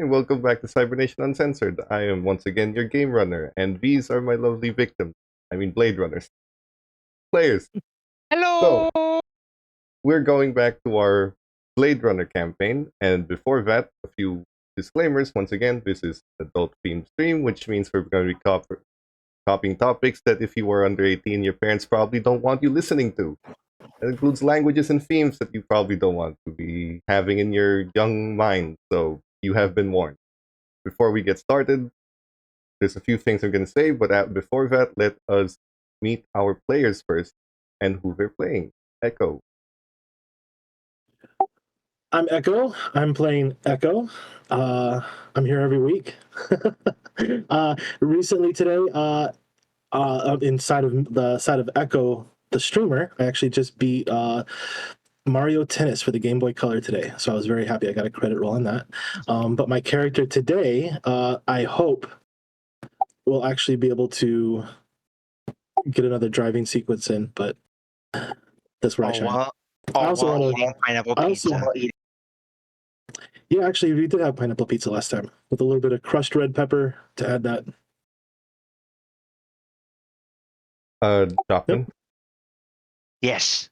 and welcome back to Cybernation Uncensored. I am once again your game runner, and these are my lovely victims. I mean, Blade Runners. Players. So, Hello! we're going back to our Blade Runner campaign, and before that, a few disclaimers. Once again, this is adult themed stream, which means we're going to be copying topics that if you were under 18, your parents probably don't want you listening to. It includes languages and themes that you probably don't want to be having in your young mind, so you have been warned. Before we get started, there's a few things I'm going to say, but before that, let us meet our players first and who they're playing. Echo. I'm Echo. I'm playing Echo. I'm here every week. Recently today, inside of the side of Echo, the streamer, I actually just beat Mario Tennis for the Game Boy Color today. So I was very happy. I got a credit roll on that. But my character today, I hope, will actually be able to get another driving sequence in. But that's where I shine. I also want to eat pineapple pizza. Yeah, actually, we did have pineapple pizza last time with a little bit of crushed red pepper to add that. Shockman. Yes.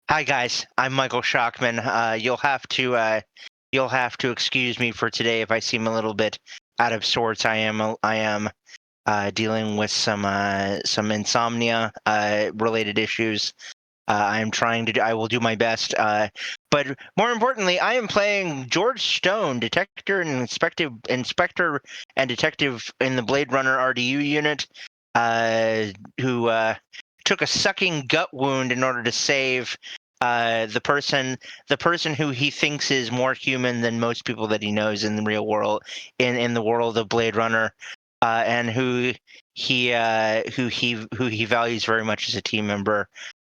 Hi guys, I'm Michael Shockman. You'll have to excuse me for today if I seem a little bit out of sorts. I am dealing with some insomnia related issues. I will do my best. But more importantly, I am playing George Stone, inspector and detective in the Blade Runner RDU unit, who took a sucking gut wound in order to save the person who he thinks is more human than most people that he knows in the real world, in the world of Blade Runner, and who he values very much as a team member.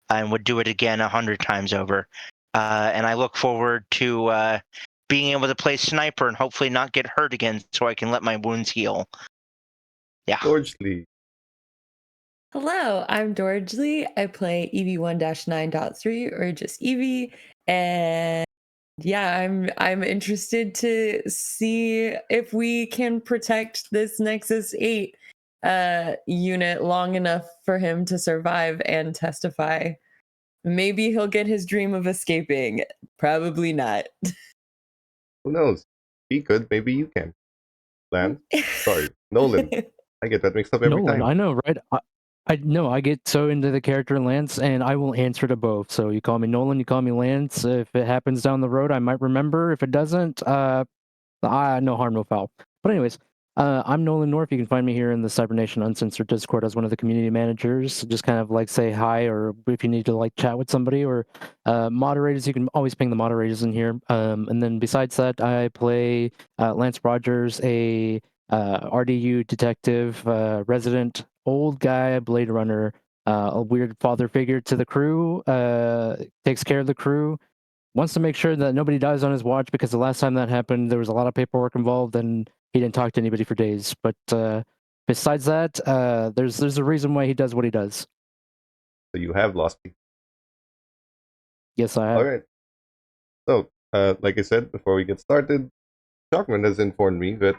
And would do it again 100 times over. And I look forward to being able to play sniper and hopefully not get hurt again so I can let my wounds heal. Yeah. George Lee. Hello, I'm George Lee. I play EV1-9.3 or just Evie. And yeah, I'm interested to see if we can protect this Nexus 8 unit long enough for him to survive and testify. Maybe he'll get his dream of escaping. Probably not. Who knows? He could. Maybe you can. Lan. Sorry, Nolan. I get that mixed up every Nolan, time. I know, right? I know. I get so into the character Lance, and I will answer to both. So you call me Nolan, you call me Lance. If it happens down the road, I might remember. If it doesn't, no harm, no foul. But anyways, I'm Nolan North. You can find me here in the Cybernation Uncensored Discord as one of the community managers. Just kind of like say hi, or if you need to like chat with somebody, or moderators, you can always ping the moderators in here. And then besides that, I play Lance Rogers, a RDU detective, resident old guy, Blade Runner, a weird father figure to the crew, takes care of the crew, wants to make sure that nobody dies on his watch because the last time that happened, there was a lot of paperwork involved and he didn't talk to anybody for days. But besides that, there's a reason why he does what he does. So you have lost me. Yes, I have. All right. So, like I said, before we get started, Shockman has informed me that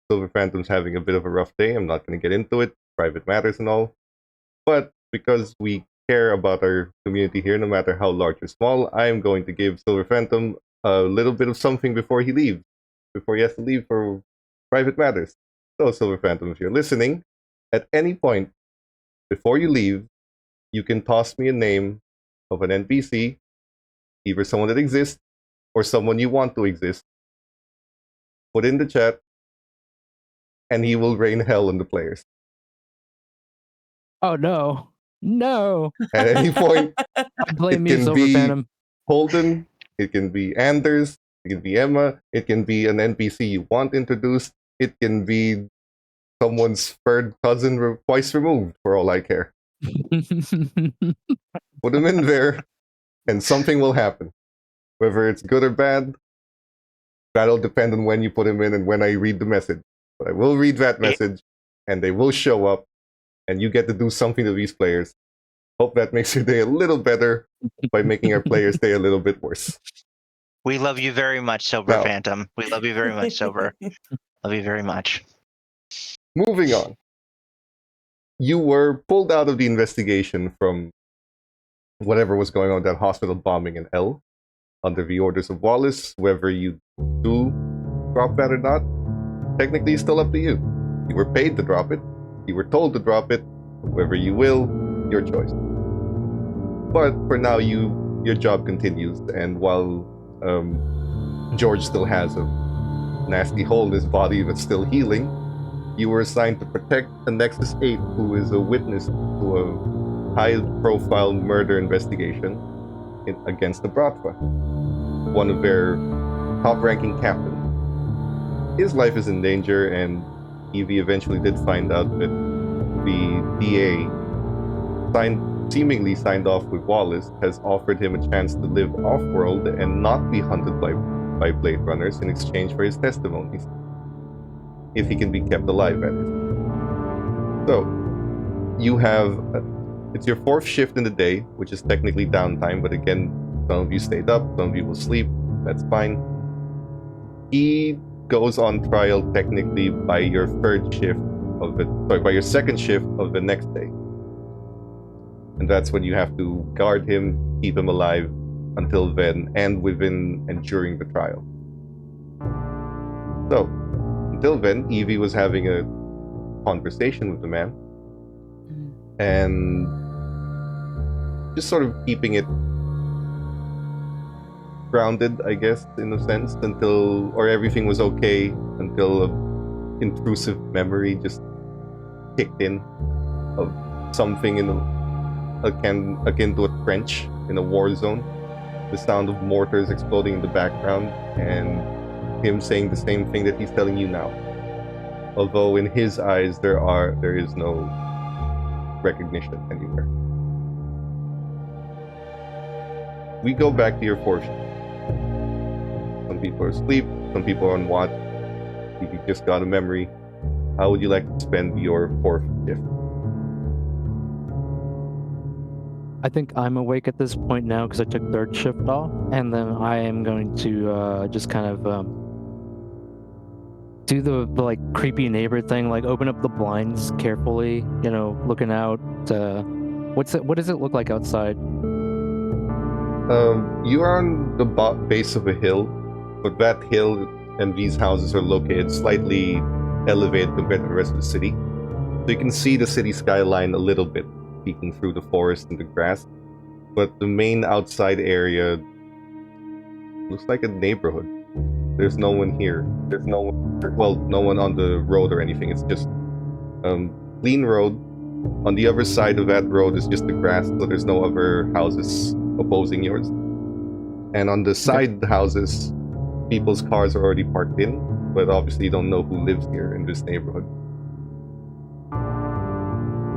Silver Phantom's having a bit of a rough day. I'm not going to get into it, private matters and all. But because we care about our community here, no matter how large or small, I am going to give Silver Phantom a little bit of something before he leaves, before he has to leave for private matters. So, Silver Phantom, if you're listening, at any point before you leave, you can toss me a name of an NPC, either someone that exists or someone you want to exist. Put in the chat, and he will rain hell on the players. Oh no. No. At any point, Blame it me, can Silver be Phantom. Holden, it can be Anders, it can be Emma, it can be an NPC you want introduced, it can be someone's third cousin twice removed, for all I care. Put them in there, and something will happen. Whether it's good or bad, that'll depend on when you put them in and when I read the message. But I will read that message, and they will show up, and you get to do something to these players. Hope that makes your day a little better by making our players' day a little bit worse. We love you very much, Sober Now- Phantom. We love you very much, Sober. Love you very much. Moving on. You were pulled out of the investigation from whatever was going on with that hospital bombing in L under the orders of Wallace. Whether you do drop that or not, technically it's still up to you. You were paid to drop it. You were told to drop it. Whether you will, your choice. But for now, your job continues, and while George still has a nasty hole in his body that's still healing, you were assigned to protect the Nexus 8, who is a witness to a high-profile murder investigation against the Bratva, one of their top-ranking captains. His life is in danger, and Evie eventually did find out that the DA seemingly signed off with Wallace has offered him a chance to live off-world and not be hunted by Blade Runners in exchange for his testimonies, if he can be kept alive, that is. So, you have it's your 4th shift in the day, which is technically downtime, but again, some of you stayed up, some of you will sleep, that's fine. He goes on trial technically by your 2nd shift by your 2nd shift of the next day. And that's when you have to guard him, keep him alive until then, and within and during the trial. So, until then, Evie was having a conversation with the man, and just sort of keeping it grounded, I guess, in a sense, or everything was okay until an intrusive memory just kicked in of something akin to a trench in a war zone. The sound of mortars exploding in the background, and him saying the same thing that he's telling you now. Although in his eyes there is no recognition anywhere. We go back to your 4th shift. Some people are asleep, some people are on watch. You just got a memory. How would you like to spend your 4th shift? I think I'm awake at this point now because I took 3rd shift off, and then I am going to just kind of do the like creepy neighbor thing, like open up the blinds carefully, looking out. What does it look like outside? You are on the base of a hill, but that hill and these houses are located slightly elevated compared to the rest of the city. So you can see the city skyline a little bit, peeking through the forest and the grass. But the main outside area looks like a neighborhood. There's no one here. There's no one on the road or anything. It's just clean road. On the other side of that road is just the grass, so there's no other houses opposing yours. And on the side houses, people's cars are already parked in, but obviously you don't know who lives here in this neighborhood.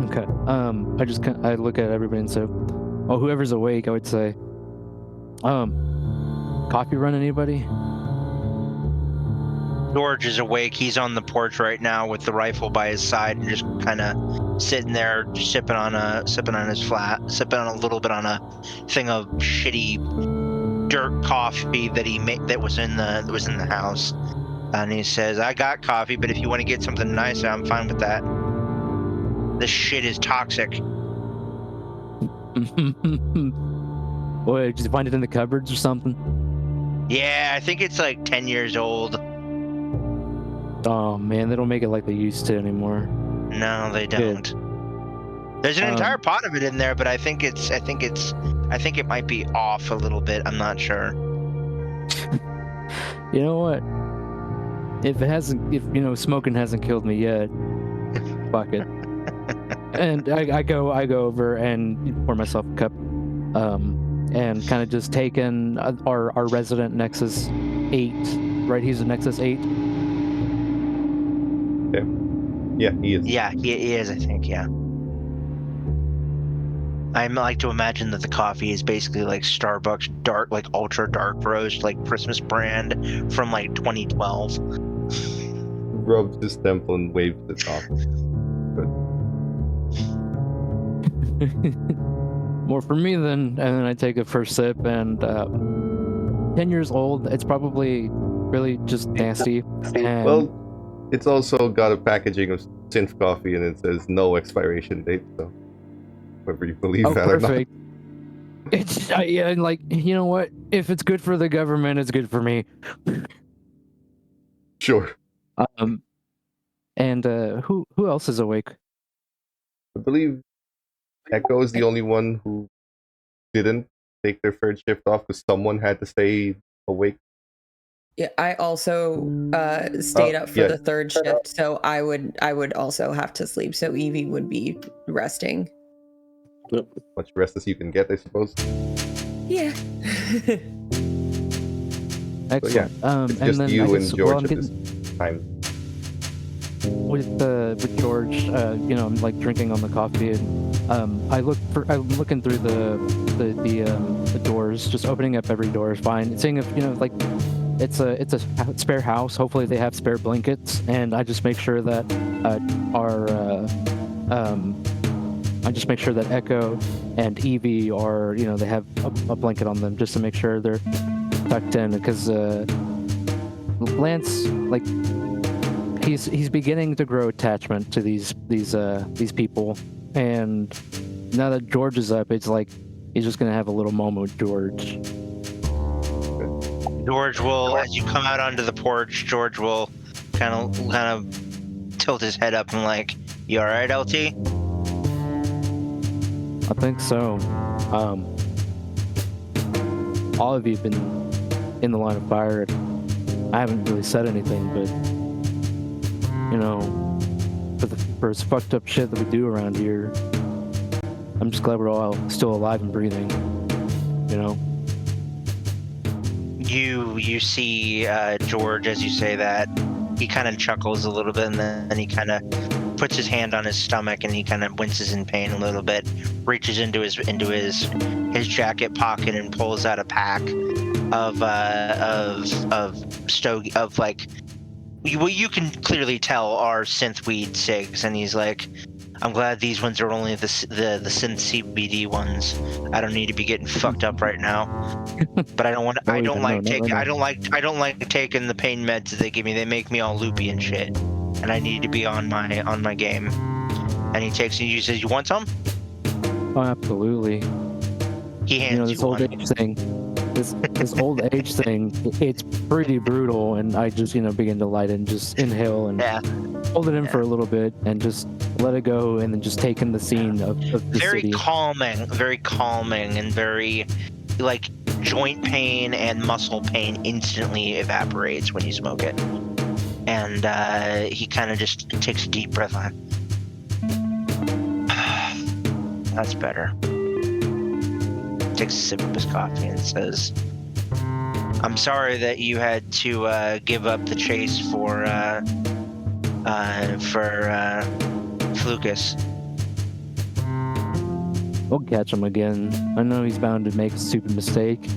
Okay. I look at everybody and say, "Oh, whoever's awake," I would say, "Coffee run, anybody?" George is awake. He's on the porch right now with the rifle by his side and just kind of sitting there, just sipping on a little bit on a thing of shitty dirt coffee that he made that was in the house. And he says, "I got coffee, but if you want to get something nicer, I'm fine with that. This shit is toxic." Boy, did you find it in the cupboards or something? Yeah, I think it's like 10 years old. Oh man, they don't make it like they used to anymore. No, they don't. There's an entire pot of it in there, but I think it might be off a little bit. I'm not sure. You know what? If smoking hasn't killed me yet, fuck it. And I go over and pour myself a cup, and kind of just take in our resident Nexus 8. Right, he's a Nexus 8. Okay. Yeah, he is. Yeah, he is, I think, yeah. I like to imagine that the coffee is basically like Starbucks dark, like ultra dark roast, like Christmas brand from like 2012. Rubs his temple and waves it off. Good. More for me then, and then I take a first sip and 10 years old. It's probably really just nasty. And Well, it's also got a packaging of synth coffee, and it says no expiration date. So, whether you believe that perfect. It's yeah, and like, you know what? If it's good for the government, it's good for me. or not, sure. And who else is awake? I believe Echo is the only one who didn't take their third shift off because someone had to stay awake. Yeah, I also stayed up for yeah. the third shift, so I would also have to sleep. So Evie would be resting. Much rest as you can get, I suppose. Yeah. Excellent. It's and just then you I guess, and George I'm at this getting, time. with George, you know, I'm like drinking on the coffee, and I'm looking through the doors, just opening up every door is fine, seeing if, you know, like it's a spare house. Hopefully they have spare blankets, and I just make sure that I just make sure that Echo and Evie are, you know, they have a blanket on them just to make sure they're tucked in, because Lance, like, he's beginning to grow attachment to these people, and now that George is up, it's like he's just gonna have a little moment with George. George will, as you come out onto the porch, George will kind of tilt his head up and like, "You all right, LT?" I think so. All of you have been in the line of fire. I haven't really said anything, but you know, for this fucked up shit that we do around here, I'm just glad we're all still alive and breathing. You know. You see George, as you say that, he kind of chuckles a little bit, and then he kind of puts his hand on his stomach, and he kind of winces in pain a little bit, reaches into his jacket pocket and pulls out a pack of like, what you can clearly tell are synth weed cigs, and he's like, "I'm glad these ones are only the synth CBD ones. I don't need to be getting fucked up right now." But I don't like taking the pain meds that they give me. They make me all loopy and shit, and I need to be on my game. And he takes and he says, "You want some?" Oh, absolutely. He hands you know, this you old one. age thing. This old age thing, it's pretty brutal, and I just, you know, begin to light it and just inhale and hold it in for a little bit and just let it go, and then just take in the scene of the very city. Very calming, and very, like, joint pain and muscle pain instantly evaporates when you smoke it. And he kind of just takes a deep breath on. That's better. Takes a sip of his coffee and says, "I'm sorry that you had to give up the chase for Flucus." We'll catch him again. I know he's bound to make a stupid mistake.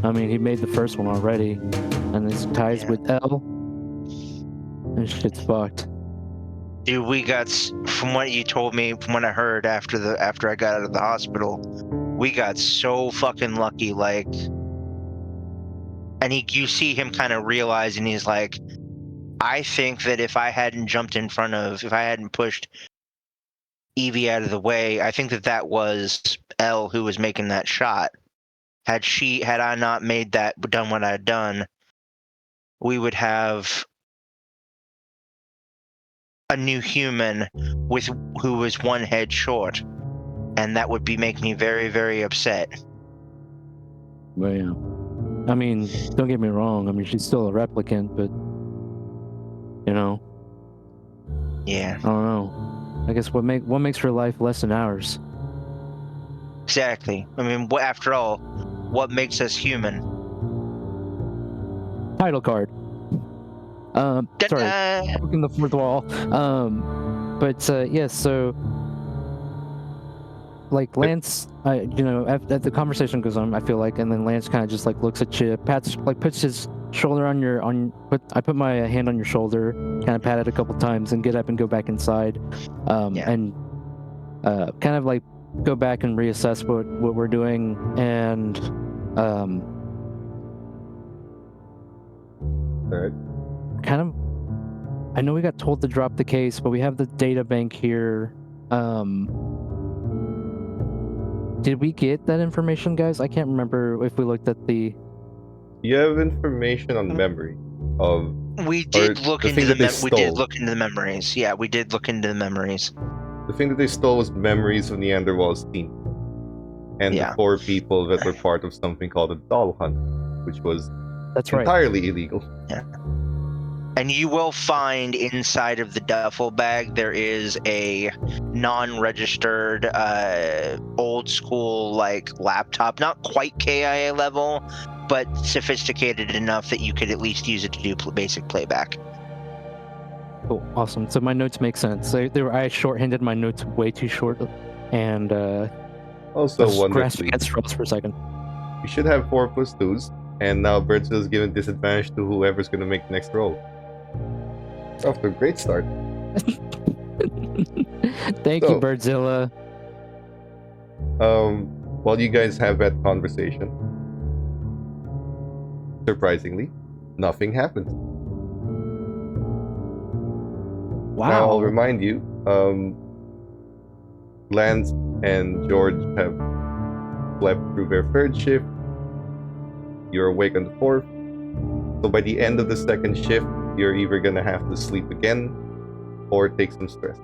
I mean, he made the first one already, and his ties with L. This shit's fucked. Dude, we got, from what you told me, from what I heard after I got out of the hospital, we got so fucking lucky, like, and you see him kind of realizing, he's like, I think that if I hadn't pushed Evie out of the way, I think that was Elle who was making that shot. Had I not done what I'd done, we would have a new human who was one head short, and that would make me very, very upset. But yeah, I mean, don't get me wrong. I mean, she's still a replicant, but you know, Yeah, I don't know. I guess what makes her life less than ours? exactly. I mean, after all, what makes us human? Title card. Sorry, broken the fourth wall. But yeah, so like Lance, you know, as the conversation goes on, I feel like, and then Lance kind of just like looks at you, puts his shoulder I put my hand on your shoulder, kind of pat it a couple times, and get up and go back inside, and kind of like go back and reassess what we're doing, and Alright. Kind of. I know we got told to drop the case, but we have the data bank here. Did we get that information, guys? I can't remember if we looked at the. You have information on memory of We did look the into thing that they we did stole. look into the memories. Yeah, we did look into the memories. The thing that they stole was memories of Neanderwal's team. And Yeah. the 4 people that were part of something called a doll hunt, which was That's right. entirely illegal. And you will find inside of the duffel bag there is a non-registered, old school like laptop, not quite KIA level, but sophisticated enough that you could at least use it to do basic playback. Cool, awesome. So my notes make sense. I shorthanded my notes way too short, and Also, was one grasping at straws for a second. you should have 4 plus 2s, and now Birdsville is given disadvantage to whoever's going to make the next roll. It's off to a great start. Thank you, Birdzilla. While you guys have that conversation, surprisingly, nothing happens. Wow. Now I'll remind you, Lance and George have slept through their 3rd shift. You're awake on the 4th. So by the end of the 2nd shift, you're either gonna have to sleep again or take some stress.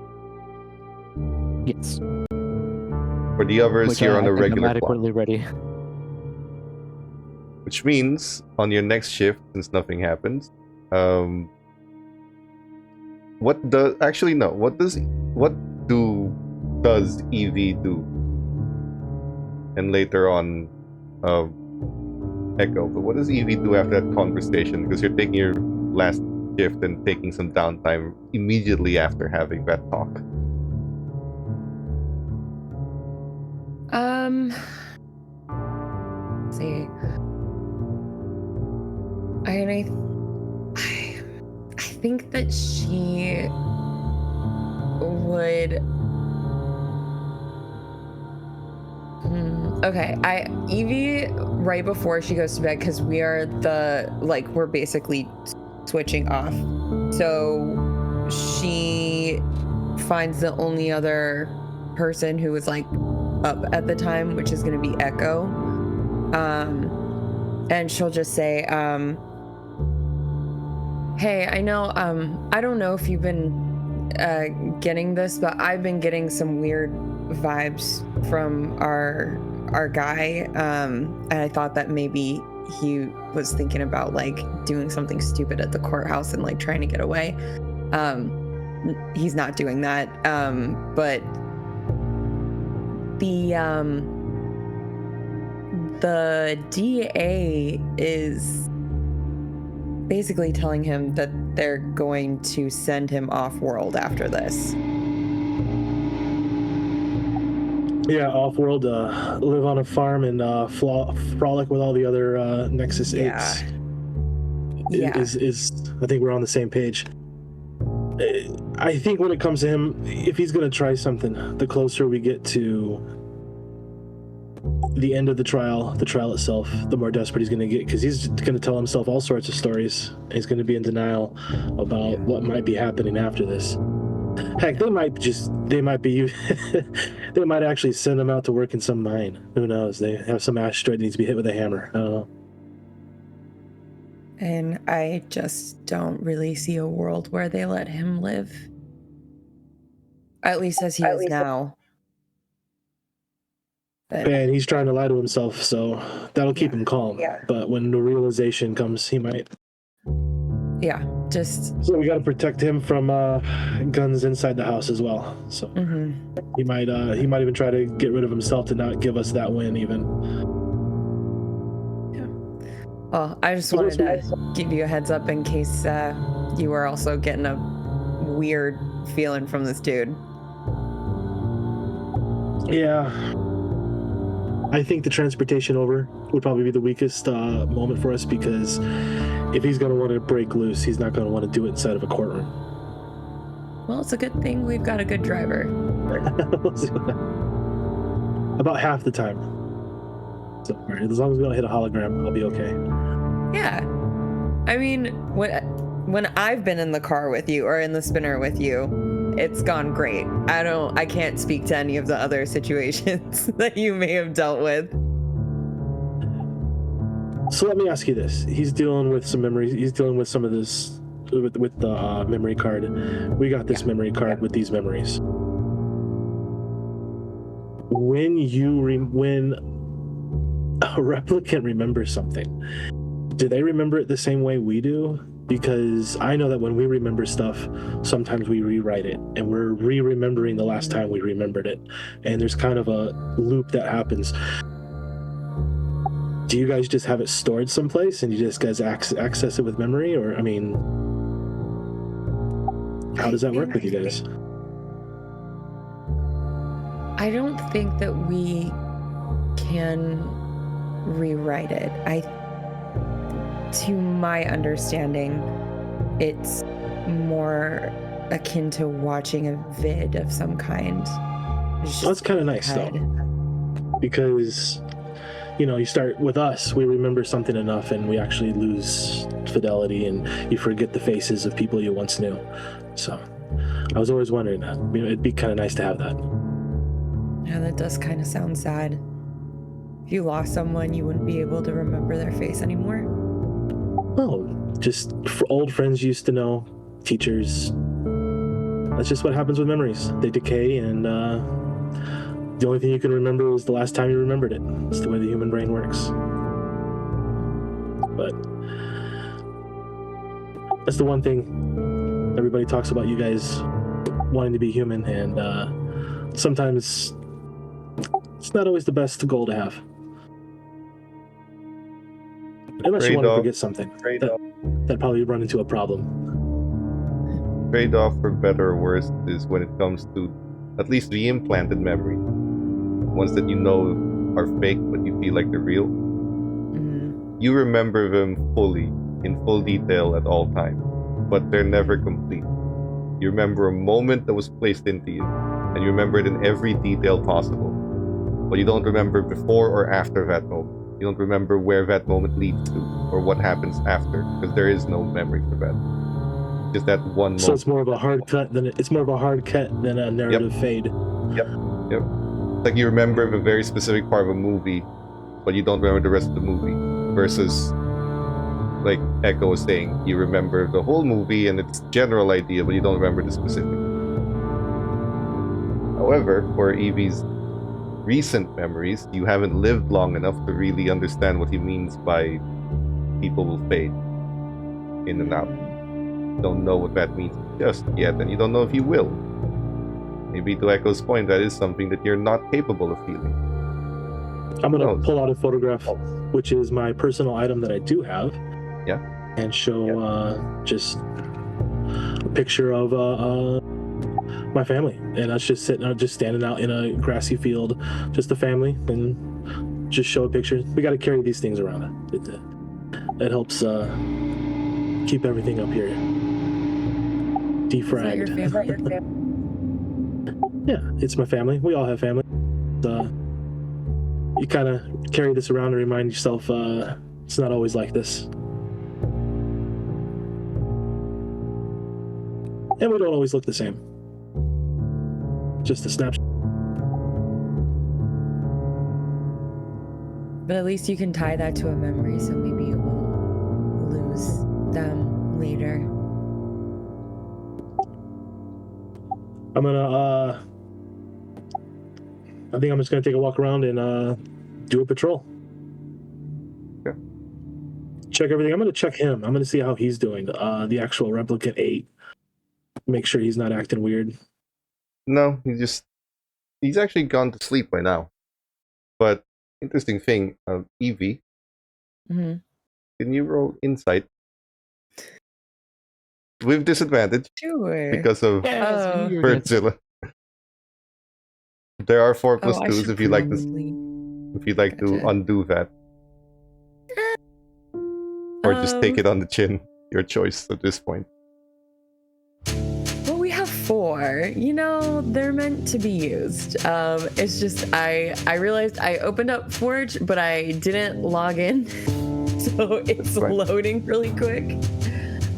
Yes. For the others, Which you're I on a think I'm regular clock. adequately ready. Which means on your next shift, since nothing happens, what does Evie do? And later on, Echo. But what does Evie do after that conversation? Because you're taking your last shift and taking some downtime immediately after having that talk. Let's see. I think that she would. Okay, Evie, right before she goes to bed, because we're basically switching off. So she finds the only other person who was like up at the time, which is going to be Echo. And she'll just say, hey, I know, I don't know if you've been getting this, but I've been getting some weird vibes from our guy, and I thought that maybe he was thinking about like doing something stupid at the courthouse and like trying to get away. He's not doing that, but the DA is basically telling him that they're going to send him off-world after this. Yeah, off-world, live on a farm and frolic with all the other Nexus 8s. Yeah. Is I think we're on the same page. I think when it comes to him, if he's going to try something, the closer we get to the end of the trial itself, the more desperate he's going to get, because he's going to tell himself all sorts of stories. He's going to be in denial about what might be happening after this. Heck, they might actually send him out to work in some mine. Who knows? They have some asteroid that needs to be hit with a hammer. I don't know. And I just don't really see a world where they let him live. At least as he is now. But, and he's trying to lie to himself, so that'll keep him calm. Yeah. But when the realization comes, he might. Yeah, just. So we got to protect him from guns inside the house as well. So he might even try to get rid of himself to not give us that win even. Yeah. Well, I just wanted to give you a heads up in case you were also getting a weird feeling from this dude. Yeah. I think the transportation over would probably be the weakest moment for us, because if he's going to want to break loose, he's not going to want to do it inside of a courtroom. Well, it's a good thing we've got a good driver. About half the time. So, all right, as long as we don't hit a hologram, I'll be okay. Yeah. I mean, when I've been in the car with you or in the spinner with you, it's gone great. I can't speak to any of the other situations that you may have dealt with. So let me ask you this. He's dealing with some memories. He's dealing with some of this with the memory card. We got this memory card with these memories. When a replicant remembers something, do they remember it the same way we do? Because I know that when we remember stuff, sometimes we rewrite it, and we're re-remembering the last time we remembered it, and there's kind of a loop that happens. Do you guys just have it stored someplace, and you just guys access it with memory, or I mean, how does that work with you guys? I don't think that we can rewrite it. To my understanding, it's more akin to watching a vid of some kind. That's kind of nice though, because you start with us, we remember something enough and we actually lose fidelity and you forget the faces of people you once knew. So I was always wondering that. It'd be kind of nice to have that. Yeah, that does kind of sound sad. If you lost someone, you wouldn't be able to remember their face anymore. Oh, just old friends you used to know, teachers. That's just what happens with memories. They decay, and the only thing you can remember is the last time you remembered it. It's the way the human brain works. But that's the one thing everybody talks about, you guys wanting to be human, and sometimes it's not always the best goal to have. Unless you want to forget something. That'd probably run into a problem. Trade-off, for better or worse, is when it comes to at least the implanted memory. Ones that you know are fake, but you feel like they're real. Mm-hmm. You remember them fully, in full detail at all times, but they're never complete. You remember a moment that was placed into you, and you remember it in every detail possible. But you don't remember before or after that moment. You don't remember where that moment leads to, or what happens after, because there is no memory for that. Just that one moment. So it's more of a hard cut than a narrative fade. Yep. It's like you remember a very specific part of a movie, but you don't remember the rest of the movie. Versus, like Echo was saying, you remember the whole movie and its general idea, but you don't remember the specific. However, for Evie's recent memories, you haven't lived long enough to really understand what he means by people will fade in and out. You don't know what that means just yet, and you don't know if you will. Maybe to Echo's point, that is something that you're not capable of feeling. I'm going to pull out a photograph, which is my personal item that I do have. Yeah. And show just a picture of my family, and us just standing out in a grassy field, just a family, and just show a picture. We got to carry these things around. It helps keep everything up here defragged. Is that your family? Yeah, it's my family. We all have family. You kind of carry this around and remind yourself it's not always like this. And we don't always look the same. Just a snapshot. But at least you can tie that to a memory, so maybe you won't lose them later. I think I'm just gonna take a walk around and do a patrol. Yeah. Check everything. I'm gonna check him. I'm gonna see how he's doing. The actual replicant 8. Make sure he's not acting weird. No, he's actually gone to sleep by now. But interesting thing, Evie, Mm-hmm. can you roll insight with disadvantage Sure. because of Oh. Virgil? There are 4 plus I 2s should if you'd like probably- to undo that, or just take it on the chin. Your choice at this point. Well, we have 4. They're meant to be used. It's just I realized I opened up Forge, but I didn't log in. So so it's fine. loading really quick.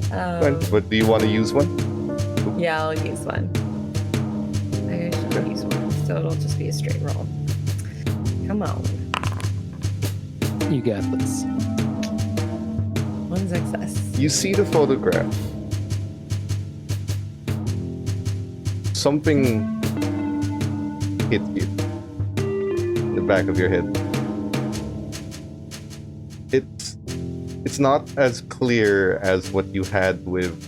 Fine. But do you want to use one? Yeah, I'll use one. I should use one, so it'll just be a straight roll. Come on. You got this. One success. You see the photograph. Something hits you in the back of your head. It's not as clear as what you had with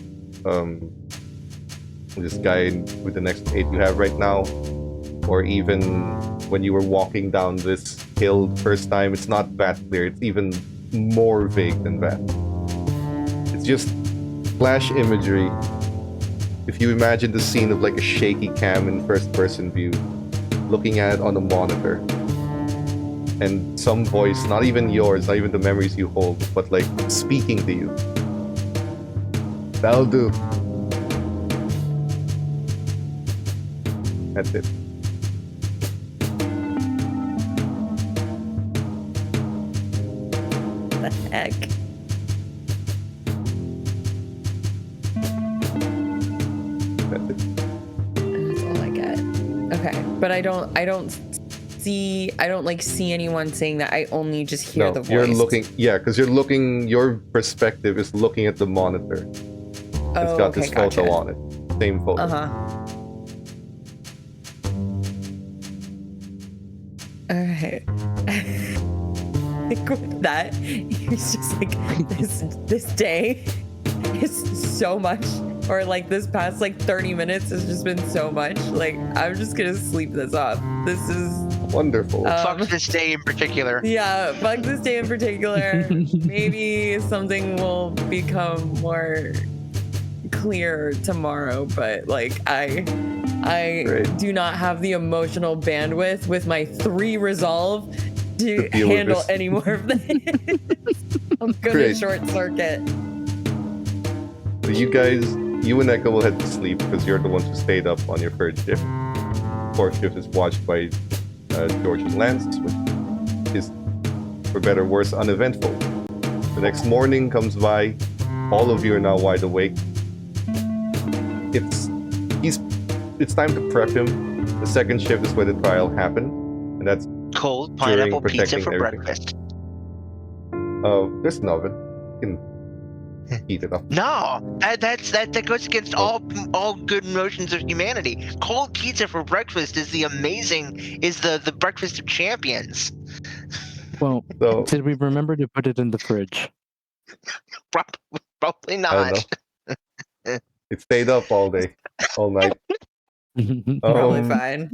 this guy with the next 8 you have right now, or even when you were walking down this hill the first time. It's not that clear. It's even more vague than that. It's just flash imagery. If you imagine the scene of like a shaky cam in first-person view, looking at it on a monitor, and some voice, not even yours, not even the memories you hold, but like speaking to you. That'll do. That's it. The heck? That's it. That's all I get. Okay, but I don't see anyone saying that. I only just hear the voice. You're looking, because you're looking, your perspective is looking at the monitor. It's got this photo on it. Same photo. Alright. Like with that, he's just like, this day is so much, or like this past like 30 minutes has just been so much. Like, I'm just gonna sleep this off. This is wonderful. Fuck this day in particular. Yeah, fuck this day in particular. Maybe something will become more clear tomorrow, but like I do not have the emotional bandwidth with my 3 resolve to handle any more of this. I'm gonna short circuit. So you and Echo will head to sleep because you're the ones who stayed up on your 3rd shift. 4th shift is watched by George and Lance, which is, for better or worse, uneventful. The next morning comes by. All of you are now wide awake. It's time to prep him. The 2nd shift is where the trial happened, and that's cold pineapple pizza for everything. breakfast. There's an oven. You can heat it up. No, that goes against all good notions of humanity. Cold pizza for breakfast is the breakfast of champions. Well, did we remember to put it in the fridge? Probably not. I don't know. It stayed up all day, all night. Probably fine.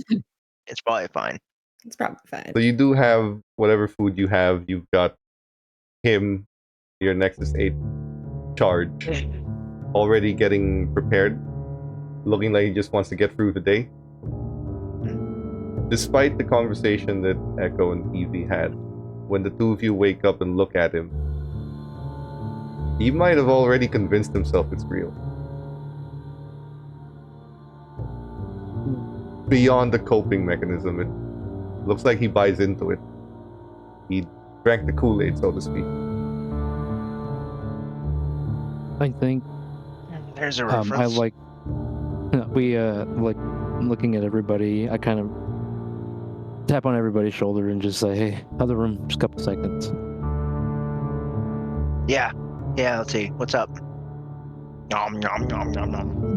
It's probably fine. It's probably fine. So you do have whatever food you have. You've got him, your Nexus 8 charge, already getting prepared, looking like he just wants to get through the day. Despite the conversation that Echo and Evie had, when the 2 of you wake up and look at him, he might have already convinced himself it's real. Beyond the coping mechanism, it looks like he buys into it. He drank the Kool-Aid, so to speak. I think there's a reference. I like looking at everybody. I kind of tap on everybody's shoulder and just say, "Hey, other room, just a couple seconds." Yeah. Let's see. What's up? Nom nom nom nom nom.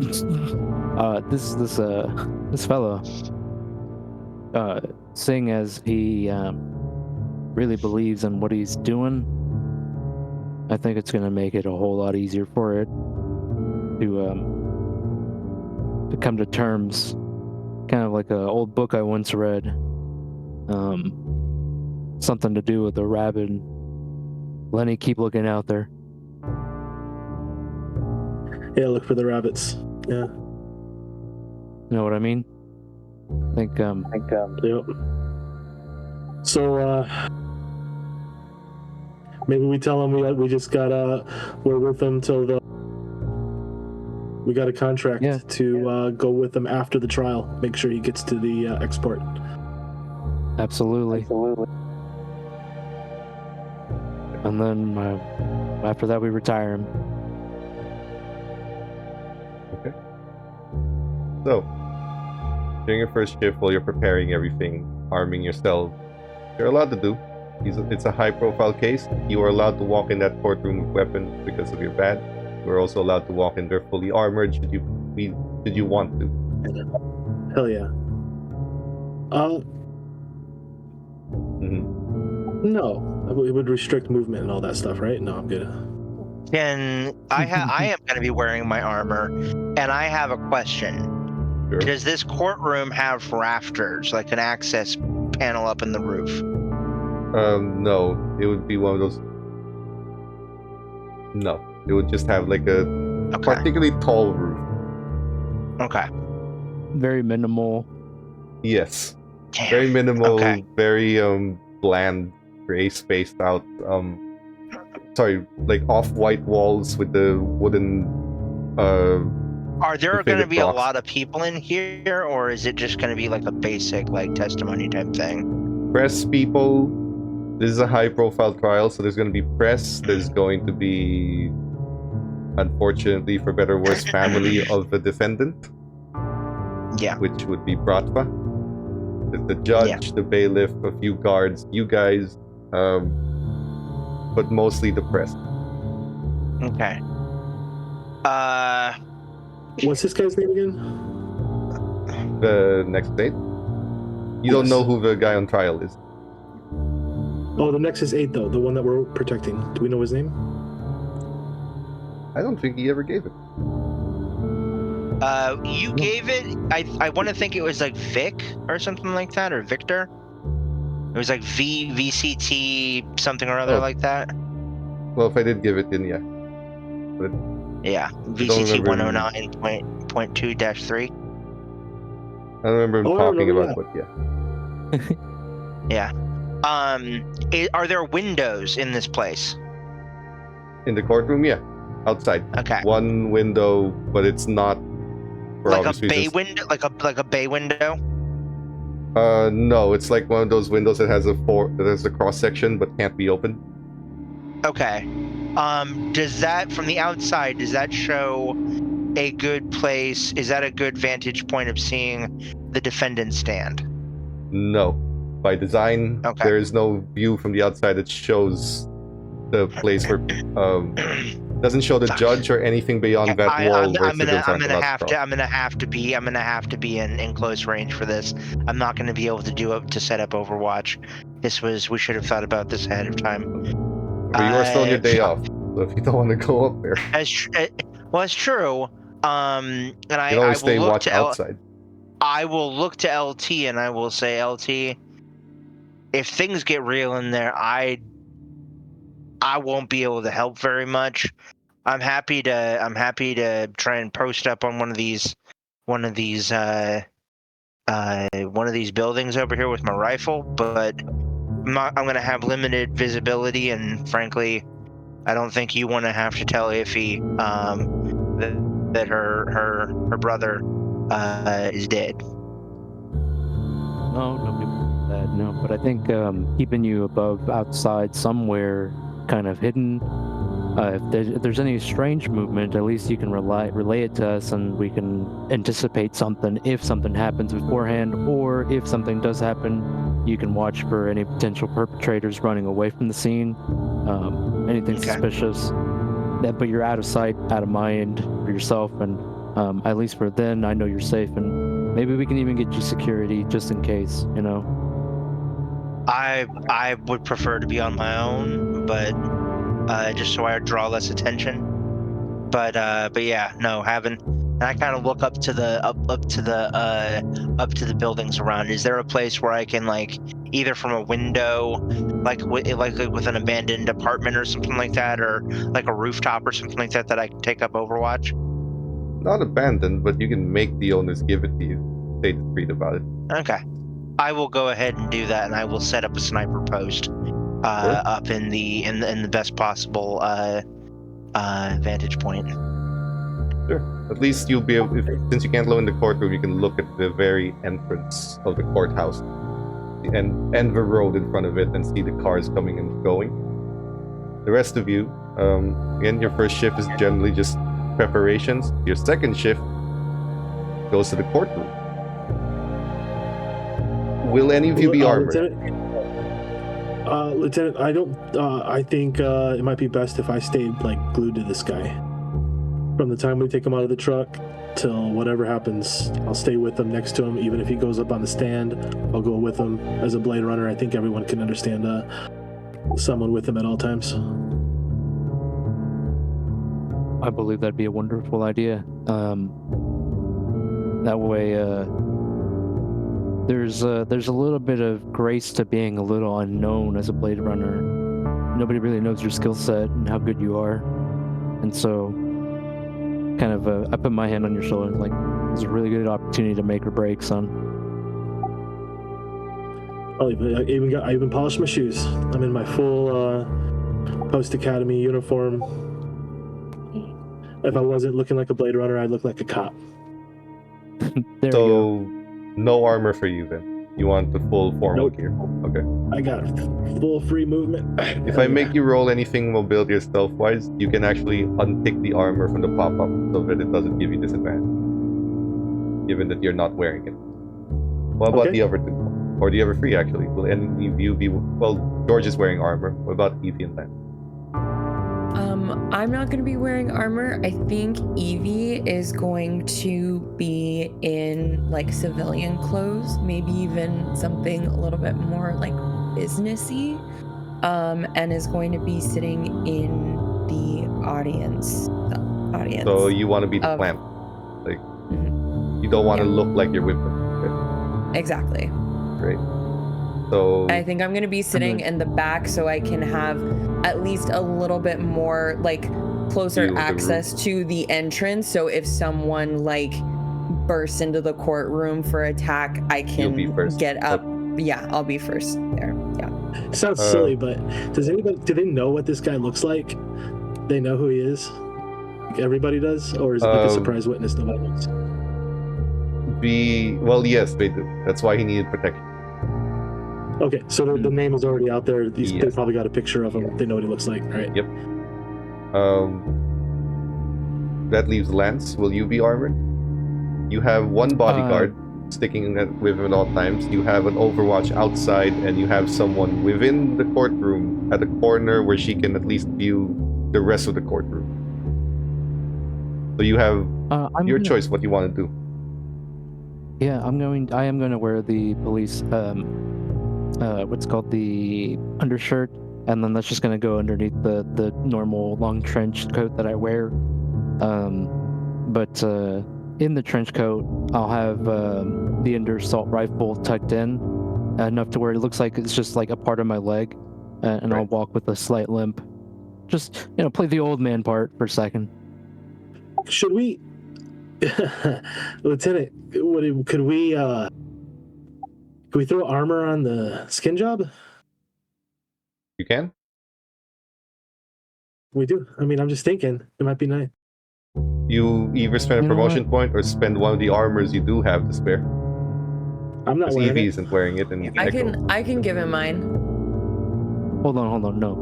This fellow, seeing as he really believes in what he's doing, I think it's gonna make it a whole lot easier for it to come to terms. Kind of like an old book I once read, something to do with a rabbit. Lenny, keep looking out there. Yeah, look for the rabbits. Yeah. You know what I mean? Yep. So, maybe we tell him we just got we're with them till we got a contract to go with them after the trial. Make sure he gets to the export. and then after that we retire him. Okay. So, during your first shift, while you're preparing everything, arming yourself, you're allowed to do. It's a high-profile case. You are allowed to walk in that courtroom with weapons because of your badge. You're also allowed to walk in there fully armored should you want to. Hell yeah. No, it would restrict movement and all that stuff, right? No, I'm good. And I am going to be wearing my armor, and I have a question. Sure. Does this courtroom have rafters, like an access panel up in the roof? No. It would be one of those. No. It would just have like a particularly tall roof. Okay. Very minimal. Yes. Damn. Very minimal, Okay. very bland, gray spaced out like off-white walls with the wooden Are there going to faded be a blocks. lot of people in here, or is it just going to be like a basic like testimony type thing? press people. This is a high-profile trial, so there's going to be press. There's going to be, unfortunately, for better or worse, family of the defendant. Yeah. Which would be Bratva. There's the judge, the bailiff, a few guards, you guys, but mostly the press. Okay. What's this guy's name again? The next date. You don't know who the guy on trial is. Oh, the Nexus 8 though, the one that we're protecting. Do we know his name? I don't think he ever gave it. You gave it. I want to think it was like Vic or something like that, or Victor. It was like VCT something or other like that. Well, if I did give it, then yeah. But Yeah, VCT 109.2-3. I don't remember him talking about, but yeah. Yeah. Are there windows in this place? In the courtroom, yeah. Outside. Okay. One window, but it's not. Like a bay window, like a bay window. No, it's like one of those windows that has a cross section but can't be opened. Okay. Does that, from the outside, does that show a good place? Is that a good vantage point of seeing the defendant stand? No. By design, there is no view from the outside that shows the place where doesn't show the judge or anything beyond that wall. I'm gonna have to be in close range for this. I'm not gonna be able to set up Overwatch. We should have thought about this ahead of time. But you are still on your day off, so if you don't want to go up there, well, it's true. And you can always stay watch outside. I will look to LT and I will say, LT, if things get real in there, I won't be able to help very much. I'm happy to try and post up on one of these buildings over here with my rifle, but I'm going to have limited visibility, and frankly, I don't think you want to have to tell Iffy that her brother is dead. No, nobody wants that. No, but I think keeping you outside somewhere, kind of hidden. If there's any strange movement, at least you can relay it to us, and we can anticipate something if something happens beforehand, or if something does happen, you can watch for any potential perpetrators running away from the scene, anything suspicious. But you're out of sight, out of mind for yourself, and at least for then, I know you're safe, and maybe we can even get you security just in case, you know. I would prefer to be on my own, but just so I draw less attention. But yeah, no, and I kind of look up to the buildings around. Is there a place where I can, like, either from a window, like with an abandoned apartment or something like that, or like a rooftop or something like that I can take up Overwatch? Not abandoned, but you can make the owners give it to you. Stay discreet about it. Okay. I will go ahead and do that, and I will set up a sniper post up in the best possible vantage point. Sure. At least you'll be able, since you can't go in the courtroom, you can look at the very entrance of the courthouse and the road in front of it and see the cars coming and going. the rest of you, again, your first shift is generally just preparations. Your second shift goes to the courtroom. Will any of you be armored? Lieutenant, I don't. I think it might be best if I stayed like glued to this guy. From the time we take him out of the truck till whatever happens, I'll stay with him, next to him. Even if he goes up on the stand, I'll go with him. As a Blade Runner, I think everyone can understand someone with him at all times. I believe that'd be a wonderful idea. That way, there's a little bit of grace to being a little unknown as a Blade Runner. Nobody really knows your skill set and how good you are, and so kind of I put my hand on your shoulder, like it's a really good opportunity to make or break, son. I even polished my shoes. I'm in my full post academy uniform. If I wasn't looking like a Blade Runner, I'd look like a cop. There So, you go. no armor for you then. You want the full formal Nope. gear. Okay. I got full free movement. If I make you roll anything mobility or stealth-wise, you can actually untick the armor from the pop-up so that it doesn't give you disadvantage, given that you're not wearing it. What about the other two? Or the other three, actually? Will any of you be... Well, George is wearing armor. What about Evie and Lance? I'm not going to be wearing armor. I think Evie is going to be in like civilian clothes, maybe even something a little bit more like businessy, and is going to be sitting in the audience. So you want to be the plant. Like, you don't want to look like you're with them. Okay? Exactly. Great. So I think I'm going to be sitting in the back so I can have at least a little bit more like closer access to the entrance. So if someone like bursts into the courtroom for attack, I can get up. Yeah, I'll be first there. Yeah. It sounds silly, but do they know what this guy looks like? They know who he is? Like everybody does? Or is it like a surprise witness nobody knows? Well, yes, they do. That's why he needed protection. Okay, so the name is already out there. They probably got a picture of him. They know what he looks like, right? Yep. That leaves Lance. Will you be armored? You have one bodyguard sticking with him at all times. You have an overwatch outside, and you have someone within the courtroom at a corner where she can at least view the rest of the courtroom. So you have your choice what you want to do. Yeah, I am going to wear the police what's called the undershirt, and then that's just going to go underneath the normal long trench coat that I wear. But in the trench coat, I'll have the Ender assault rifle tucked in enough to where it looks like it's just like a part of my leg, and I'll walk with a slight limp. Just play the old man part for a second. Should we, Lieutenant? Could we throw armor on the skin job? You can. We do. I mean, I'm just thinking it might be nice. You either spend a promotion point or spend one of the armors you do have to spare. I'm not wearing Evie it. isn't wearing it, and I can give him mine. Hold on, no.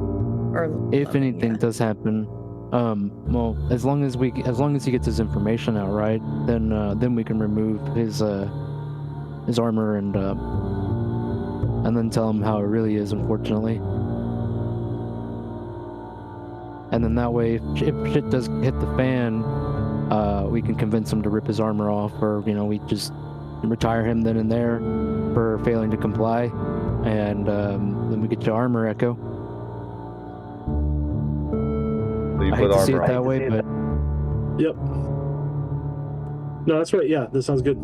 Or if anything does happen, well, as long as he gets his information out right, then we can remove his armor and then tell him how it really is, unfortunately. And then that way, if shit does hit the fan, we can convince him to rip his armor off, or we just retire him then and there for failing to comply, and then we get your armor, Echo. So you I put hate to see armor it that on. way, but Yep. No, that's right. Yeah, that sounds good.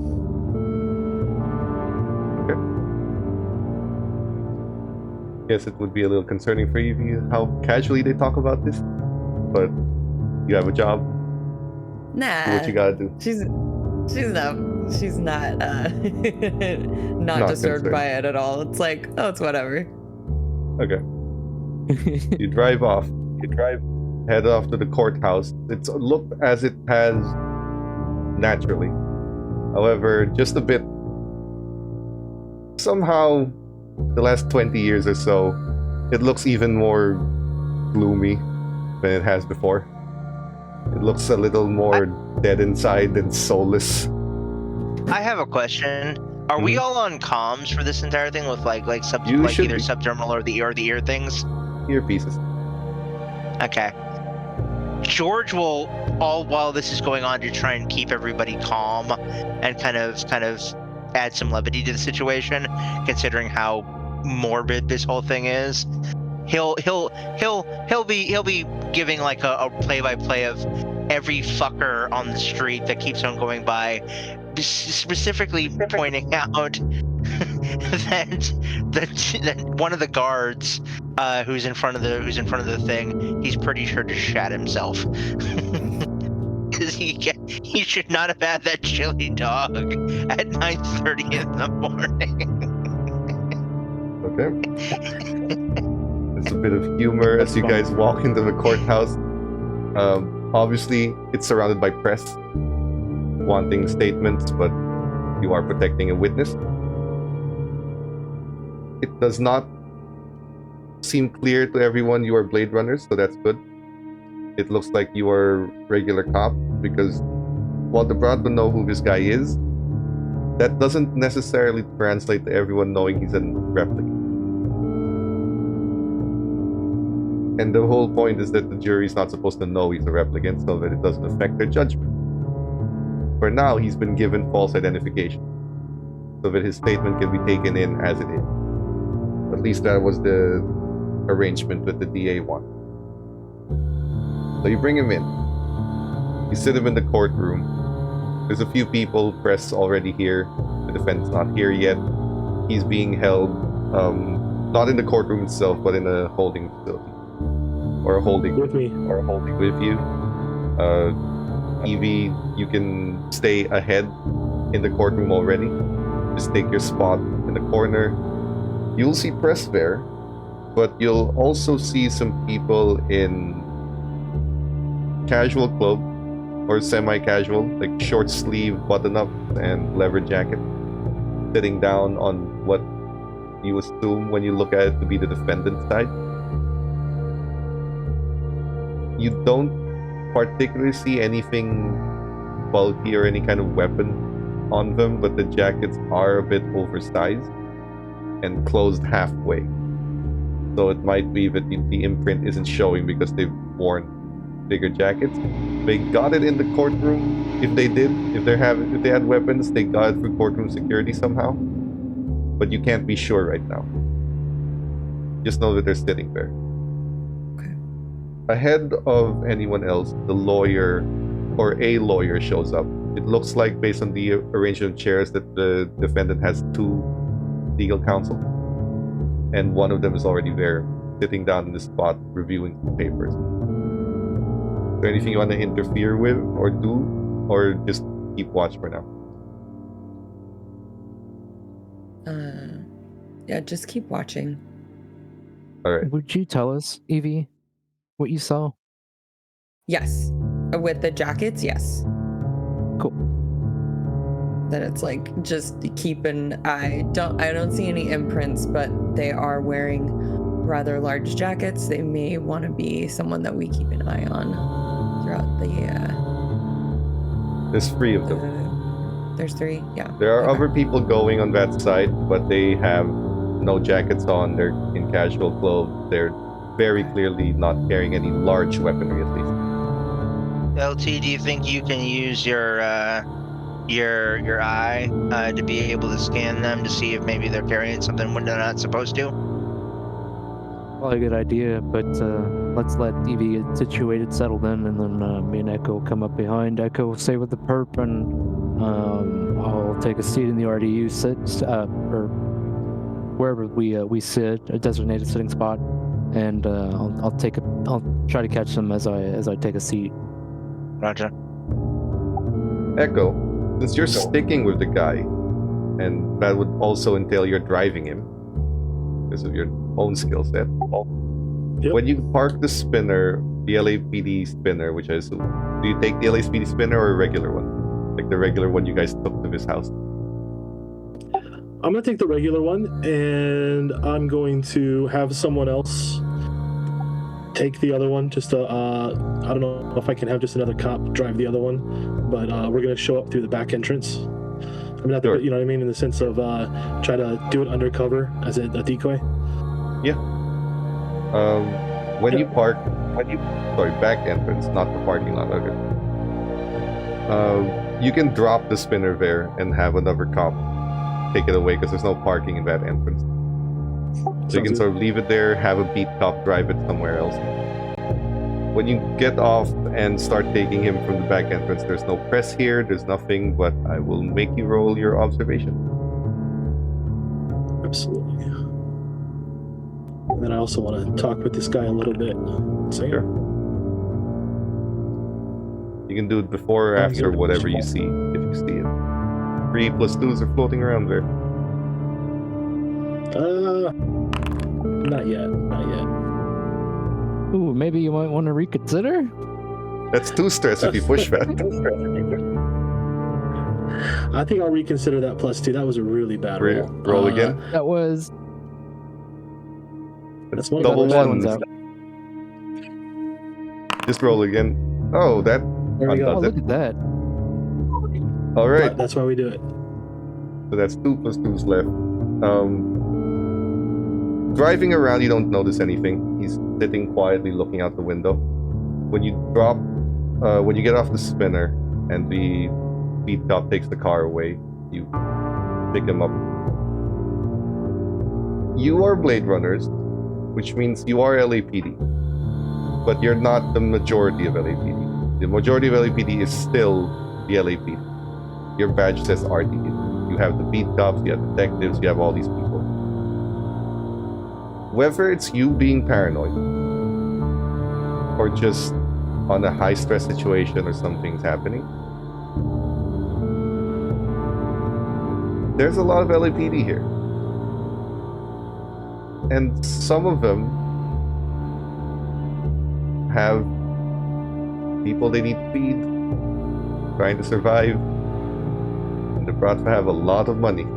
Okay. Guess it would be a little concerning for you how casually they talk about this, but you have a job. Nah. Do what you gotta do. She's not not disturbed concerned by it at all. It's like, oh, it's whatever. Okay. You drive off. Head off to the courthouse. It's looked as it has naturally. However, just a bit. Somehow, the last 20 years or so, it looks even more gloomy than it has before. It looks a little more dead inside and soulless. I have a question. Are we all on comms for this entire thing with like You like should either be. subterminal or the ear things? Earpieces. Okay. George will, all while this is going on, to try and keep everybody calm and kind of add some levity to the situation, considering how morbid this whole thing is. He'll be giving like a play-by-play of every fucker on the street that keeps on going by, specifically pointing out that one of the guards who's in front of the thing, he's pretty sure to shat himself. Because he should not have had that chili dog at 9:30 in the morning. Okay. There's a bit of humor as you guys walk into the courthouse. Obviously, it's surrounded by press wanting statements, but you are protecting a witness. It does not seem clear to everyone you are Blade Runners, so that's good. It looks like you are regular cop, because while the Broad will know who this guy is, that doesn't necessarily translate to everyone knowing he's a replicant. And the whole point is that the jury's not supposed to know he's a replicant so that it doesn't affect their judgment. For now, he's been given false identification, so that his statement can be taken in as it is. At least that was the arrangement that the DA wanted. So you bring him in. You sit him in the courtroom. There's a few people, press already here. The defendant's not here yet. He's being held, not in the courtroom itself, but in a holding facility. Or a holding With me. Or a holding with you. Evie, you can stay ahead in the courtroom already. Just take your spot in the corner. You'll see press there, but you'll also see some people in casual clothes or semi-casual, like short sleeve button-up and leather jacket, sitting down on what you assume when you look at it to be the defendant's side. You don't particularly see anything bulky or any kind of weapon on them, but the jackets are a bit oversized and closed halfway. So it might be that the imprint isn't showing because they've worn bigger jackets. They got it in the courtroom. If they did, if they had weapons, they got it through courtroom security somehow. But you can't be sure right now. Just know that they're sitting there. Ahead of anyone else, the lawyer or a lawyer shows up. It looks like, based on the arrangement of chairs, that the defendant has two legal counsel, and one of them is already there, sitting down in the spot, reviewing the papers. Is there anything you want to interfere with or do, or just keep watch for now? Yeah, just keep watching. All right. Would you tell us, Evie, what you saw? Yes. With the jackets, yes. Cool. That it's like, just keep an eye. I don't see any imprints, but they are wearing rather large jackets. They may want to be someone that we keep an eye on throughout the There's three of them. There's three, yeah. There are Okay. other people going on that side, but they have no jackets on. They're in casual clothes. They're very clearly not carrying any large weaponry, at least. LT, do you think you can use your eye to be able to scan them to see if maybe they're carrying something when they're not supposed to? Probably a good idea, but let's let Evie get situated, settle then, and then me and Echo will come up behind. Echo will stay with the perp, and I'll take a seat in the RDU or wherever we sit, a designated sitting spot, and I'll try to catch them as I take a seat. Roger. Echo, since you're sticking with the guy, and that would also entail you're driving him because of your own skill set. Yep. When you park the spinner, the LAPD spinner, which I assume, do you take the LAPD spinner or a regular one? Like the regular one you guys took to his house? I'm going to take the regular one, and I'm going to have someone else take the other one. Just I don't know if I can have just another cop drive the other one, but we're gonna show up through the back entrance. I mean, not Sure. the, you know what I mean, in the sense of try to do it undercover as a decoy. When you park, back entrance, not the parking lot. Okay. You can drop the spinner there and have another cop take it away because there's no parking in that entrance. So you can sort of leave it there, have a beat cop drive it somewhere else. When you get off and start taking him from the back entrance, there's no press here, there's nothing, but I will make you roll your observation. Absolutely. And then I also want to talk with this guy a little bit. So, Sure. You can do it before or after, whatever you see, if you see it. 3 + 2s are floating around there. Not yet. Ooh, maybe you might want to reconsider. That's 2 stress if you push that. I think I'll reconsider that +2. That was a really bad roll. Roll again. That was That's one of double the bad ones. out. Just roll again. Oh, that There we Oh, go. undoes it. look at that. All right. That's why we do it. So that's 2 + 2s left. Driving around, you don't notice anything. He's sitting quietly looking out the window. When you get off the spinner and the beat cop takes the car away, you pick him up. You are Blade Runners, which means you are LAPD. But you're not the majority of LAPD. The majority of LAPD is still the LAPD. Your badge says RTD. You have the beat cops, you have detectives, you have all these people. Whether it's you being paranoid or just on a high stress situation or something's happening, there's a lot of LAPD here. And some of them have people they need to feed, trying to survive, and they're brought to have a lot of money.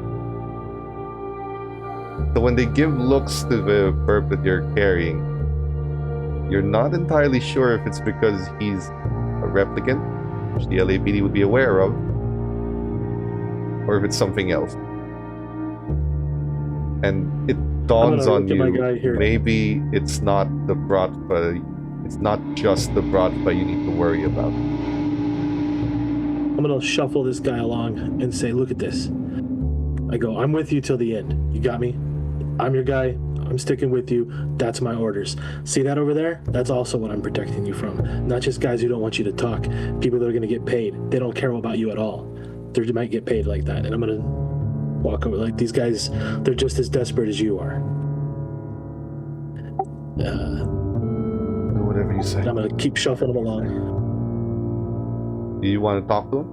So when they give looks to the perp that you're carrying, you're not entirely sure if it's because he's a replicant, which the LAPD would be aware of, or if it's something else. And it dawns on look at my guy you, here. maybe it's not the Bratva, it's not just the Bratva you need to worry about. I'm gonna shuffle this guy along and say, look at this. I go, I'm with you till the end. You got me? I'm your guy. I'm sticking with you. That's my orders. See that over there? That's also what I'm protecting you from. Not just guys who don't want you to talk. People that are gonna get paid. They don't care about you at all. They might get paid like that. And I'm gonna walk over. Like, these guys, they're just as desperate as you are. Whatever you say. I'm gonna keep shuffling them along. Do you want to talk to him?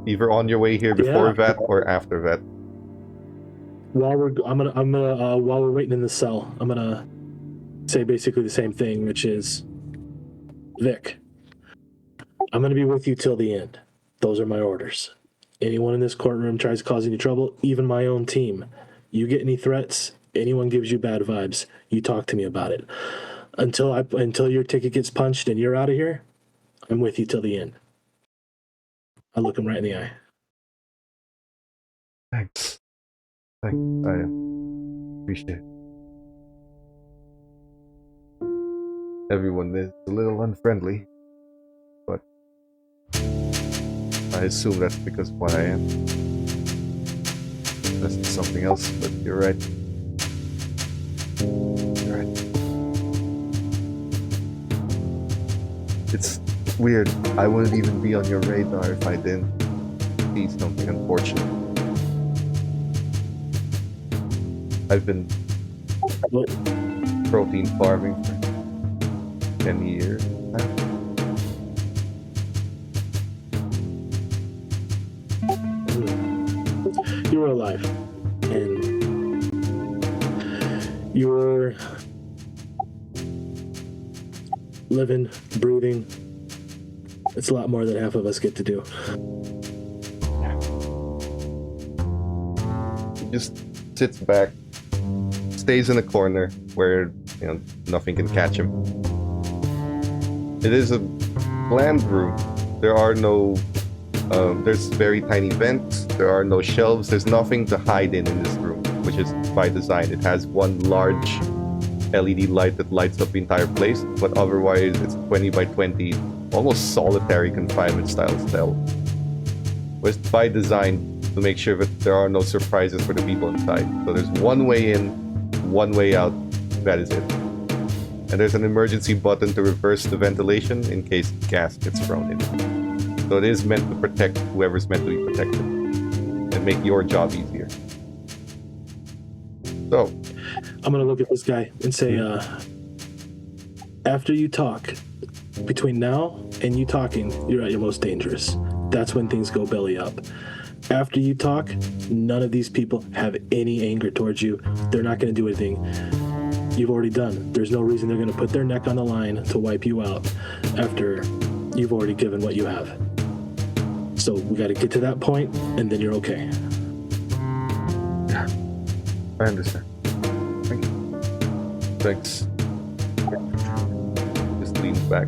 Either on your way here before that or after that. While we're waiting in the cell, I'm gonna say basically the same thing, which is, Vic, I'm gonna be with you till the end. Those are my orders. Anyone in this courtroom tries causing you trouble, even my own team, you get any threats, anyone gives you bad vibes, you talk to me about it. Until your ticket gets punched and you're out of here, I'm with you till the end. I look him right in the eye. Thanks. I appreciate it. Everyone is a little unfriendly, but I assume that's because of what I am. That's something else, but you're right. You're right. It's weird. I wouldn't even be on your radar if I didn't see something unfortunate. I've been protein farming for 10 years now. You were alive, and you were living, breathing. It's a lot more than half of us get to do. He just sits back, stays in a corner where nothing can catch him. It is a bland room. There are no there's very tiny vents. There are no shelves. There's nothing to hide in this room, which is by design. It has one large LED light that lights up the entire place, but otherwise it's 20 by 20, almost solitary confinement style cell. It's by design to make sure that there are no surprises for the people inside. So there's one way in, one way out. That is it. And there's an emergency button to reverse the ventilation in case gas gets thrown in. So it is meant to protect whoever's meant to be protected and make your job easier. So, I'm gonna look at this guy and say, after you talk, between now and you talking, you're at your most dangerous. That's when things go belly up. After you talk, none of these people have any anger towards you. They're not gonna do anything you've already done. There's no reason they're gonna put their neck on the line to wipe you out after you've already given what you have. So we gotta get to that point, and then you're okay. Yeah, I understand. Thank you. Thanks. Just leans back.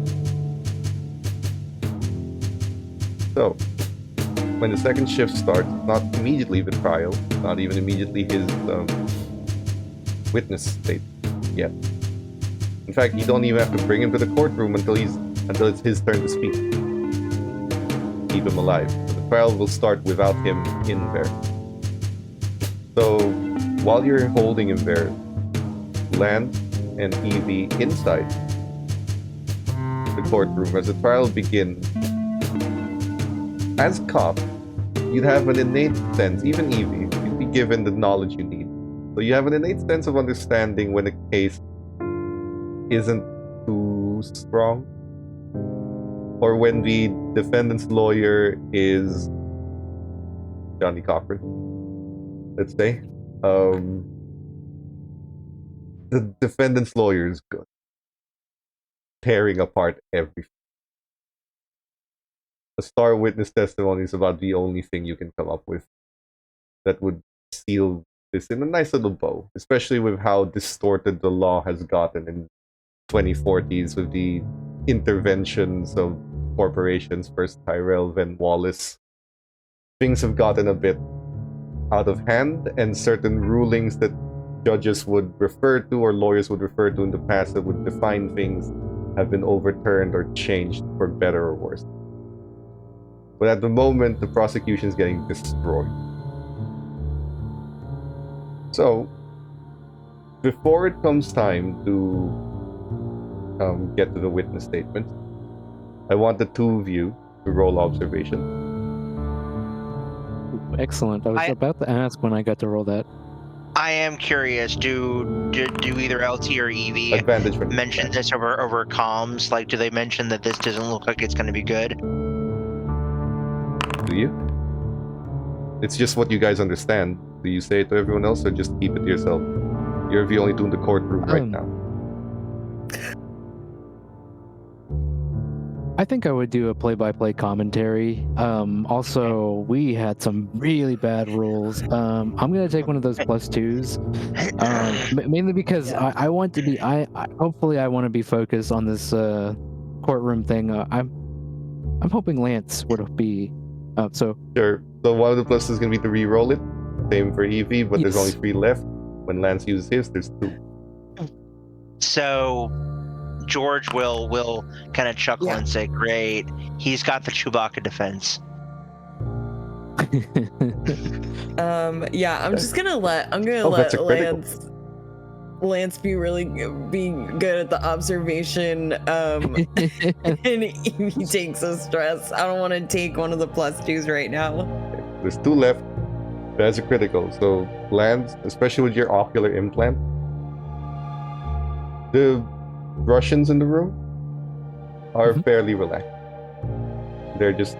So, when the second shift starts, not immediately the trial, not even immediately his witness state yet. In fact, you don't even have to bring him to the courtroom until it's his turn to speak. Keep him alive. So the trial will start without him in there. So while you're holding him there, Land and Evie inside the courtroom as the trial begins. As cop, you'd have an innate sense, even Evie, you'd be given the knowledge you need. So you have an innate sense of understanding when a case isn't too strong, or when the defendant's lawyer is Johnny Cochran, let's say. The defendant's lawyer is good, tearing apart everything. A star witness testimony is about the only thing you can come up with that would seal this in a nice little bow, especially with how distorted the law has gotten in 2040s with the interventions of corporations, first Tyrell, then Wallace. Things have gotten a bit out of hand, and certain rulings that judges would refer to or lawyers would refer to in the past that would define things have been overturned or changed for better or worse. But at the moment, the prosecution is getting destroyed. So, before it comes time to get to the witness statement, I want the two of you to roll observation. Excellent. I was about to ask when I got to roll that. I am curious. Do either LT or Evie Advantage for mention this over comms? Like, do they mention that this doesn't look like it's going to be good? Do you? It's just what you guys understand. Do you say it to everyone else or just keep it to yourself? You're the only two in the courtroom right now. I think I would do a play-by-play commentary. Also, we had some really bad rules. I'm gonna take one of those +2s, mainly because I want to be. Hopefully I want to be focused on this courtroom thing. I'm hoping Lance would be up. So sure. So one of the pluses is gonna be to re-roll it. Same for Evie, but there's only 3 left. When Lance uses his, there's 2. So George will kind of chuckle and say, "Great, he's got the Chewbacca defense." Yeah, I'm just gonna let Lance be good at the observation, and he takes the stress. I don't want to take one of the +2s right now. Okay. There's 2 left. That's a critical. So Lance, especially with your ocular implant, the Russians in the room are fairly relaxed. They're just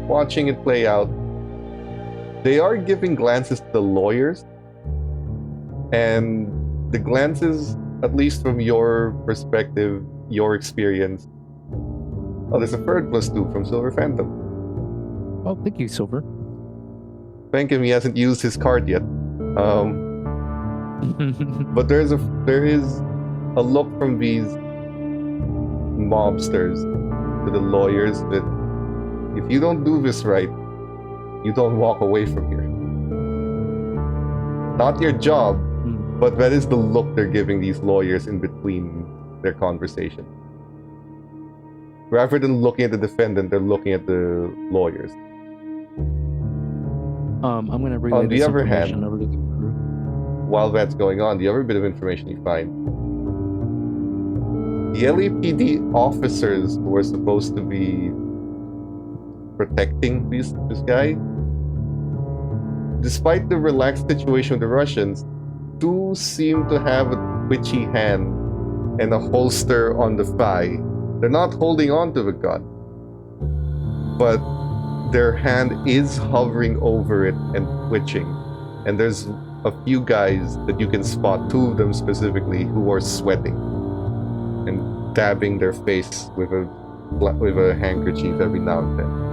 watching it play out. They are giving glances to the lawyers, and the glances, at least from your perspective, your experience. Oh, there's a third +2 from Silver Phantom. Oh, thank you, Silver. Thank him, he hasn't used his card yet. But there is a look from these mobsters to the lawyers that if you don't do this right, you don't walk away from here. Not your job, but that is the look they're giving these lawyers in between their conversation. Rather than looking at the defendant, they're looking at the lawyers. I'm going to relay On the this other information hand, over to the crew. while that's going on, the other bit of information you find, the LAPD officers who are supposed to be protecting this guy, despite the relaxed situation with the Russians, do seem to have a twitchy hand and a holster on the thigh. They're not holding on to the gun, but their hand is hovering over it and twitching. And there's a few guys that you can spot, two of them specifically, who are sweating and dabbing their face with a handkerchief every now and then.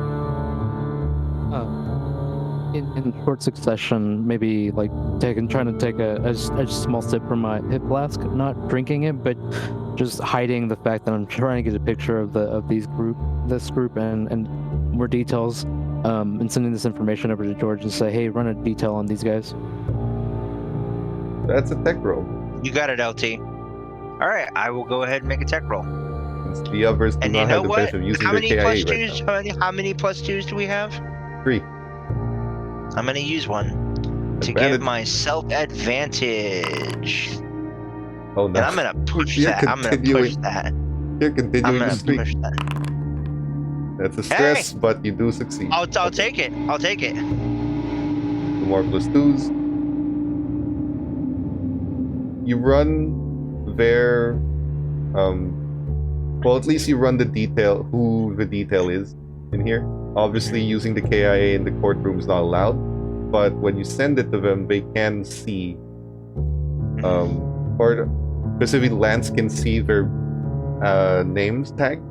In short succession, maybe like trying to take a small sip from my hip flask, not drinking it, but just hiding the fact that I'm trying to get a picture of this group and more details, and sending this information over to George and say, hey, run a detail on these guys. That's a tech roll. You got it, LT. All right, I will go ahead and make a tech roll. Since the others do And not you know have the what? benefit of using How their many KIA plus right twos? now. How many plus twos do we have? 3. I'm gonna use one to Advantage. give myself advantage. Oh no. And I'm gonna push You're that. I'm gonna push continuing- that. You're I'm continuing gonna to streak. push that. That's a stress, but you do succeed. I'll take it. I'll take it. 2 more plus 2s. You run their well, at least you run the detail, who the detail is in here. Obviously, using the KIA in the courtroom is not allowed, but when you send it to them, they can see, or specifically Lance can see their names tag.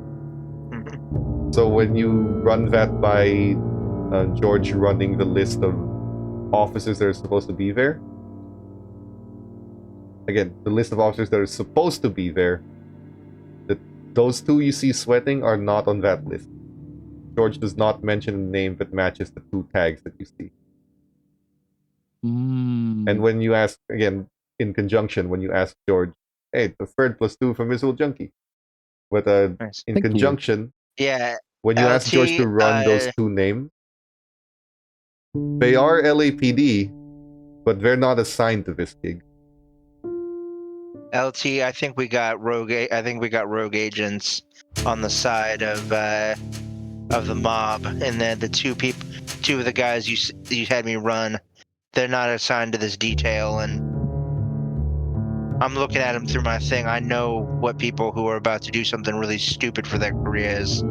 So when you run that by George running the list of officers that are supposed to be there, again, the list of officers that are supposed to be there, those 2 you see sweating are not on that list. George does not mention a name that matches the 2 tags that you see. And when you ask, again, in conjunction, when you ask George, hey, the 3rd plus 2 from Visual Junkie. But Nice. in Thank you. conjunction, Yeah. when you ask George to run those 2 names, they are LAPD, but they're not assigned to this gig. LT, I think we got rogue agents on the side of the mob, and then the 2 of the guys you had me run, they're not assigned to this detail, and I'm looking at them through my thing. I know what people who are about to do something really stupid for their careers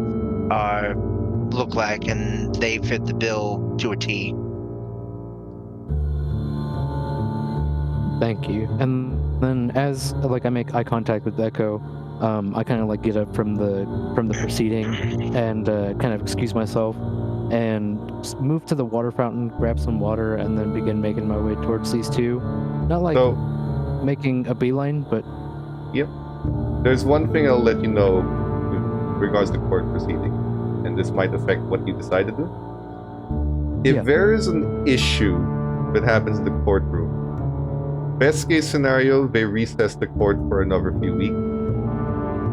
look like, and they fit the bill to a T. Thank you. And then as like I make eye contact with Echo, I kind of like get up from the proceeding and kind of excuse myself and move to the water fountain, grab some water, and then begin making my way towards these 2. Not like making a beeline, but yep. There's one thing I'll let you know with regards to court proceeding, and this might affect what you decide to do. If there is an issue that happens in the courtroom, best case scenario, they recess the court for another few weeks.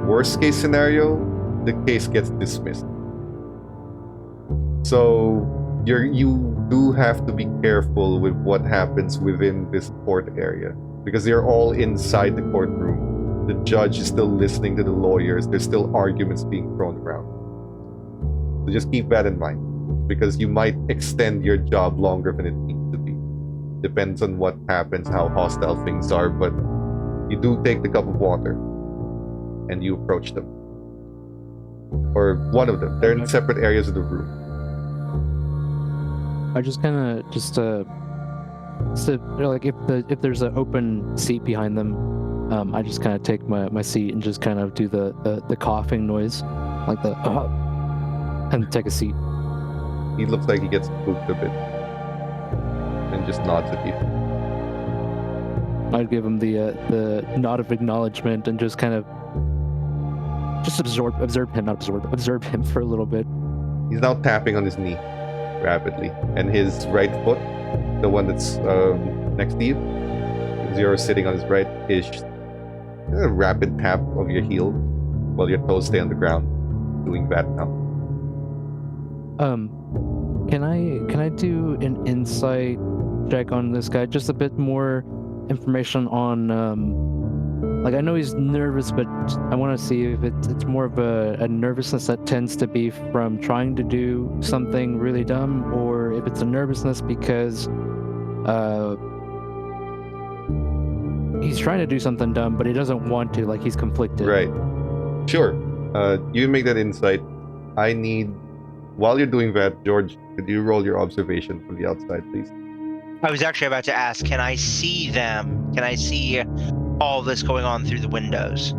Worst case scenario, the case gets dismissed. So you do have to be careful with what happens within this court area, because they're all inside the courtroom. The judge is still listening to the lawyers. There's still arguments being thrown around. So just keep that in mind, because you might extend your job longer than it needs to be. Depends on what happens, how hostile things are, but you do take the cup of water and you approach them. Or one of them. They're in separate areas of the room. I just kind of sit, like if there's an open seat behind them, I just kind of take my seat and just kind of do the coughing noise, like the and take a seat. He looks like he gets spooked a bit and just nods at you. I'd give him the nod of acknowledgement and just kind of just observe him for a little bit. He's now tapping on his knee rapidly, and his right foot, the one that's next to you, as you're sitting on his right, is a rapid tap of your heel while your toes stay on the ground, doing that now. Can I do an insight check on this guy? Just a bit more information on like I know he's nervous, but I want to see if it's more of a nervousness that tends to be from trying to do something really dumb, or if it's a nervousness because he's trying to do something dumb, but he doesn't want to, like he's conflicted. Right. Sure. You make that insight. I need, while you're doing that, George, could you roll your observation from the outside, please? I was actually about to ask, can I see them? Can I see all this going on through the windows?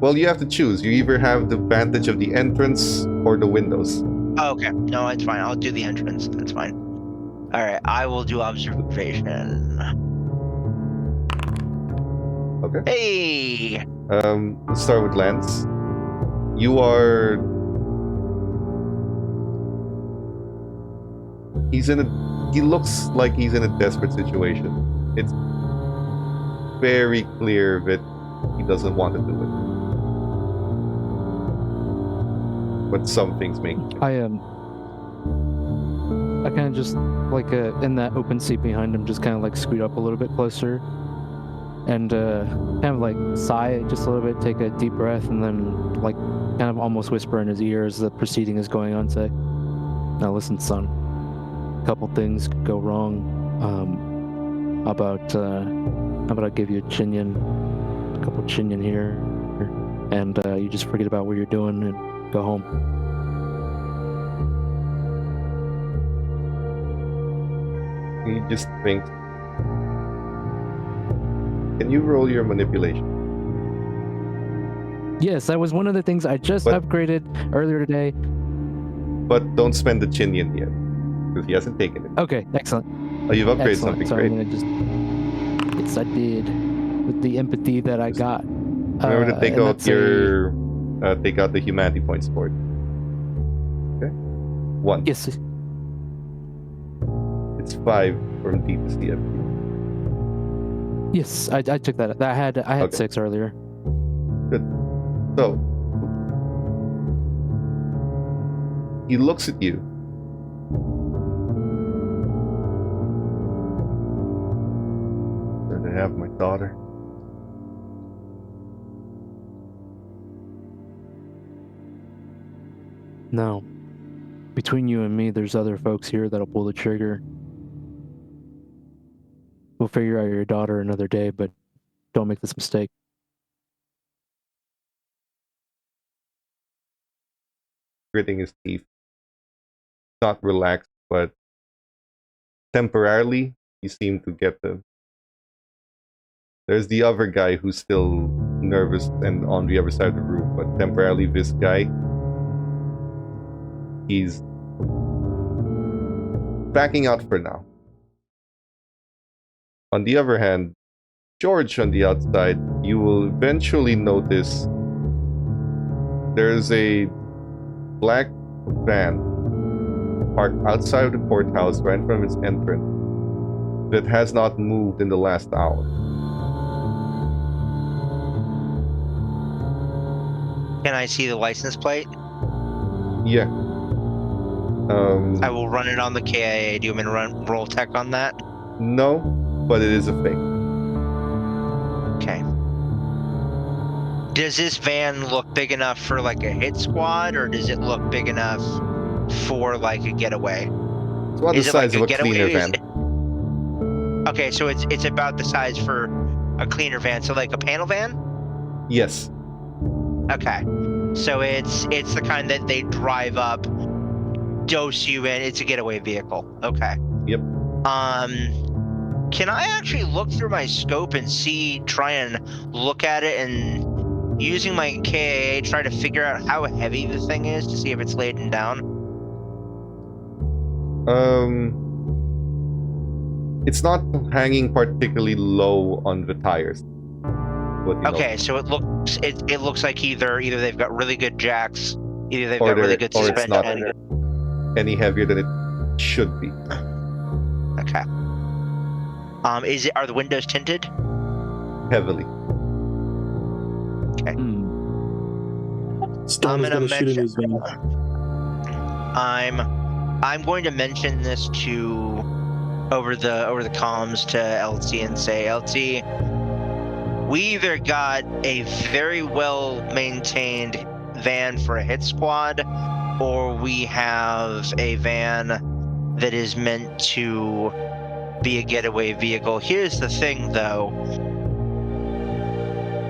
Well, you have to choose. You either have the vantage of the entrance or the windows. Oh, okay. No, it's fine. I'll do the entrance. That's fine. All right. I will do observation. Okay. Hey! Let's start with Lance. You are... He looks like he's in a desperate situation. It's very clear that he doesn't want to do it. But some things make him. I kind of just like in that open seat behind him, just kind of like scoot up a little bit closer, and kind of like sigh just a little bit, take a deep breath, and then like kind of almost whisper in his ear as the proceeding is going on, say, "Now listen, son. A couple things could go wrong. How about I give you a couple chinion here, and you just forget about what you're doing and go home." He just thinks. Can you roll your manipulation? Yes, that was one of the things I just upgraded earlier today. But don't spend the chinion yet, because he hasn't taken it. Okay, excellent. Oh, you've upgraded Excellent. something So great. I'm gonna yes, I did. With the empathy that I got. Remember to take out your take out the humanity points for it. Okay. 1. Yes. It's 5 from D to CFP. Yes, I took that. I had Okay. 6 earlier. Good. So he looks at you. Did I have my daughter? No. Between you and me, there's other folks here that'll pull the trigger. We'll figure out your daughter another day, but don't make this mistake. Gritting his teeth. Not relaxed, but temporarily you seem to get them. There's the other guy who's still nervous and on the other side of the room, but temporarily this guy, he's backing out for now. On the other hand, George on the outside, you will eventually notice there's a black van parked outside of the courthouse right in front of its entrance that has not moved in the last hour. Can I see the license plate? Yeah. I will run it on the KIA. Do you want me to roll tech on that? No, but it is a fake. Okay. Does this van look big enough for like a hit squad, or does it look big enough for like a getaway? It's about the size of a cleaner van. Okay, so it's about the size for a cleaner van, so like a panel van? Yes. Okay. So it's the kind that they drive up, dose you in. It's a getaway vehicle. Okay. Yep. Can I actually look through my scope and try and look at it, and using my KAA try to figure out how heavy the thing is to see if it's laden down? It's not hanging particularly low on the tires. what you Okay, know. so it looks like either they've got really good jacks, either they've Or got really they're- good or it's not suspension. any heavier than it should be. Okay. Are the windows tinted? Heavily. Hmm. Stone I'm is gonna going to shoot in mention. his vein. I'm going to mention this to over the comms to LT and say, LT, we either got a very well maintained van for a hit squad, or we have a van that is meant to be a getaway vehicle. Here's the thing, though.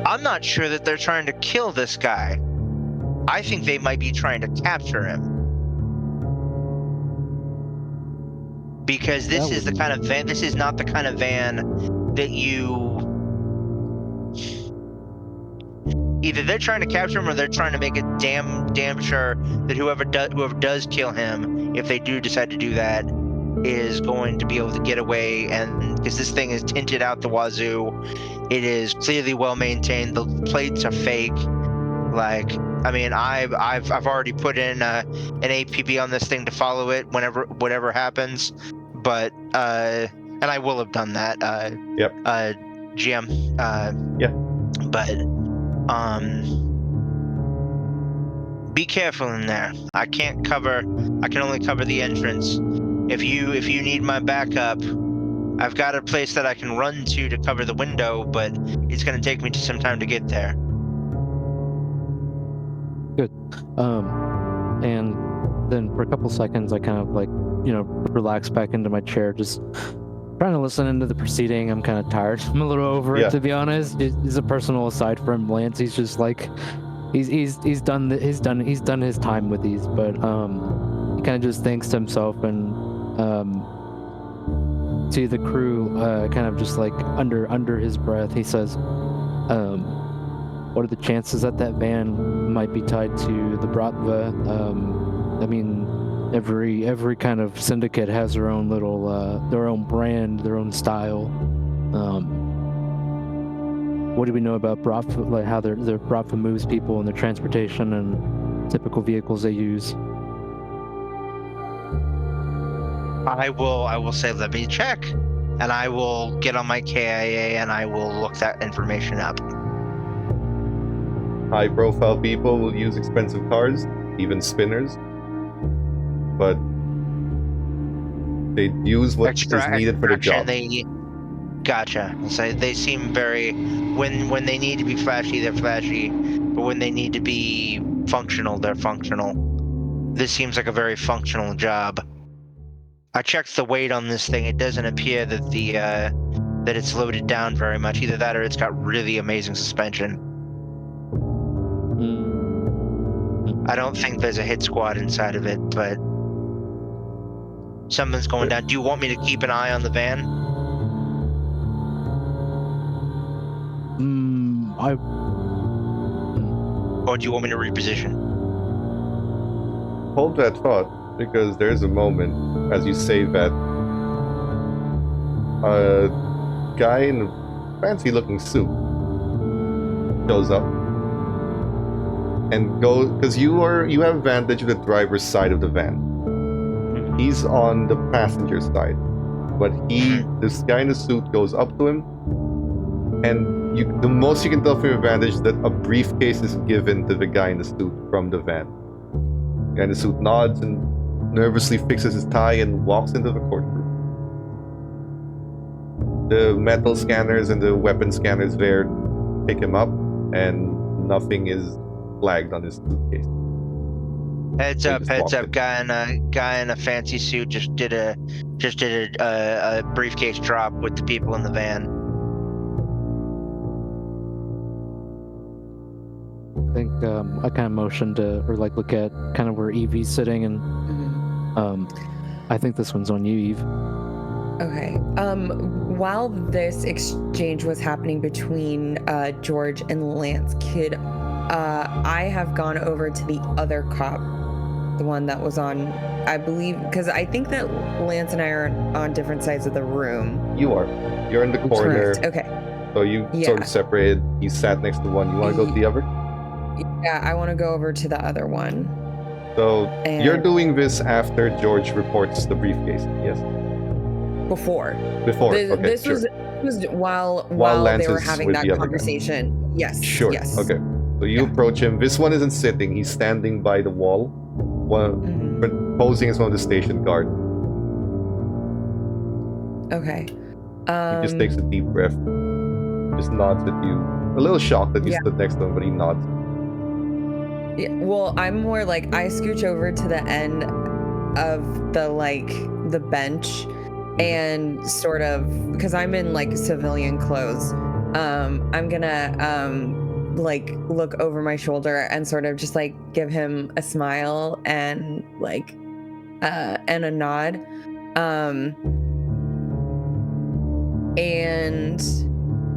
I'm not sure that they're trying to kill this guy. I think they might be trying to capture him. Because this is the kind of van. This is not the kind of van that you. Either they're trying to capture him, or they're trying to make it damn sure that whoever does kill him, if they do decide to do that, is going to be able to get away. And because this thing is tinted out the wazoo, it is clearly well maintained. The plates are fake. Like, I mean, I've already put in an APB on this thing to follow it whatever happens, but and I will have done that. Yep. GM. Yeah. But be careful in there. I can only cover the entrance. If you need my backup, I've got a place that I can run to cover the window, but it's going to take me some time to get there. Good. And then for a couple seconds, I kind of like, relax back into my chair, just trying to listen into the proceeding. I'm kind of tired. I'm a little over it, to be honest. It's a personal aside from Lance. He's just like, he's done his time with these, but he kind of just thinks to himself and to the crew, kind of just like under his breath, he says, what are the chances that van might be tied to the Bratva? I mean, every kind of syndicate has their own little, their own brand, their own style. What do we know about Bratva, like how their Bratva moves people and their transportation and typical vehicles they use? I will say, let me check, and I will get on my KIA and I will look that information up. High-profile people will use expensive cars, even spinners, but they use what is needed for the job. Gotcha. So they seem very when they need to be flashy, they're flashy, but when they need to be functional, they're functional. This seems like a very functional job. I checked the weight on this thing. It doesn't appear that that it's loaded down very much. Either that or it's got really amazing suspension. I don't think there's a hit squad inside of it, but something's going down. Do you want me to keep an eye on the van? Or do you want me to reposition? Hold that thought, because there's a moment as you say that a guy in a fancy-looking suit shows up and because you have advantage of the driver's side of the van. He's on the passenger side, but this guy in the suit goes up to him, and the most you can tell from your advantage is that a briefcase is given to the guy in the suit from the van. The guy in the suit nods and nervously fixes his tie and walks into the courtroom. The metal scanners and the weapon scanners there pick him up, and nothing is flagged on his suitcase. Heads up! Guy in a fancy suit just did a briefcase drop with the people in the van. I think I kind of motioned to, or like look at kind of where Evie's sitting, and I think this one's on you, Eve. Okay. While this exchange was happening between George and Lance, could I have gone over to the other cop, the one that was on, I believe, because I think that Lance and I are on different sides of the room. You are. You're in the corner. Correct. Okay. So you sort Yeah. of separated. He sat next to one. You want to go to the other? Yeah, I want to go over to the other one. So you're And doing this after George reports the briefcase. Yes. before. Before. Okay. This Sure. was while Lance they were is having with that the other guy. conversation. Yes. Sure. Yes. Okay. So you Yeah. approach him. This one isn't sitting. He's standing by the wall, Mhm. posing as one of the station guard. Okay. He just takes a deep breath. Just nods at you. A little shocked that you Yeah. stood next to him, but he nods. Yeah, well, I'm more like I scooch over to the end of the bench and sort of because I'm in like civilian clothes. I'm gonna like look over my shoulder and sort of just like give him a smile and like and a nod. And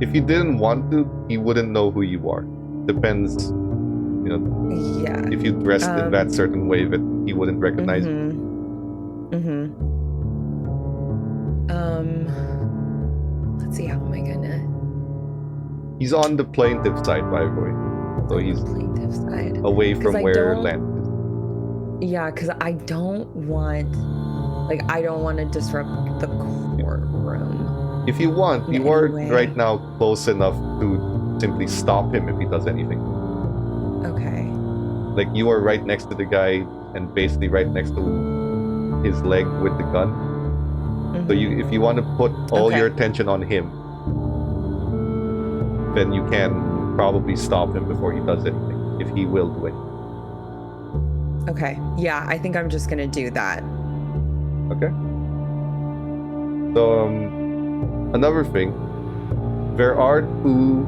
If you didn't want to, he wouldn't know who you are. Depends, you know, yeah. if you dressed in that certain way that he wouldn't recognize you. Let's see, how am I gonna He's on the plaintiff side, by the way. So he's plaintiff side? away 'Cause from I where don't- Lance is. Yeah, because I don't want to disrupt the courtroom. If you want, in you any are way. right now close enough to simply stop him if he does anything. Okay. Like, you are right next to the guy and basically right next to his leg with the gun. So if you want to put all Okay. your attention on him, then you can probably stop him before he does anything, if he will do it. Okay. Yeah, I think I'm just gonna do that. Okay. So, another thing, there are 2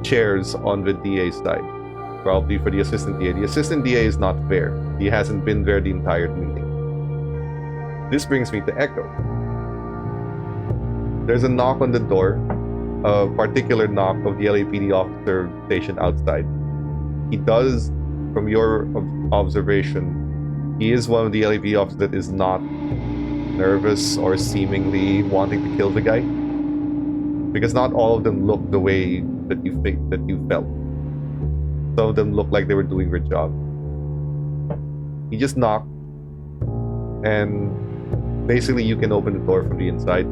chairs on the DA side, probably for the assistant DA. The assistant DA is not there. He hasn't been there the entire meeting. This brings me to Echo. There's a knock on the door, a particular knock of the LAPD officer stationed outside. He does, from your observation, he is one of the LAPD officers that is not nervous or seemingly wanting to kill the guy. Because not all of them look the way that you think that you felt. Some of them look like they were doing their job. He just knocked, and basically you can open the door from the inside.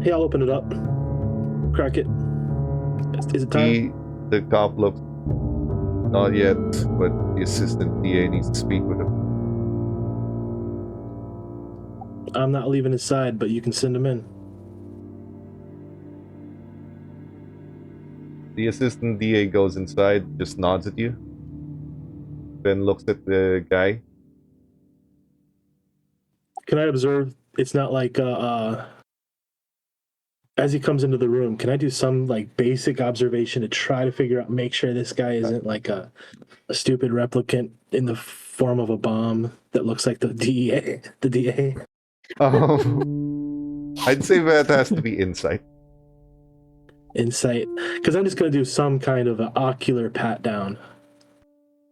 Yeah, I'll open it up. Crack it. Is it time? The cop looks, not yet, but the assistant DA needs to speak with him. I'm not leaving his side, but you can send him in. The assistant DA goes inside, just nods at you, then looks at the guy. Can I observe? It's not like as he comes into the room, can I do some like basic observation to try to figure out, make sure this guy isn't like a stupid replicant in the form of a bomb that looks like the DEA, the DA? I'd say that has to be insight. Insight, because I'm just gonna do some kind of an ocular pat down.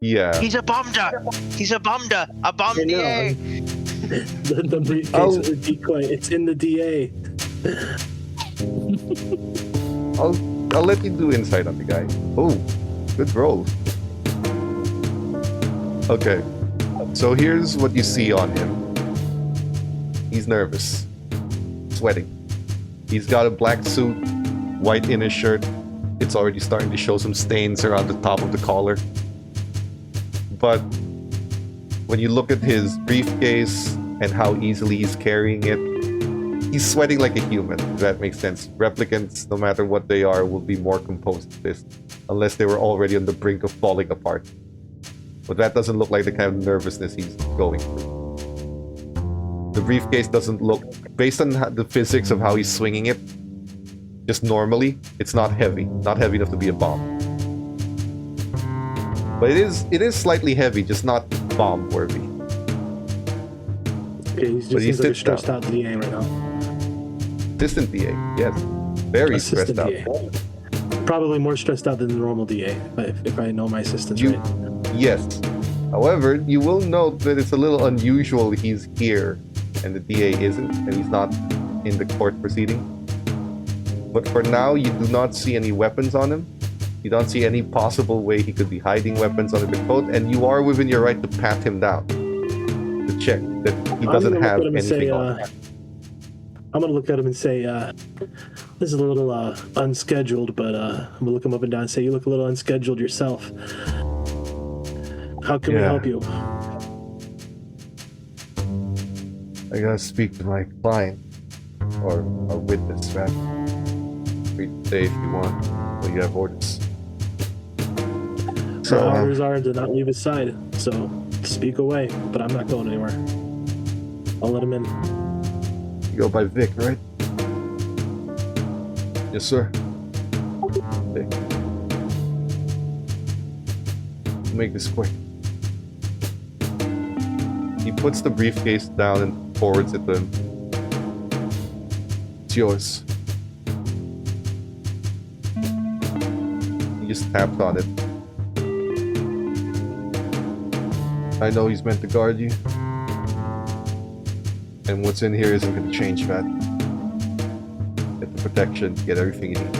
Yeah. He's a bomber. He's a bomber. A bomb I know, DA. the briefcase Oh. with the decoy, it's in the DA. I'll let you do insight on the guy. Oh, good roll. Okay, so here's what you see on him. He's nervous, sweating. He's got a black suit, white inner shirt. It's already starting to show some stains around the top of the collar. But when you look at his briefcase and how easily he's carrying it, he's sweating like a human, if that makes sense. Replicants, no matter what they are, will be more composed to this, unless they were already on the brink of falling apart. But that doesn't look like the kind of nervousness he's going through. The briefcase doesn't look, based on the physics of how he's swinging it, just normally, it's not heavy. Not heavy enough to be a bomb. But it is slightly heavy, just not bomb-worthy. Okay, he But just he seems like a sits stressed down. out DA right now. Assistant DA, yes. Very Assistant stressed out. DA. Probably more stressed out than the normal DA, if I know my assistants You- right. Yes. However, you will note that it's a little unusual he's here and the DA isn't, and he's not in the court proceeding. But for now, you do not see any weapons on him. You don't see any possible way he could be hiding weapons under the coat, and you are within your right to pat him down to check that he doesn't have anything on him. I'm gonna look at him and say, this is a little unscheduled, but I'm gonna look him up and down and say, you look a little unscheduled yourself. How can we help you? I gotta speak to my client or a witness, man. Free to stay if you want, but you have orders. So our orders are to not leave his side. So speak away, but I'm not going anywhere. I'll let him in. You go by Vic, right? Yes, sir. Vic. We'll make this quick. He puts the briefcase down and forwards it to him. It's yours. He just taps on it. I know he's meant to guard you. And what's in here isn't going to change that. Get the protection, get everything you need.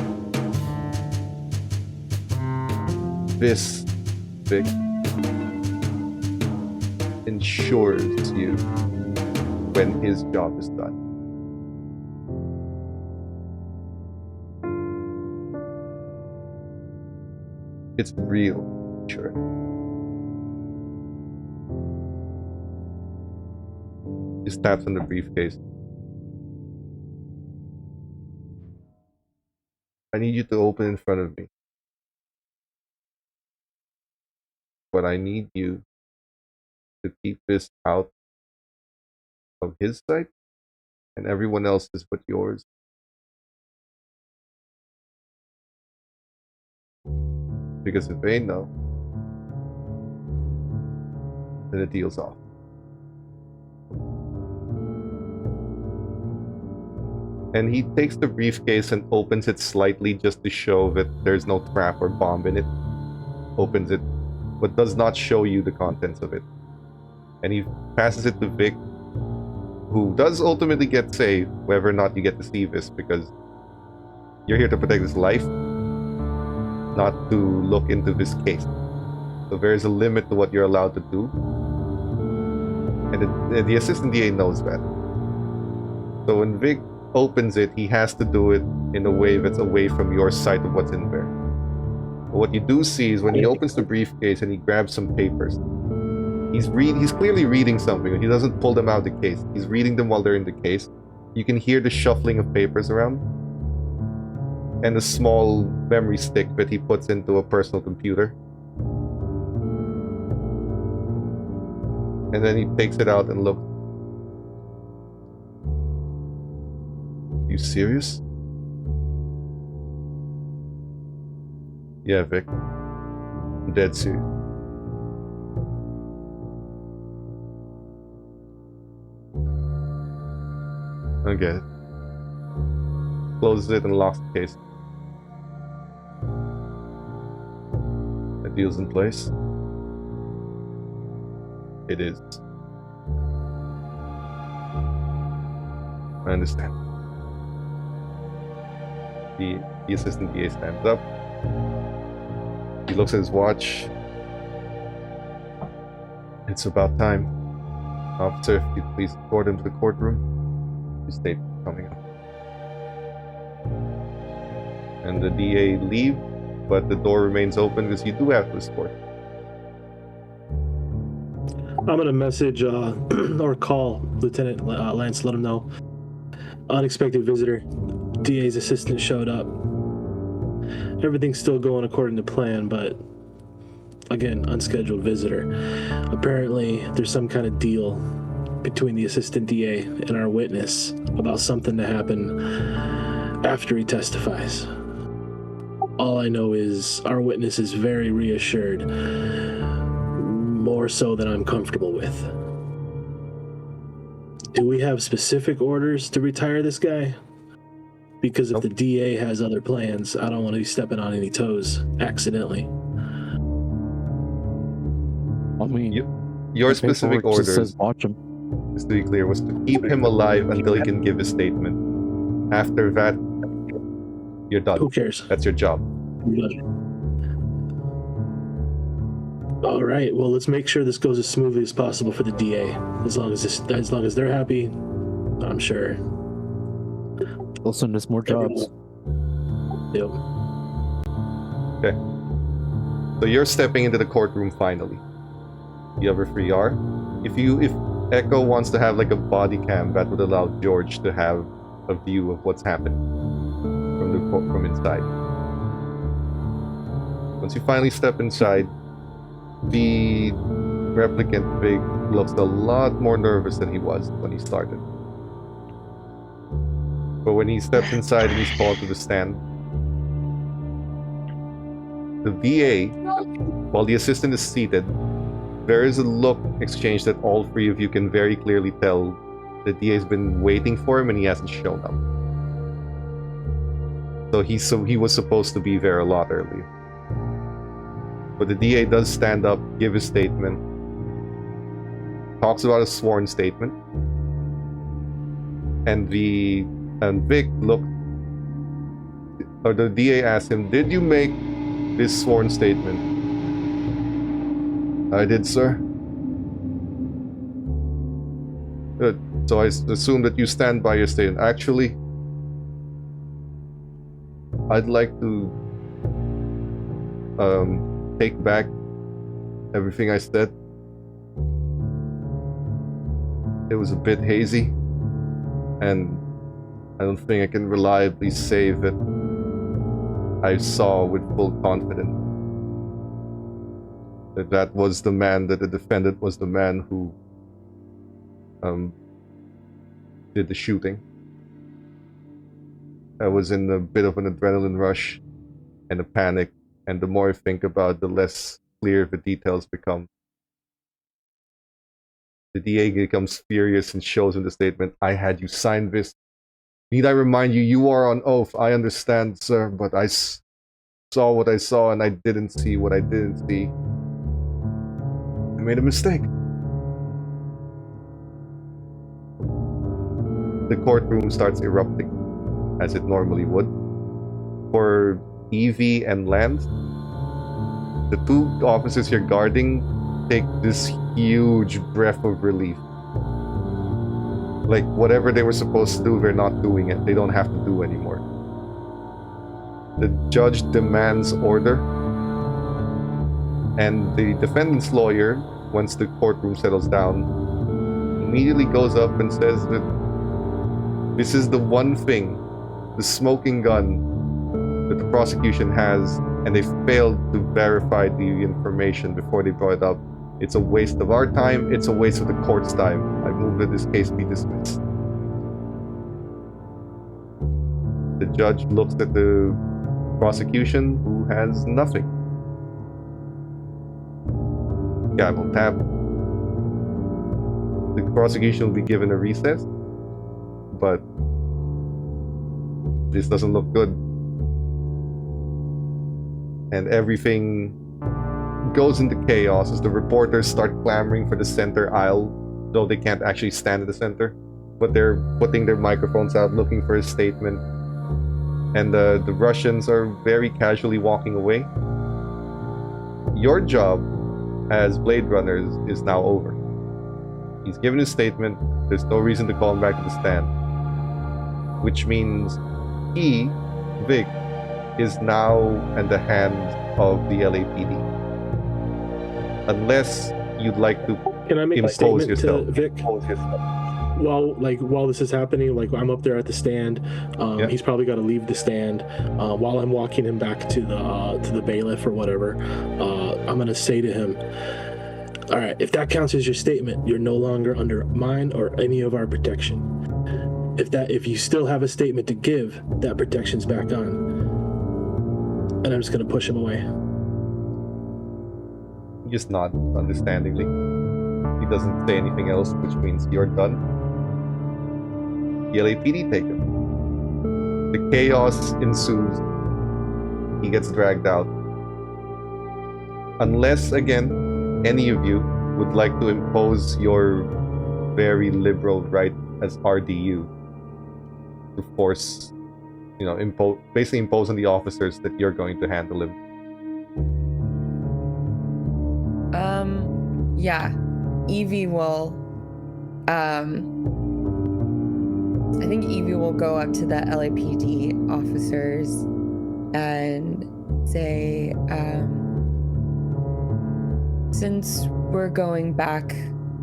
This, Vic, ensures you when his job is done. It's real, sure. He taps on the briefcase. I need you to open in front of me. But I need you to keep this out of his sight, and everyone else's but yours. Because if they know, then the deal's off. And he takes the briefcase and opens it slightly just to show that there's no trap or bomb in it. Opens it, but does not show you the contents of it. And he passes it to Vic, who does ultimately get saved, whether or not you get to see this, because you're here to protect his life, not to look into this case. So there is a limit to what you're allowed to do. And the assistant DA knows that. So when Vic opens it, he has to do it in a way that's away from your sight of what's in there. But what you do see is when he opens the briefcase and he grabs some papers, he's clearly reading something. He doesn't pull them out of the case. He's reading them while they're in the case. You can hear the shuffling of papers around, and a small memory stick that he puts into a personal computer. And then he takes it out and looks. You serious? Yeah, Vic. I'm dead serious. I get it. Closes it and locks the case. The deal's in place. It is. I understand. The assistant DA stands up. He looks at his watch. It's about time. Officer, if you'd please escort him to the courtroom. His state coming up. And the DA leaves, but the door remains open because you do have to escort. I'm gonna message or call Lieutenant Lance, let him know. Unexpected visitor. DA's assistant showed up. Everything's still going according to plan, but again, unscheduled visitor. Apparently, there's some kind of deal between the assistant DA and our witness about something to happen after he testifies. All I know is our witness is very reassured, more so than I'm comfortable with. Do we have specific orders to retire this guy? Because if the DA has other plans, I don't want to be stepping on any toes accidentally. I mean, your specific orders. Says watch him. just to be clear, was to keep him alive until he can give his statement. After that, you're done. Who cares? That's your job. All right. Well, let's make sure this goes as smoothly as possible for the DA. As long as they're happy, I'm sure. They'll send us more jobs. Yep. Okay. So you're stepping into the courtroom finally. You have a free R. If Echo wants to have like a body cam, that would allow George to have a view of what's happening from inside. Once you finally step inside, the replicant Big looks a lot more nervous than he was when he started. But when he steps inside and he's called to the stand, the VA, while the assistant is seated, there is a look exchanged that all three of you can very clearly tell the DA has been waiting for him and he hasn't shown up. So he was supposed to be there a lot earlier. But the DA does stand up, give his statement, talks about a sworn statement, and Vic looked, or the DA asked him, "Did you make this sworn statement?" "I did, sir." "Good. So I assume that you stand by your statement." "Actually, I'd like to take back everything I said. It was a bit hazy, and I don't think I can reliably say that I saw with full confidence that was the man, that the defendant was the man who did the shooting. I was in a bit of an adrenaline rush and a panic, and the more I think about it, the less clear the details become." The DA becomes furious and shows him the statement. "I had you sign this. Need I remind you, you are on oath." "I understand, sir, but I saw what I saw and I didn't see what I didn't see. I made a mistake." The courtroom starts erupting, as it normally would. For Evie and Lance, the two officers you're guarding take this huge breath of relief. Like, whatever they were supposed to do, they're not doing it. They don't have to do anymore. The judge demands order, and the defendant's lawyer, once the courtroom settles down, immediately goes up and says that this is the one thing, the smoking gun, that the prosecution has, and they failed to verify the information before they brought it up. It's a waste of our time. It's a waste of the court's time. I move that this case be dismissed. The judge looks at the prosecution, who has nothing. Gavel tap. The prosecution will be given a recess, but this doesn't look good. And everything goes into chaos as the reporters start clamoring for the center aisle, though they can't actually stand at the center, but they're putting their microphones out looking for a statement. And the Russians are very casually walking away. Your job as Blade Runner is now over. He's given his statement. There's no reason to call him back to the stand, which means he, Vic, is now in the hands of the LAPD. Unless you'd like to Can I make a impose statement yourself. to Vic? While this is happening, like I'm up there at the stand, he's probably got to leave the stand. While I'm walking him back to the bailiff or whatever, I'm gonna say to him, "All right, if that counts as your statement, you're no longer under mine or any of our protection. If you still have a statement to give, that protection's back on." And I'm just gonna push him away. Just nod understandingly. He doesn't say anything else, which means you're done. The LAPD take him. The chaos ensues. He gets dragged out. Unless, again, any of you would like to impose your very liberal right as RDU to force, basically impose on the officers that you're going to handle him. Yeah. Evie will I think Evie will go up to the LAPD officers and say, since we're going back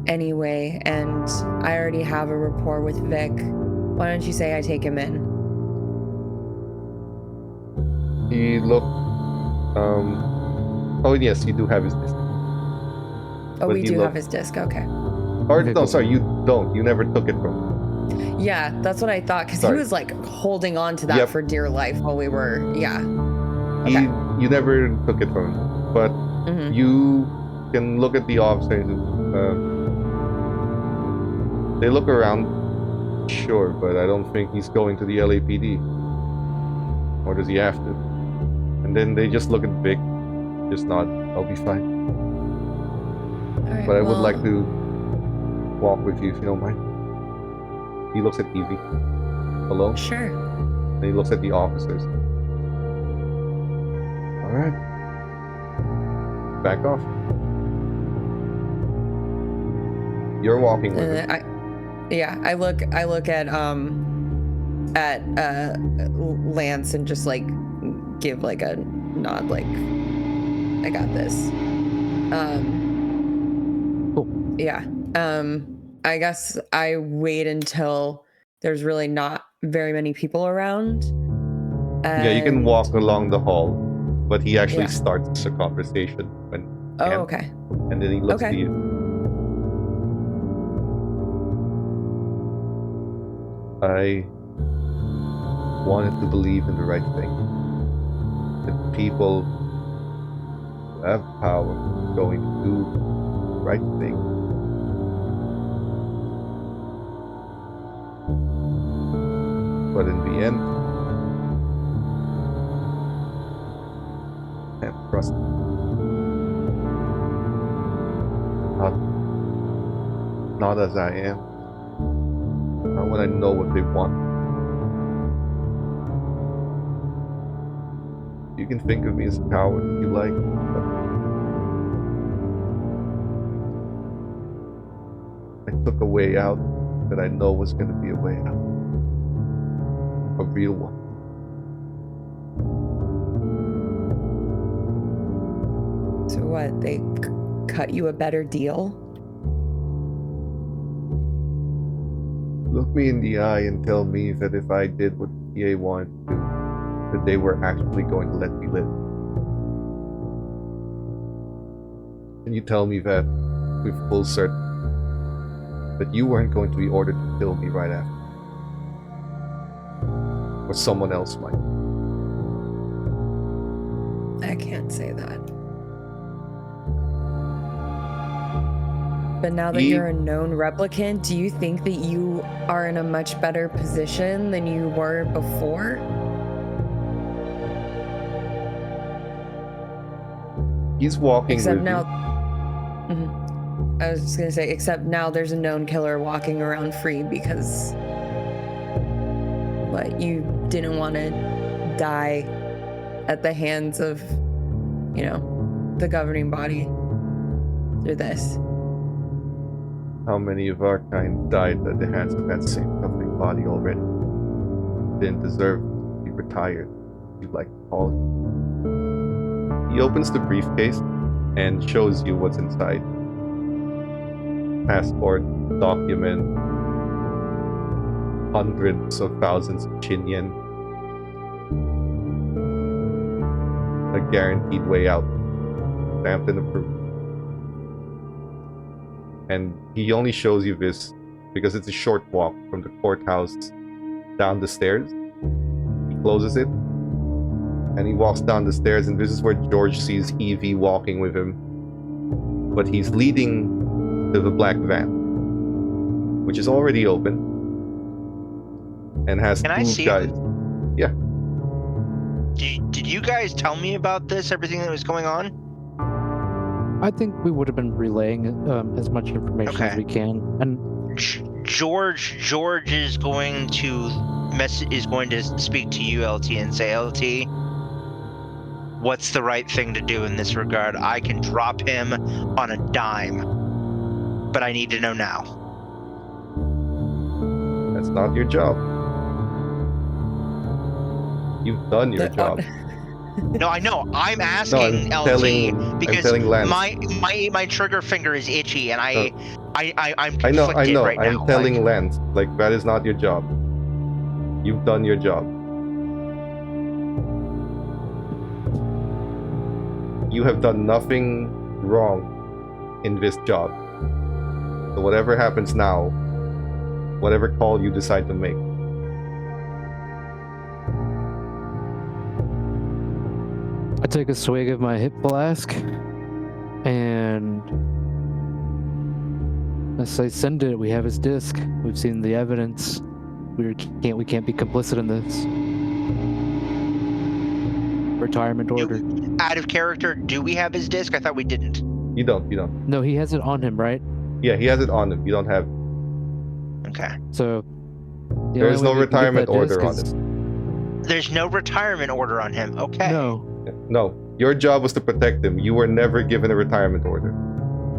anyway, and I already have a rapport with Vic, why don't you say I take him in? He looked. Oh yes, you do have his disc. Oh, But we he do looked- have his disc. Okay. Or Okay, no, cool. sorry, you don't. You never took it from him. Yeah, that's what I thought, because he Sorry. was like holding on to that Yep. for dear life while we were. Yeah. You never took it from him, but Mhm. you can look at the officers. They look around, sure, but I don't think he's going to the LAPD. Or does he have to? And then they just look at Vic, just nod. I'll be fine. All right, But I would well, like to walk with you if you don't mind. He looks at Evie alone, Sure. and he looks at the officers. All right, back off. You're walking with him. I look at Lance and just like give like a nod, like I got this. Cool. Yeah. I guess I wait until there's really not very many people around. Yeah, you can and- walk along the hall, but he actually Yeah. starts a conversation when Oh, can, okay. and then he looks Okay. to you. I wanted to believe in the right thing. That people who have power are going to do the right thing. But in the end, I can't trust them. Not as I am. Not when I know what they want. You can think of me as a coward if you like, but I took a way out that I know was going to be a way out. A real one. So what? They cut you a better deal? Look me in the eye and tell me that if I did what the PA wanted to do, that they were actually going to let me live. Can you tell me that with full certainty that you weren't going to be ordered to kill me right after? Or someone else might. I can't say that. But now that He- you're a known replicant, do you think that you are in a much better position than you were before? He's walking Except with now. you. Mhm. I was just gonna say, except now there's a known killer walking around free because what, you didn't want to die at the hands of, the governing body through this. How many of our kind died at the hands of that same governing body already? Didn't deserve to be retired, if you'd like to call it. He opens the briefcase and shows you what's inside. Passport, document, hundreds of thousands of Chinyen. A guaranteed way out. Stamped and approved. And he only shows you this because it's a short walk from the courthouse down the stairs. He closes it and he walks down the stairs, and this is where George sees Evie walking with him. But he's leading to the black van, which is already open and has Can I two see guys. Did you guys tell me about this? Everything that was going on? I think we would have been relaying as much information as Okay. we can. And George is going to speak to you, LT, and say, LT, what's the right thing to do in this regard? I can drop him on a dime, but I need to know now. That's not your job. You've done your job. No, I know. I'm asking LT because I'm telling Lance. my trigger finger is itchy, and I'm I know. conflicted right now. I'm telling Lance, like, that is not your job. You've done your job. You have done nothing wrong in this job. So whatever happens now, whatever call you decide to make, I take a swig of my hip flask, and I say, "Send it. We have his disc. We've seen the evidence. We can't be complicit in this." Retirement order. Out of character, do we have his disc? I thought we didn't. you don't. No, he has it on him, right? Yeah, he has it on him. You don't have it. Okay. So the There is only no way we can get retirement that order disc on is- it. There's no retirement order on him. Okay. No, Your job was to protect him. You were never given a retirement order.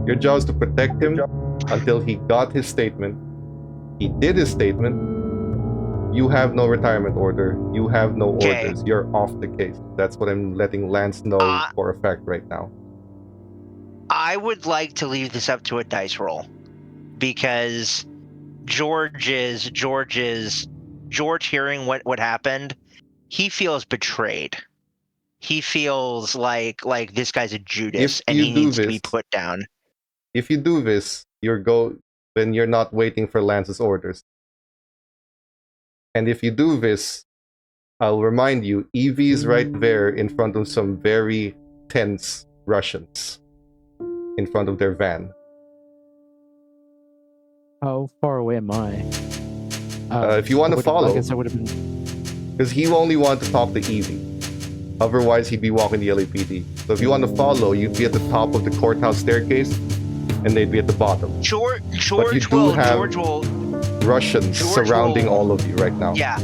Your job was to protect him until he got his statement. He did his statement. You have no retirement order. You have no Okay. orders. You're off the case. That's what I'm letting Lance know for a fact right now. I would like to leave this up to a dice roll because George hearing what happened, he feels betrayed. He feels like this guy's a Judas If and you he do needs to be this- put down. If you do this, then you're not waiting for Lance's orders. And if you do this, I'll remind you, Evie's right there in front of some very tense Russians in front of their van. how far away am I? If you want to follow, I guess I would have been. because he only wanted to talk to Evie. Otherwise, he'd be walking the LAPD. So if you want to follow, you'd be at the top of the courthouse staircase, and they'd be at the bottom. George do will have- George Russians surrounding will- all of you right now. Yeah.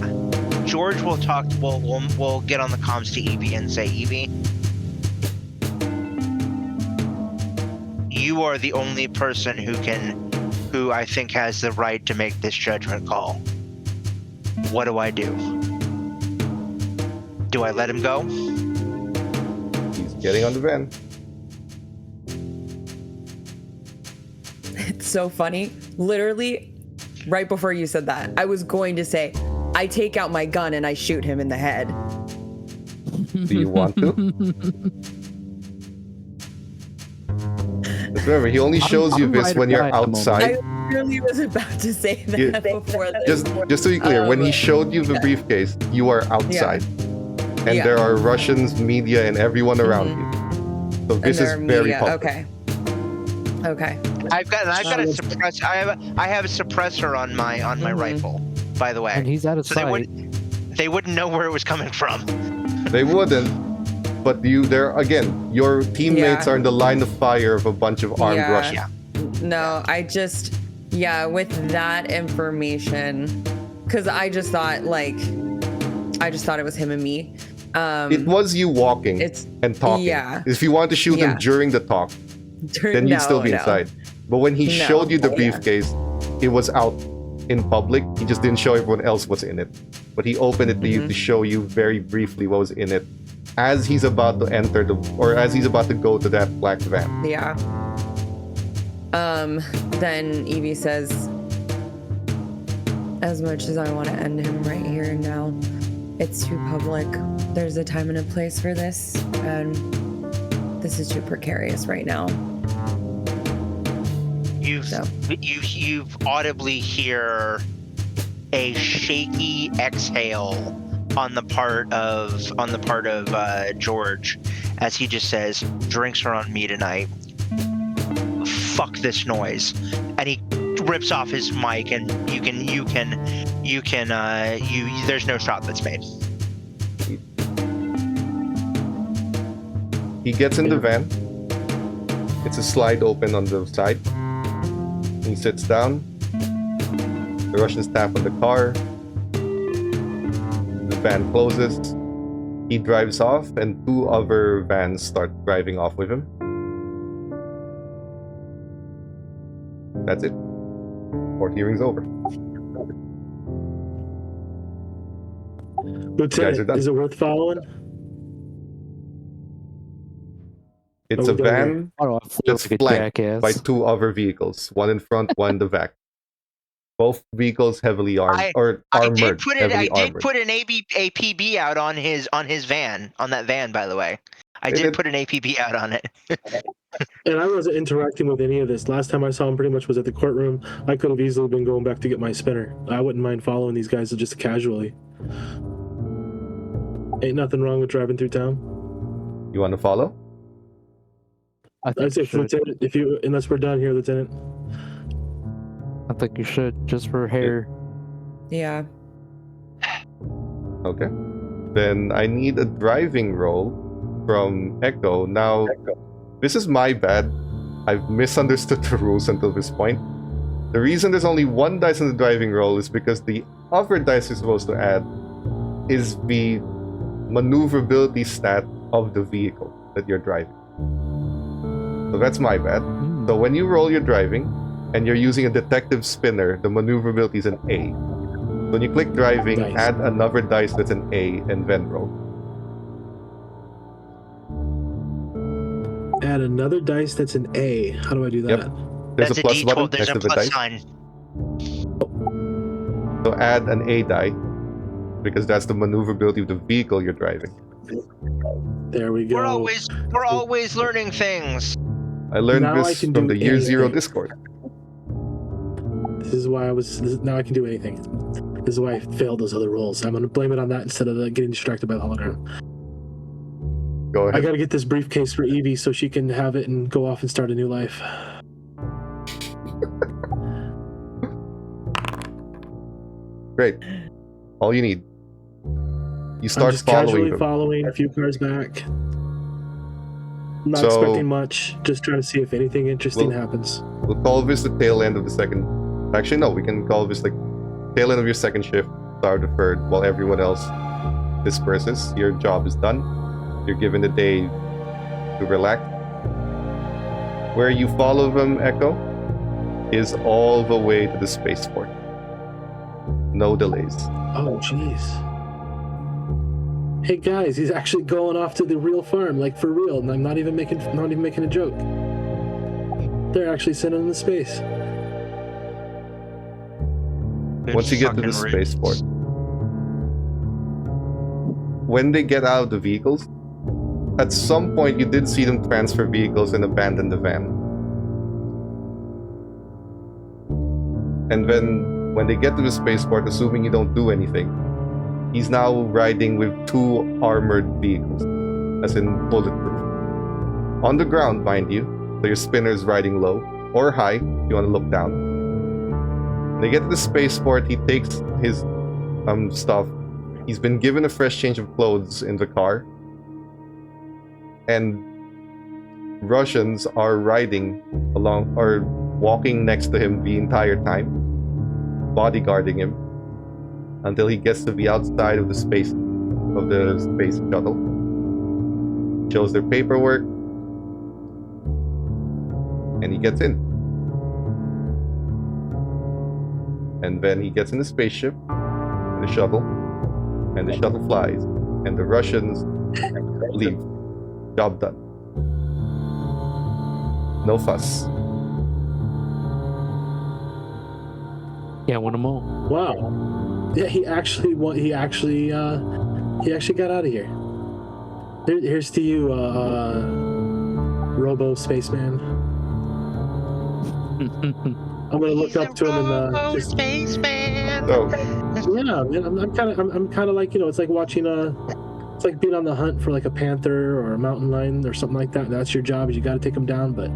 George will talk. We'll get on the comms to Evie and say, Evie, you are the only person who I think has the right to make this judgment call. What do I do? Do I let him go? He's getting on the van. It's so funny. Literally, right before you said that, I was going to say, I take out my gun and I shoot him in the head. Do you want to? Just remember, he only shows you I'm this right when you're at the moment. outside. I literally was about to say that You- before this. Just to be clear, when he showed you the briefcase, you are outside. And Yeah. there are Russians, media, and everyone around you. So this is And very their public. Okay. I've got a suppress. I have a suppressor on my rifle. By the way, And he's out of so sight. they wouldn't know where it was coming from. They wouldn't. But your teammates Yeah. are in the line of fire of a bunch of armed Yeah. Russians. No, with that information, because I just thought it was him and me. It was you walking It's and talking. yeah. If you wanted to shoot him Yeah. during the talk, then you'd still be inside. But when he No. showed you the Yeah. briefcase, it was out in public. He just didn't show everyone else what's in it. But he opened it to you to show you very briefly what was in it as he's about to as he's about to go to that black van. Yeah. Then Evie says, as much as I want to end him right here and now, it's too public. There's a time and a place for this, and this is too precarious right now. You audibly hear a shaky exhale on the part of George as he just says, "Drinks are on me tonight. Fuck this noise," and he rips off his mic, and there's no shot that's made. He gets in the van. It's a slide open on the side. He sits down. The Russians tap on the car. The van closes. He drives off, and 2 other vans start driving off with him. That's it. Court hearing's over. guys are done. Lieutenant, is it worth following? It's Are a we done van here? Oh, I feel just like a flanked jackass. by 2 other vehicles, one in front, one in the back. Both vehicles heavily armed I did armored. put Heavily I did armored. put an APB out on his van, on that van, by the way. I did put an APB out on it. And I wasn't interacting with any of this. Last time I saw him pretty much was at the courtroom. I could have easily been going back to get my spinner. I wouldn't mind following these guys just casually. Ain't nothing wrong with driving through town. You want to follow? I think I'd say, you should. Lieutenant, unless we're done here, Lieutenant. I think you should, just for hair. Yeah. Okay. Then I need a driving roll from Echo. Now, this is my bad. I've misunderstood the rules until this point. The reason there's only 1 dice in the driving roll is because the other dice you're supposed to add is the maneuverability stat of the vehicle that you're driving. So that's my bad. So when you roll your driving and you're using a detective spinner, the maneuverability is an A. So when you click driving, Nice. add another dice that's an A and then roll. Add another dice that's an A. How do I do that? Yep. There's That's a plus D12. button There's next a to the plus dice. sign. So add an A die because that's the maneuverability of the vehicle you're driving. There we go. We're always learning things. I learned Now I this can from do the Year Zero anything. Discord. This is why now I can do anything. This is why I failed those other rolls. I'm going to blame it on that instead of getting distracted by the hologram. Go I ahead. got to get this briefcase for Evie so she can have it and go off and start a new life. Great. All you need. You I'm start just following casually them. following a few cars back. Not So- expecting much. Just trying to see if anything interesting Well- happens. We'll call this the tail end of the second. Actually, no, we can call this like tail end of your second shift, start of the third, while everyone else disperses. Your job is done. You're given a day to relax. Where you follow them, Echo, is all the way to the spaceport. No delays. Oh, jeez. Hey guys, he's actually going off to the real farm, like for real, and I'm not even making a joke. They're actually sending him to space. Once you get to the spaceport, when they get out of the vehicles, at some point you did see them transfer vehicles and abandon the van. And then when they get to the spaceport, assuming you don't do anything, he's now riding with 2 armored vehicles, as in bulletproof. On the ground, mind you, so your spinner's riding low or high if you want to look down. When they get to the spaceport, he takes his stuff. He's been given a fresh change of clothes in the car. And Russians are riding along or walking next to him the entire time, bodyguarding him until he gets to the outside of the space shuttle. Shows their paperwork, and he gets in. And then he gets in the spaceship, the shuttle, and the shuttle flies, and the Russians leave. Job done. No fuss. Yeah, win them all. Wow. Yeah, he actually got out of here. Here's to you, Robo Spaceman. I'm gonna look up to him and just Spaceman. So, yeah, man. I'm kind of like, it's like watching it's like being on the hunt for like a panther or a mountain lion or something like that. That's your job, is you got to take them down. But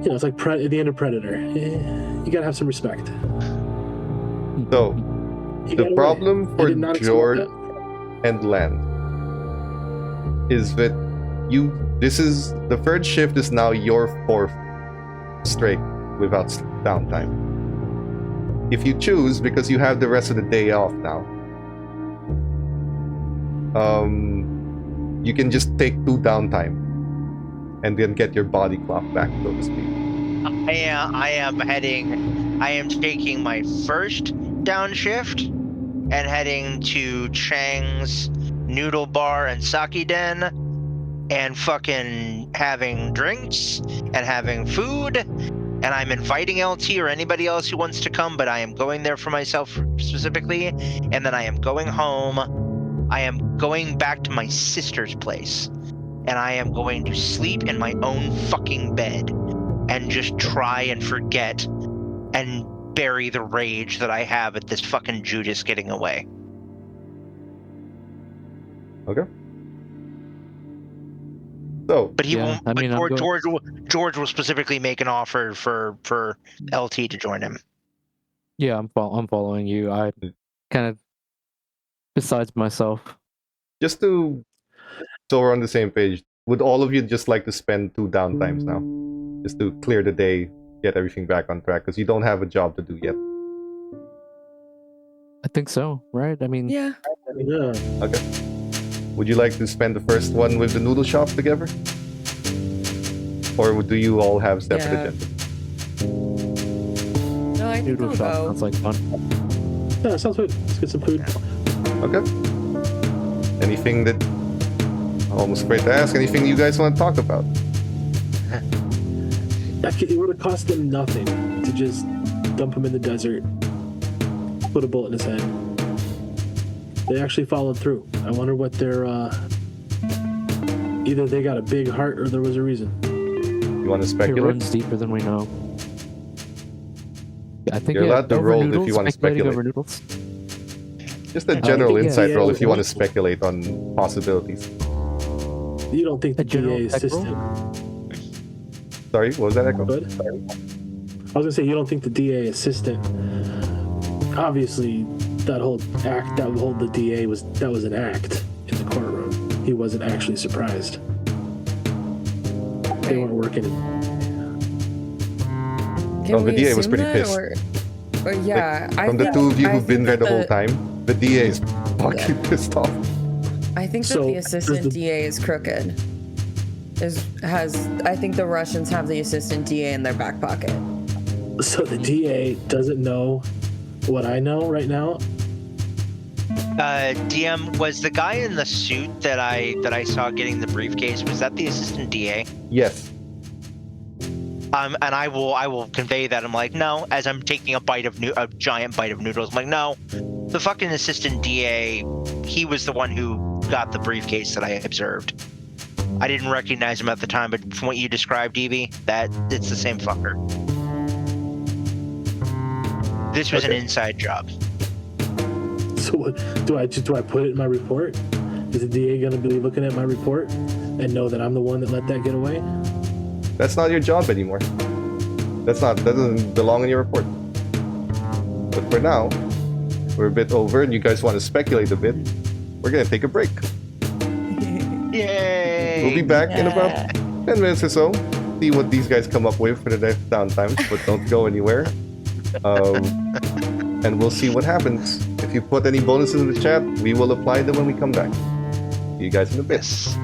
it's like at the end of Predator. You got to have some respect. so He the got away. problem I for did not expect Jord that. and Land is that this is the third shift is now your 4th straight without downtime. if you choose, because you have the rest of the day off now, you can just take 2 downtime and then get your body clock back, so to speak. I am taking my first downshift and heading to Chang's Noodle Bar and Sake Den and fucking having drinks and having food. And I'm inviting LT or anybody else who wants to come, but I am going there for myself specifically. And then I am going home. I am going back to my sister's place. And I am going to sleep in my own fucking bed and just try and forget and bury the rage that I have at this fucking Judas getting away. Okay. So, But he Yeah, won't. I mean, but I'm George will specifically make an offer for LT to join him. Yeah, I'm following you. I kind of besides myself. just to so we're on the same page, would all of you just like to spend 2 downtimes now, just to clear the day, get everything back on track, because you don't have a job to do yet? I think so, right? I mean, Yeah. Yeah. Okay. Would you like to spend the first one with the noodle shop together, or do you all have separate Yeah. agendas? No, I think noodle I'll shop go. sounds like fun. Yeah, sounds good. Let's get some food. Okay. Anything that almost afraid to ask? Anything you guys want to talk about? It would have cost them nothing to just dump him in the desert, put a bullet in his head. They actually followed through. I wonder what their either they got a big heart or there was a reason. You want to It speculate? runs deeper than we know. I think You're allowed to over roll if noodles, you want to speculating speculate. over noodles. Just a I general think, yeah, insight yeah, roll it if you want to was- speculate on possibilities. You don't think the A general DA tech roll? assistant Sorry, what was that, Echo? could? I was gonna say you don't think the DA assistant. Obviously, that whole the DA was an act in the courtroom. He wasn't actually surprised. They weren't working. Can Oh, the we DA was assume pretty that, pissed. Or yeah, I From the think, 2 of you I who've been think there the that whole time, the DA is fucking pissed off. I think that So, the does assistant the- DA is crooked. I think the Russians have the assistant DA in their back pocket. So the DA doesn't know what I know right now. DM, was the guy in the suit that I saw getting the briefcase, was that the assistant DA? Yes. And I will convey that. I'm like, no, as I'm taking a giant bite of noodles. I'm like, no, the fucking assistant DA, he was the one who got the briefcase that I observed. I didn't recognize him at the time, but from what you described, Evie, that it's the same fucker. This was an inside job. So what, do I put it in my report? Is the DA gonna be looking at my report and know that I'm the one that let that get away? That's not your job anymore. That doesn't belong in your report. But for now, we're a bit over and you guys want to speculate a bit. We're gonna take a break. Yay! We'll be back in about Yeah. 10 minutes or so. See what these guys come up with for the next downtime, but don't go anywhere. And we'll see what happens. If you put any bonuses in the chat, we will apply them when we come back. See you guys in a bit. Yes.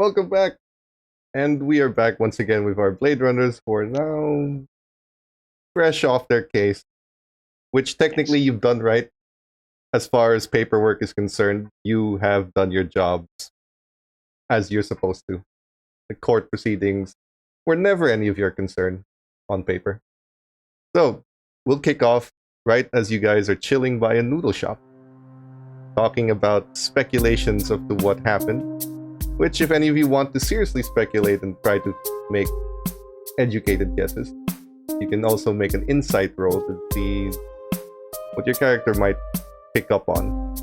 welcome back. And we are back once again with our Blade Runners who are now fresh off their case, which technically you've done right. As far as paperwork is concerned, you have done your jobs as you're supposed to. The court proceedings were never any of your concern on paper. So, we'll kick off right as you guys are chilling by a noodle shop, talking about speculations of to what happened, which if any of you want to seriously speculate and try to make educated guesses, you can also make an insight roll to see what your character might pick up on.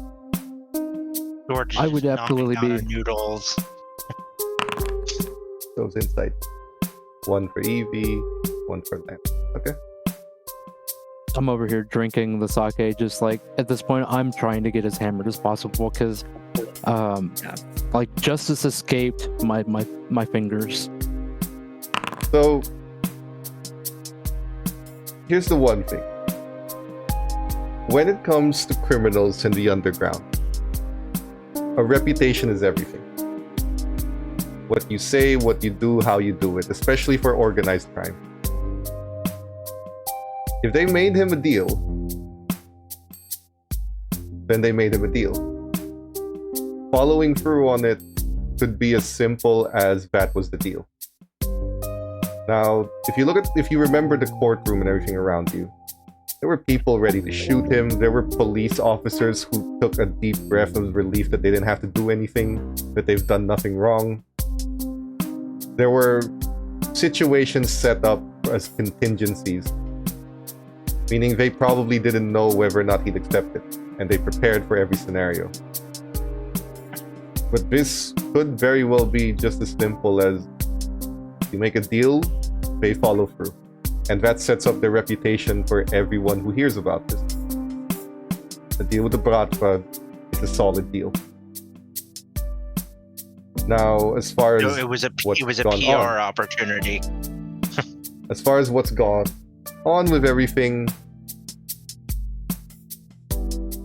George I would just absolutely knocking down be- our noodles. Those insight. One for Evie, one for Lance. Okay. I'm over here drinking the sake, just like at this point, I'm trying to get as hammered as possible because, like justice escaped my fingers. So, here's the one thing. When it comes to criminals in the underground, a reputation is everything. What you say, what you do, how you do it, especially for organized crime. If they made him a deal, then they made him a deal. Following through on it could be as simple as that was the deal. Now, if you remember the courtroom and everything around you, there were people ready to shoot him. There were police officers who took a deep breath of relief that they didn't have to do anything, that they've done nothing wrong. There were situations set up as contingencies, meaning they probably didn't know whether or not he'd accept it, and they prepared for every scenario. But this could very well be just as simple as you make a deal, they follow through. And that sets up their reputation for everyone who hears about this. The deal with the Bratva is a solid deal. Now, as far as It was a PR opportunity. As far as what's gone on with everything,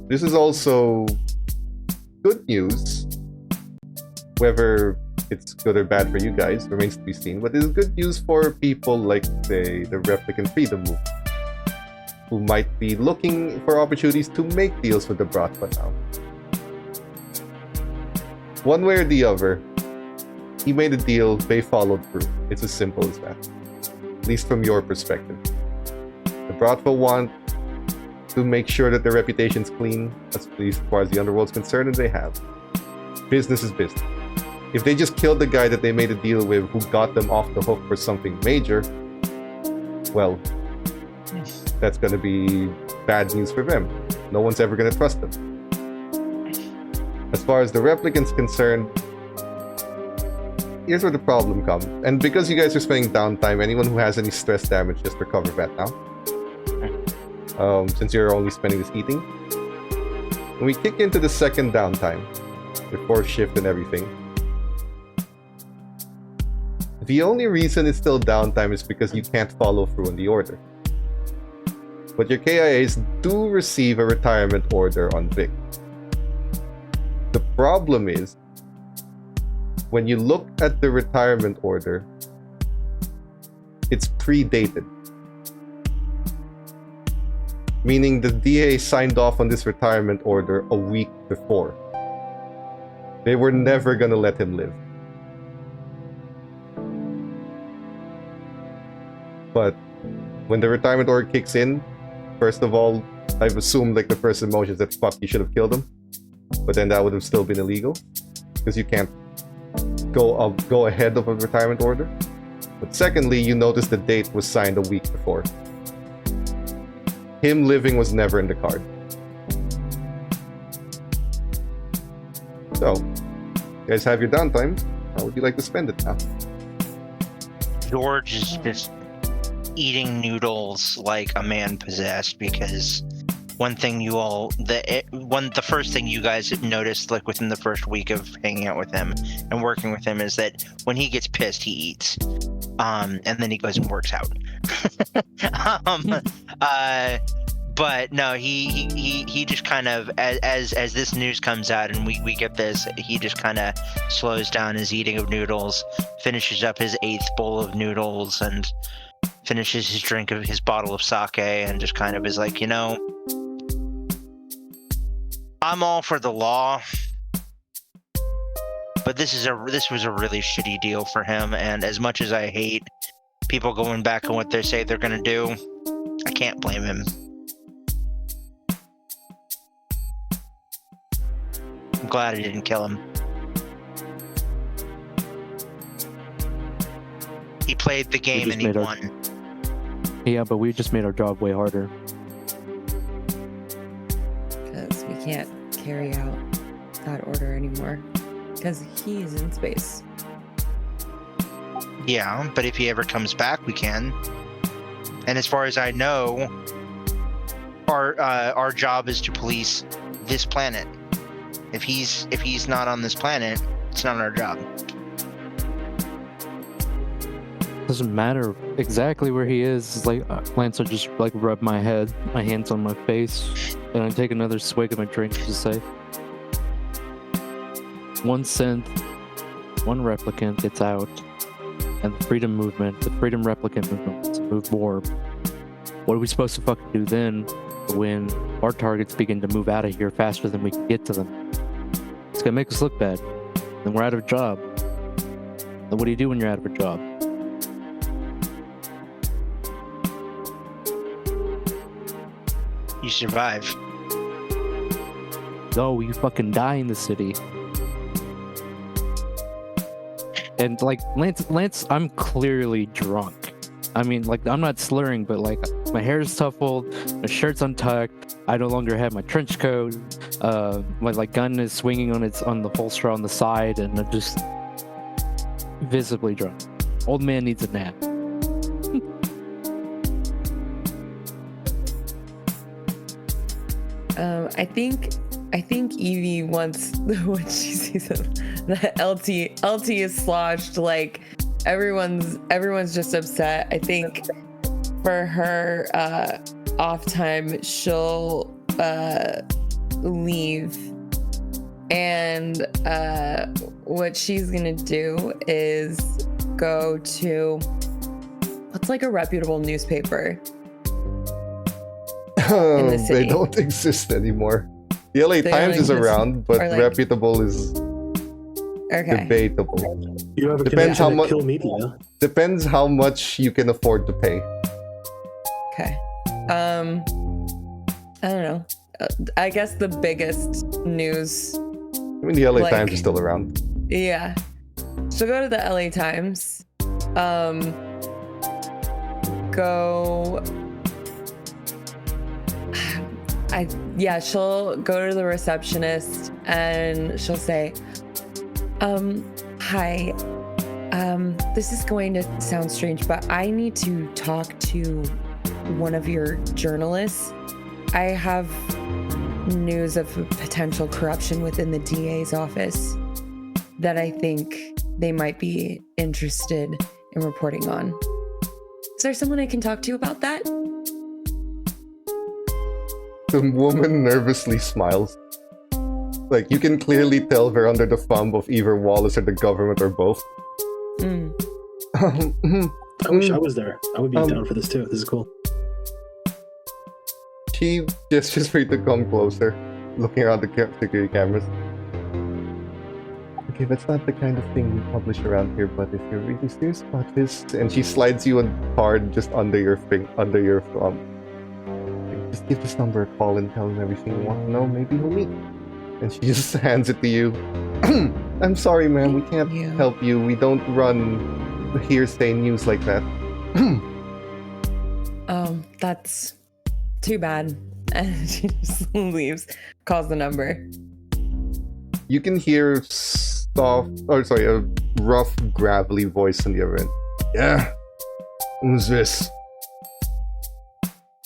this is also good news. Whether it's good or bad for you guys remains to be seen, but it is good news for people like, say, the Replicant Freedom Movement, who might be looking for opportunities to make deals with the Bratva now. One way or the other, he made a deal, they followed through. It's as simple as that. At least from your perspective. The Bratva want to make sure that their reputation's clean, at least as far as the Underworld's concerned, and they have. Business is business. If they just killed the guy that they made a deal with who got them off the hook for something major, well, that's going to be bad news for them. No one's ever going to trust them. As far as the Replicant's concerned, here's where the problem comes. And because you guys are spending downtime, anyone who has any stress damage, just recover that now. Since you're only spending this eating. When we kick into the second downtime, before shift and everything, the only reason it's still downtime is because you can't follow through on the order. But your KIAs do receive a retirement order on Vic. The problem is, when you look at the retirement order, it's predated. Meaning the DA signed off on this retirement order a week before. They were never gonna let him live. But when the retirement order kicks in, first of all, I've assumed like the first emotion is that fuck, you should have killed him. But then that would have still been illegal, because you can't go ahead of a retirement order. But secondly, you notice the date was signed a week before. Him living was never in the card. So, you guys have your downtime. How would you like to spend it now? George is just eating noodles like a man possessed, because the first thing you guys noticed, like within the first week of hanging out with him and working with him, is that when he gets pissed, he eats, and then he goes and works out. But no, he just kind of, as this news comes out and we get this, he just kind of slows down his eating of noodles, finishes up his 8th bowl of noodles, and finishes his drink of his bottle of sake, and just kind of is like, I'm all for the law, but this was a really shitty deal for him. And as much as I hate people going back on what they say they're gonna do, I can't blame him. I'm glad I didn't kill him. He played the game and he won. Yeah, but we just made our job way harder. Because we can't carry out that order anymore. Because he is in space. Yeah, but if he ever comes back, we can. And as far as I know, our job is to police this planet. If he's not on this planet, it's not our job. Doesn't matter exactly where he is. It's like Lance will just like rub my head, my hands on my face, and I take another swig of my drink to say, 1 synth, 1 replicant gets out, and the freedom replicant movement to move more. What are we supposed to fucking do then when our targets begin to move out of here faster than we can get to them? It's gonna make us look bad. Then we're out of a job. Then what do you do when you're out of a job? You survive. No, you fucking die in the city. And like Lance, I'm clearly drunk. I mean, like, I'm not slurring, but like my hair is tuffled, my shirt's untucked, I no longer have my trench coat, my like gun is swinging on the holster on the side, and I'm just visibly drunk. Old man needs a nap. I think Evie wants when she sees him, that LT is sloshed, like everyone's just upset. I think for her off time, she'll leave, and what she's gonna do is go to what's like a reputable newspaper. In the city. They don't exist anymore. The LA Times is around, but like, reputable is debatable. You have a depends how much. Kill media. Depends how much you can afford to pay. Okay. I don't know. I guess the biggest news. I mean, the LA Times is still around. Yeah. So go to the LA Times. She'll go to the receptionist and she'll say, hi, this is going to sound strange, but I need to talk to one of your journalists. I have news of potential corruption within the DA's office that I think they might be interested in reporting on. Is there someone I can talk to about that? The woman nervously smiles. Like, you can clearly tell they're under the thumb of either Wallace or the government or both. I wish I was there. I would be down for this too. This is cool. She gestures for you to come closer, looking around the security cameras. Okay, that's not the kind of thing we publish around here, but if you're really serious about this... And she slides you a card just under your thumb. Just give this number a call and tell him everything you want to know. Maybe he'll meet. And she just hands it to you. I'm sorry, ma'am. We can't help you. We don't run hearsay news like that. That's too bad. And she just leaves, calls the number. You can hear a rough, gravelly voice on the other end. Yeah? Who's this?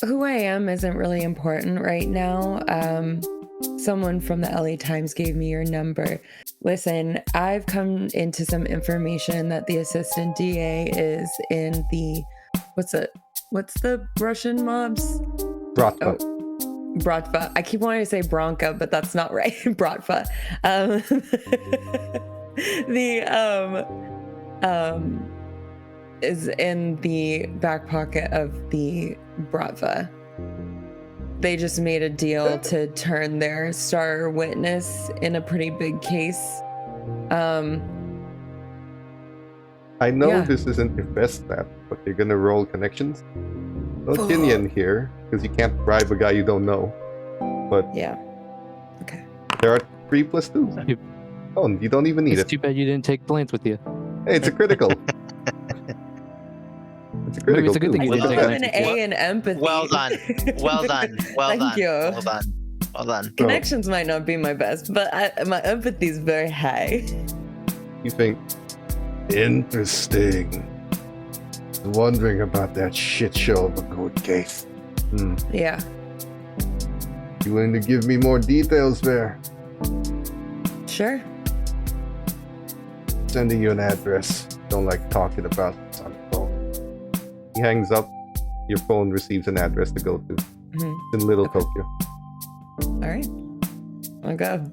Who I am isn't really important right now. Someone from the LA Times gave me your number. Listen, I've come into some information that the assistant DA is in the... What's the Russian mobs? Bratva. Bratva. I keep wanting to say Bronca, but that's not right. Bratva. Is in the back pocket of the Bratva. They just made a deal to turn their star witness in a pretty big case. I know Yeah. this isn't your best map, but you're gonna roll connections. No opinion here, because you can't bribe a guy you don't know. But Yeah. Okay. there are 3 plus 2. Yep. Oh, you don't even need It's it. too bad you didn't take Lance with you. Hey, it's a critical. It's a critical. it's a good thing too. you I didn't Well think take I'm done. an A in empathy. Well done. Well done. Well Thank done. you. Well done. Well done. Connections might not be my best, but my empathy is very high. You think, interesting. Wondering about that shit show of a court case. Yeah. You willing to give me more details there? Sure. Sending you an address. Don't like talking about this on the phone. He hangs up. Your phone receives an address to go to. Mhm. It's in Little Okay. Tokyo. All right. I'll go.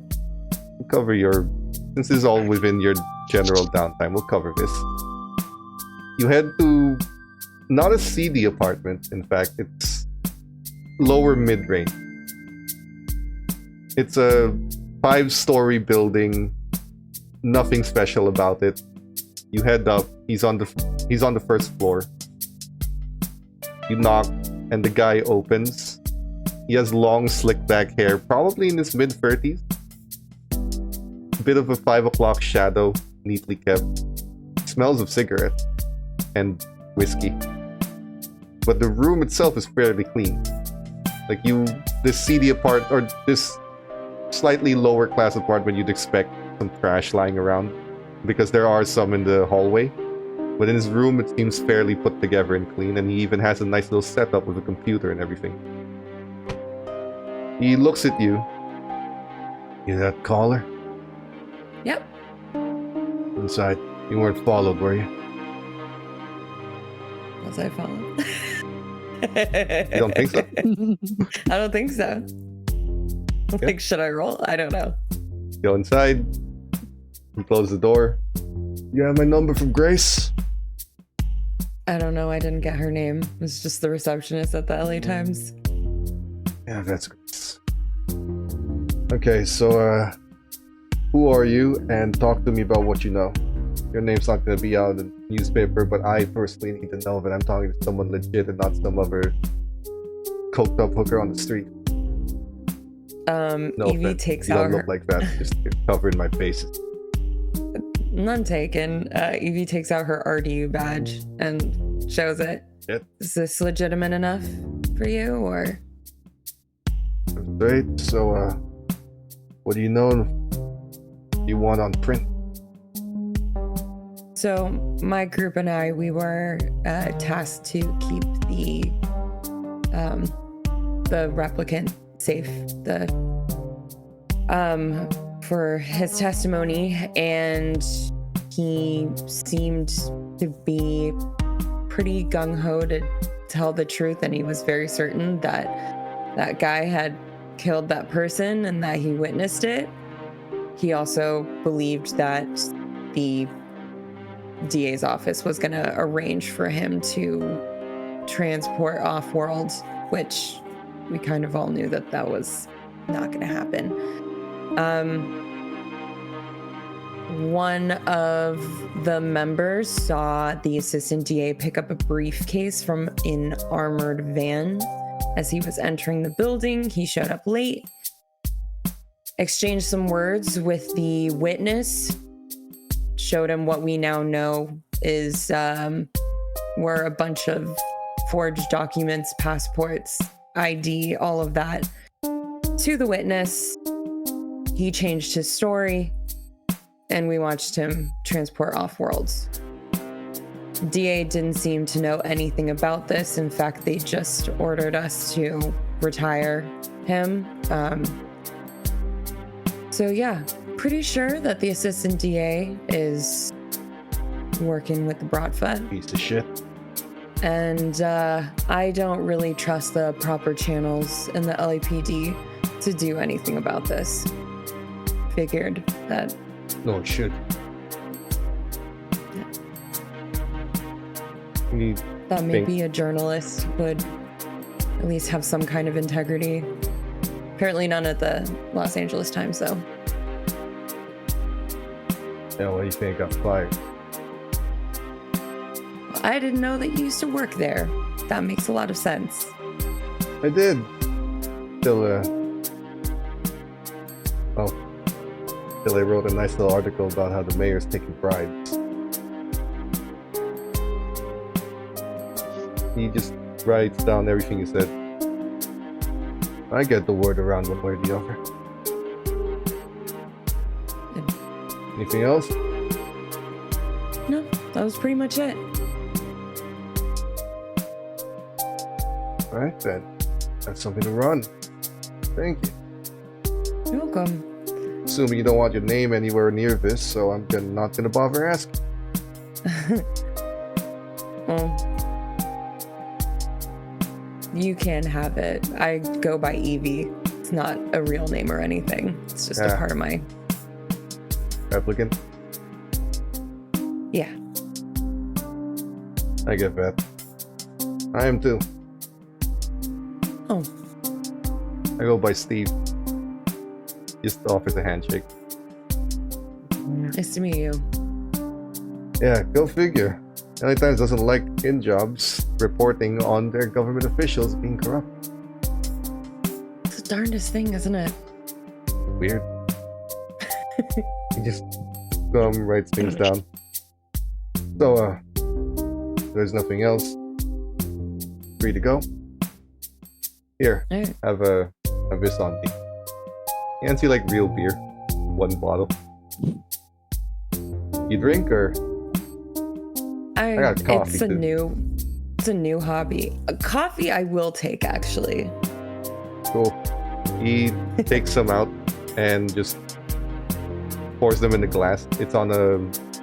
We'll cover your... Since this is all within your general downtime, we'll cover this. You head to... Not a seedy apartment, in fact. It's lower mid-range. It's a 5-story building. Nothing special about it. You head up. He's on the first floor. You knock, and the guy opens. He has long, slick back hair, probably in his mid-30s. Bit of a 5 o'clock shadow, neatly kept. Smells of cigarette and whiskey. But the room itself is fairly clean. Like this seedy or this slightly lower class apartment, you'd expect some trash lying around, because there are some in the hallway. But in his room, it seems fairly put together and clean, and he even has a nice little setup with a computer and everything. He looks at you. You that caller? Yep. Inside. You weren't followed, were you? Was I followed? You don't think so? I don't think so. Like, should I roll? I don't know. Go inside. You close the door. You have my number from Grace? I don't know. I didn't get her name. It was just the receptionist at the LA Times. Yeah, that's Grace. Okay, so, who are you? And talk to me about what you know. Your name's not gonna be out in the newspaper, but I personally need to know that I'm talking to someone legit and not some other coked up hooker on the street. No Evie offense. takes You out don't her... look like that. Just you're covering my bases. None taken. Evie takes out her RDU badge and shows it. Yep. Is this legitimate enough for you, or? Great. So, what do you know you want on print? So my group and I, we were tasked to keep the replicant safe. For his testimony, and he seemed to be pretty gung-ho to tell the truth, and he was very certain that that guy had killed that person and that he witnessed it. He also believed that the DA's office was going to arrange for him to transport off-world, which we kind of all knew that that was not going to happen. One of the members saw the assistant DA pick up a briefcase from an armored van as he was entering the building. He showed up late, exchanged some words with the witness, showed him what we now know is were a bunch of forged documents, passports, ID, all of that to the witness. He changed his story, and we watched him transport off-worlds. DA didn't seem to know anything about this. In fact, they just ordered us to retire him. So yeah, pretty sure that the assistant DA is working with the Bratva. Piece of shit. and I don't really trust the proper channels in the LAPD to do anything about this. Figured that. No, it should. You Thought think- maybe a journalist would at least have some kind of integrity. Apparently none at the Los Angeles Times, though. Yeah, well, you think I got fired? I didn't know that you used to work there. That makes a lot of sense. I did. Till I wrote a nice little article about how the mayor's taking bribes. He just writes down everything he said. I get the word around one way or the other. Anything else? No, that was pretty much it. Alright then. That's something to run. Thank you. You're welcome. Assuming you don't want your name anywhere near this, so I'm not gonna bother asking. Well, you can have it. I go by Evie. It's not a real name or anything. It's just a part of my... Replicant? Yeah. I get that. I am too. Oh. I go by Steve. Just offers a handshake. Nice to meet you. Yeah, go figure. LA Times doesn't like in jobs reporting on their government officials being corrupt. It's the darndest thing, isn't it? Weird. He just writes things down. So, there's nothing else. Free to go. Here, Alright. have this on me. You hands you like real beer. One bottle. You drink or? I got coffee It's a new hobby. A coffee I will take, actually. Cool. He takes some out and just pours them in the glass. It's on a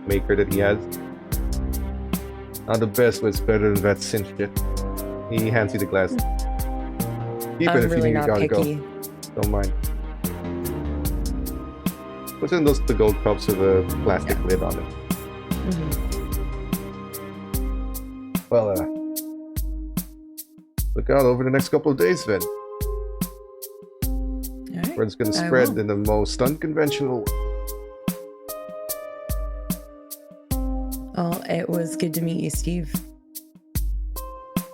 maker that he has. Not the best, but it's better than that synth shit. He hands you the glass. Keep I'm it if really you not gotta picky. go. Don't mind. Puts in those to-go cups with a plastic lid on it. Mhm. Well, look out over the next couple of days then. Alright. Word's gonna I spread will. in the most unconventional way. Well, it was good to meet you, Steve.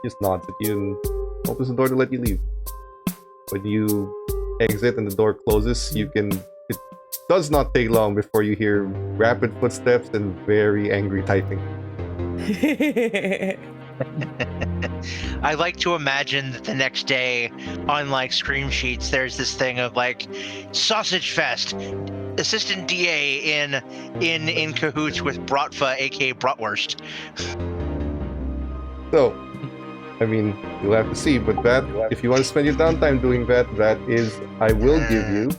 Just nods at you and opens the door to let you leave. When you exit and the door closes, it does not take long before you hear rapid footsteps and very angry typing. I like to imagine that the next day on like scream sheets there's this thing of like Sausage Fest, assistant DA in cahoots with Bratva, aka Bratwurst. So, I mean, you'll have to see, but that, if you want to spend your downtime doing that, I will give you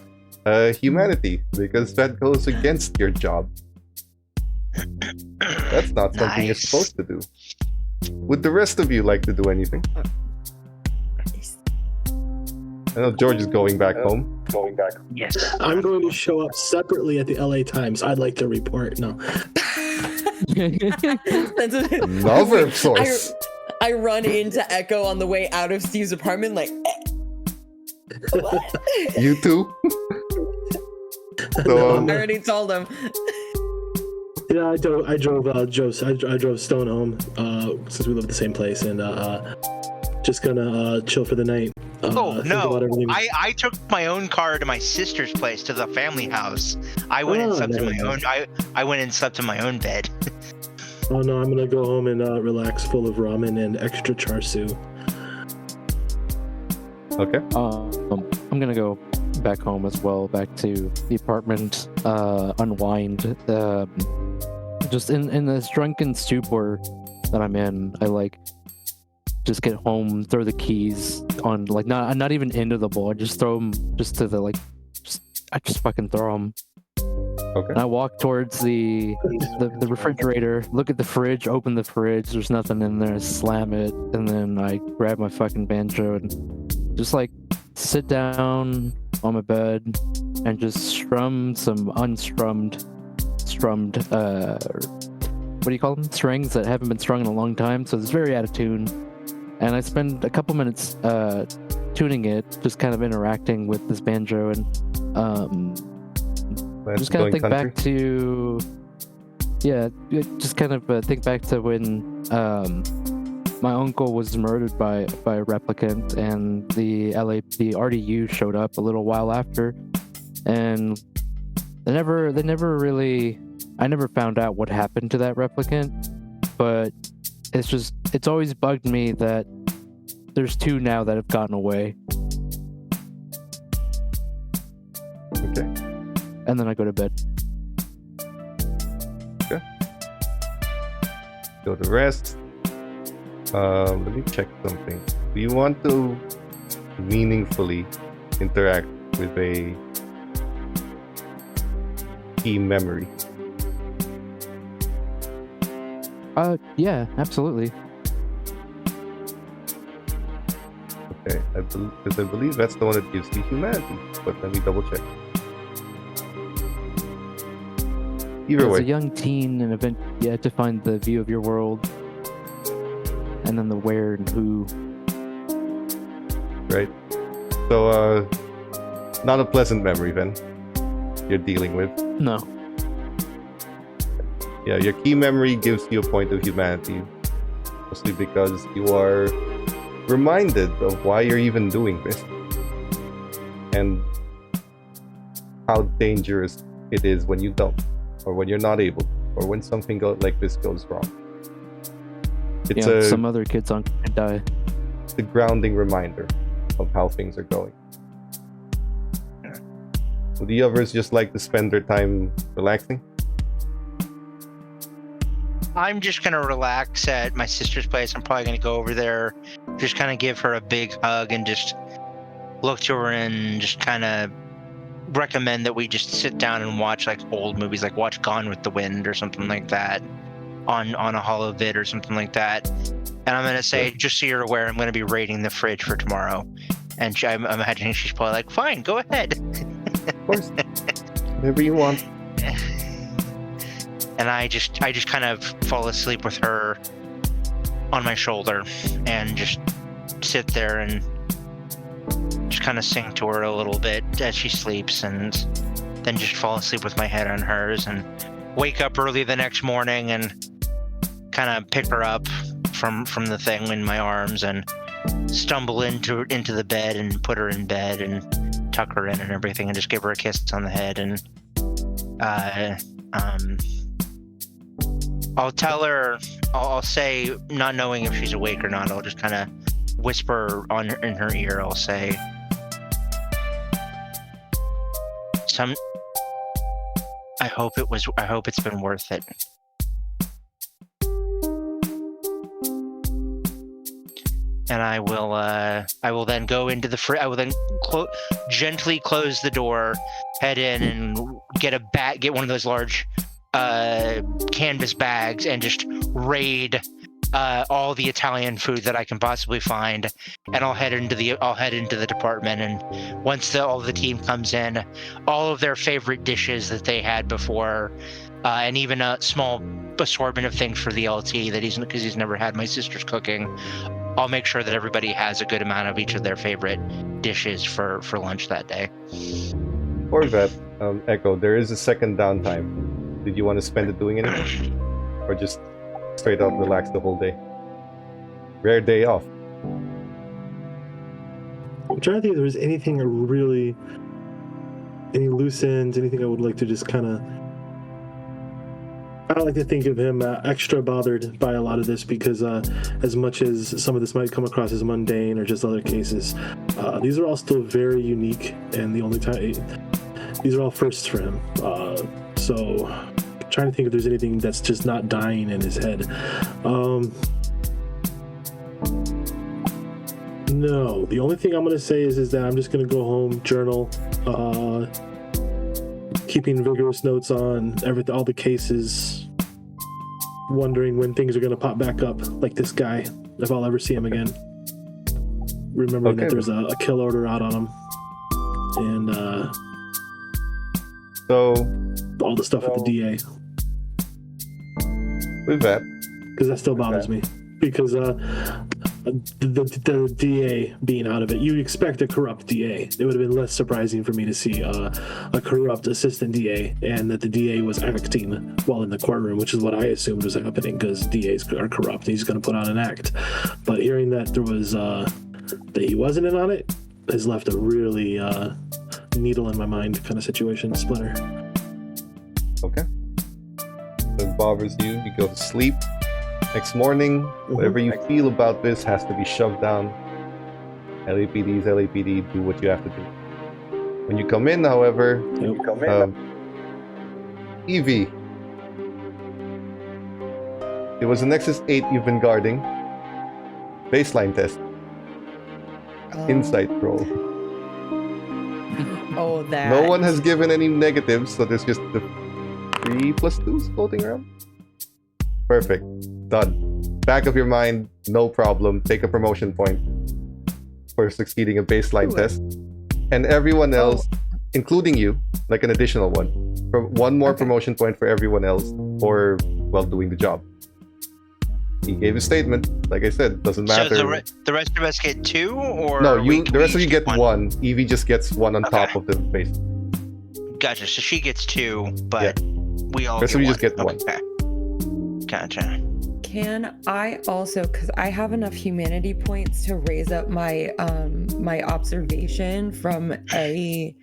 humanity, because that goes against your job. That's not something you're Nice. supposed to do. Would the rest of you like to do anything? I know George is going back home. Yes. I'm going to show up separately at the LA Times. I'd like to report. No. That's what- Another source. I run into Echo on the way out of Steve's apartment, like, what? You too? No, So, I'm I already told him. Yeah, I drove Stone home since we live at the same place, and just gonna chill for the night. Oh think no! about everything. I took my own car to my sister's place, to the family house. I went and Oh, slept in very my own. I went and slept in my own bed. Oh no, I'm gonna go home and relax, full of ramen and extra char siu. okay. I'm gonna go back home as well, back to the apartment, unwind. Just in this drunken stupor that I'm in, I like just get home, throw the keys on, like not even into the bowl, I just throw them just to the I just fucking throw them. Okay. And I walk towards the refrigerator, look at the fridge, open the fridge, there's nothing in there, slam it, and then I grab my fucking banjo and just like sit down on my bed and just strum some unstrummed what do you call them? Strings that haven't been strung in a long time, so it's very out of tune. And I spend a couple minutes tuning it, just kind of interacting with this banjo and just kind of think back to think back to when my uncle was murdered by a replicant, and the RDU showed up a little while after, and I never found out what happened to that replicant, but it's always bugged me that there's two now that have gotten away. Okay. And then I go to bed. Okay. Go to rest. Let me check something. Do you want to meaningfully interact with a key memory? Yeah, absolutely. Okay, because I believe that's the one that gives you humanity. But let me double check. Either As way. a young teen, and event, you had to find the view of your world, and then the where and who. Right. So, not a pleasant memory then you're dealing with. No. Yeah, your key memory gives you a point of humanity, mostly because you are reminded of why you're even doing this and how dangerous it is when you don't, or when you're not able, or when something like this goes wrong. It's some other kids on could die. It's a grounding reminder of how things are going. Would the others just like to spend their time relaxing? I'm just gonna relax at my sister's place. I'm probably gonna go over there, just kind of give her a big hug and just look to her and just kind of recommend that we just sit down and watch like old movies, like watch Gone with the Wind or something like that on a holovid or something like that. And I'm gonna say, just so you're aware, I'm gonna be raiding the fridge for tomorrow. And I'm imagining she's probably like, fine, go ahead. Of course. Whatever you want. And I just kind of fall asleep with her on my shoulder and just sit there and just kind of sing to her a little bit as she sleeps, and then just fall asleep with my head on hers and wake up early the next morning and kind of pick her up from the thing in my arms and stumble into the bed and put her in bed and tuck her in and everything and just give her a kiss on the head and I'll tell her, I'll say, not knowing if she's awake or not, I'll just kind of whisper in her ear, I'll say, I hope it's been worth it. And I will then go into the fridge. I will then gently close the door, head in, and get one of those large canvas bags, and just raid all the Italian food that I can possibly find. And I'll head into the department. And once all the team comes in, all of their favorite dishes that they had before, and even a small assortment of things for the LT that because he's never had my sister's cooking. I'll make sure that everybody has a good amount of each of their favorite dishes for lunch that day. Or that, Echo, there is a second downtime. Did you want to spend it doing anything? Or just straight up relax the whole day? Rare day off. I'm trying to think if there was anything any loose ends, anything I would like to just kind of... I don't like to think of him extra bothered by a lot of this, because as much as some of this might come across as mundane or just other cases, these are all still very unique, and the only time these are all firsts for him. So I'm trying to think if there's anything that's just not dying in his head. No, the only thing I'm going to say is that I'm just going to go home, journal, keeping vigorous notes on everything, all the cases, wondering when things are going to pop back up, like this guy, if I'll ever see him again. Remembering that there's a kill order out on him. And So all the stuff with the DA. with that, Because that still bothers me. Because the DA being out of it, you expect a corrupt DA. It would have been less surprising for me to see a corrupt assistant DA, and that the DA was acting while in the courtroom, which is what I assumed was happening, because DAs are corrupt. He's going to put on an act. But hearing that there was that he wasn't in on it has left a really needle in my mind kind of situation. Splinter. okay. So it bothers you. You go to sleep. Next morning, whatever you feel about this has to be shoved down. LAPD's LAPD, do what you have to do. When you come in, however, Evie, it was a Nexus 8 you've been guarding. Baseline test. Insight roll. Oh, that. No one has given any negatives, so there's just the 3 plus 2s floating around. Perfect. Done. Back of your mind, no problem. Take a promotion point for succeeding a baseline test. And everyone else, including you, like an additional one. For one more promotion point for everyone else for, well, doing the job. He gave a statement. Like I said, doesn't matter. So the rest of us get 2, or no, the rest of you get one. Evie just gets 1 on top of the base. Gotcha. So she gets 2, but we all. The rest of you just get 1. Okay. Gotcha. Can I also, because I have enough humanity points to raise up my my observation from a,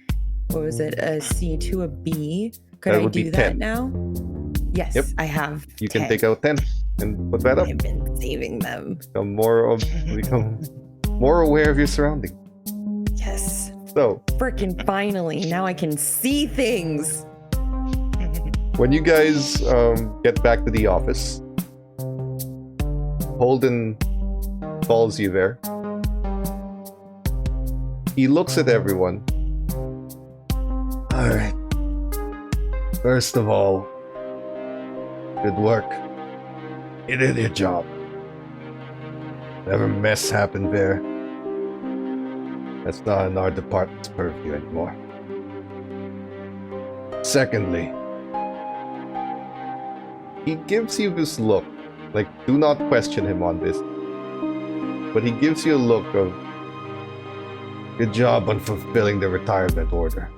what was it, a C to a B? Could I do that 10. now? Yes, Yep. I have. You 10. can take out 10 and put that up. I've been saving them. Become more aware of your surroundings. Yes. So, Frickin' finally, now I can see things. when you guys get back to the office, Holden calls you there. He looks at everyone. Alright. First of all, good work. You did your job. Whatever mess happened there, that's not in our department's purview anymore. Secondly, he gives you this look. Like, do not question him on this. But he gives you a look of, good job on fulfilling the retirement order.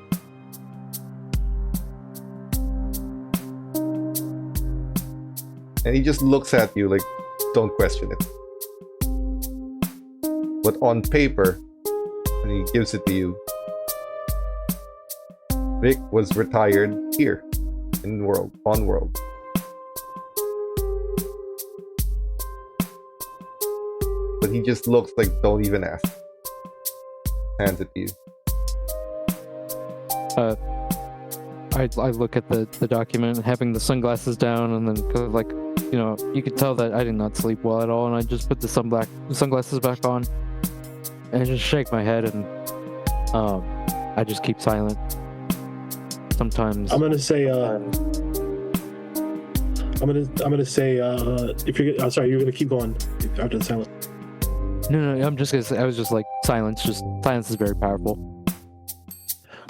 And he just looks at you like, don't question it. But on paper, when he gives it to you, Vic was retired here, in World, on World. But he just looks like, don't even ask. Hands it to you. I look at the document, having the sunglasses down, and then like, you know, you could tell that I did not sleep well at all, and I just put the sunglasses back on, and I just shake my head, and I just keep silent. Sometimes I'm gonna say if you're sorry, you're gonna keep going after the silence. No, I'm just gonna say, I was just like, silence is very powerful.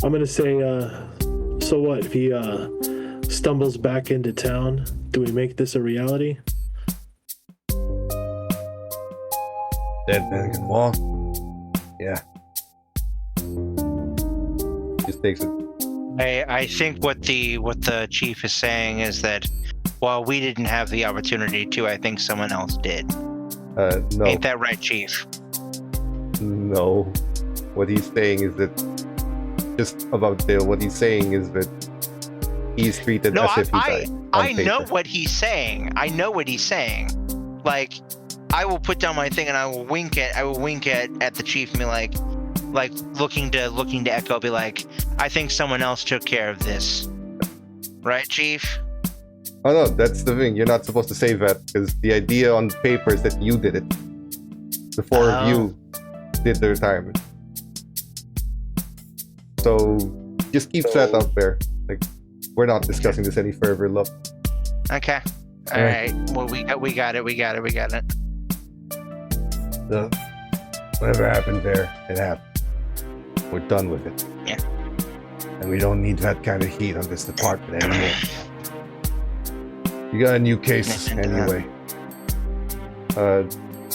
I'm gonna say so what if he stumbles back into town? Do we make this a reality? Dead man can walk. Yeah. Just takes it. I think what the chief is saying is that while we didn't have the opportunity to, I think someone else did. No. Ain't that right, Chief? No. What he's saying is that, just about Dale, what he's saying is that he's treated No, as if he died. I know what he's saying. I know what he's saying. Like, I will put down my thing and I will wink at the chief and be like looking to Echo, be like, I think someone else took care of this. Right, Chief? Oh no, that's the thing. You're not supposed to say that, because the idea on paper is that you did it. The 4 of you did the retirement. So just keep that out there. Like, we're not discussing this any further. Look, Okay. All right. Well, we got it. so, whatever happened there, it happened. We're done with it. Yeah. And we don't need that kind of heat on this department anymore. You got a new case anyway.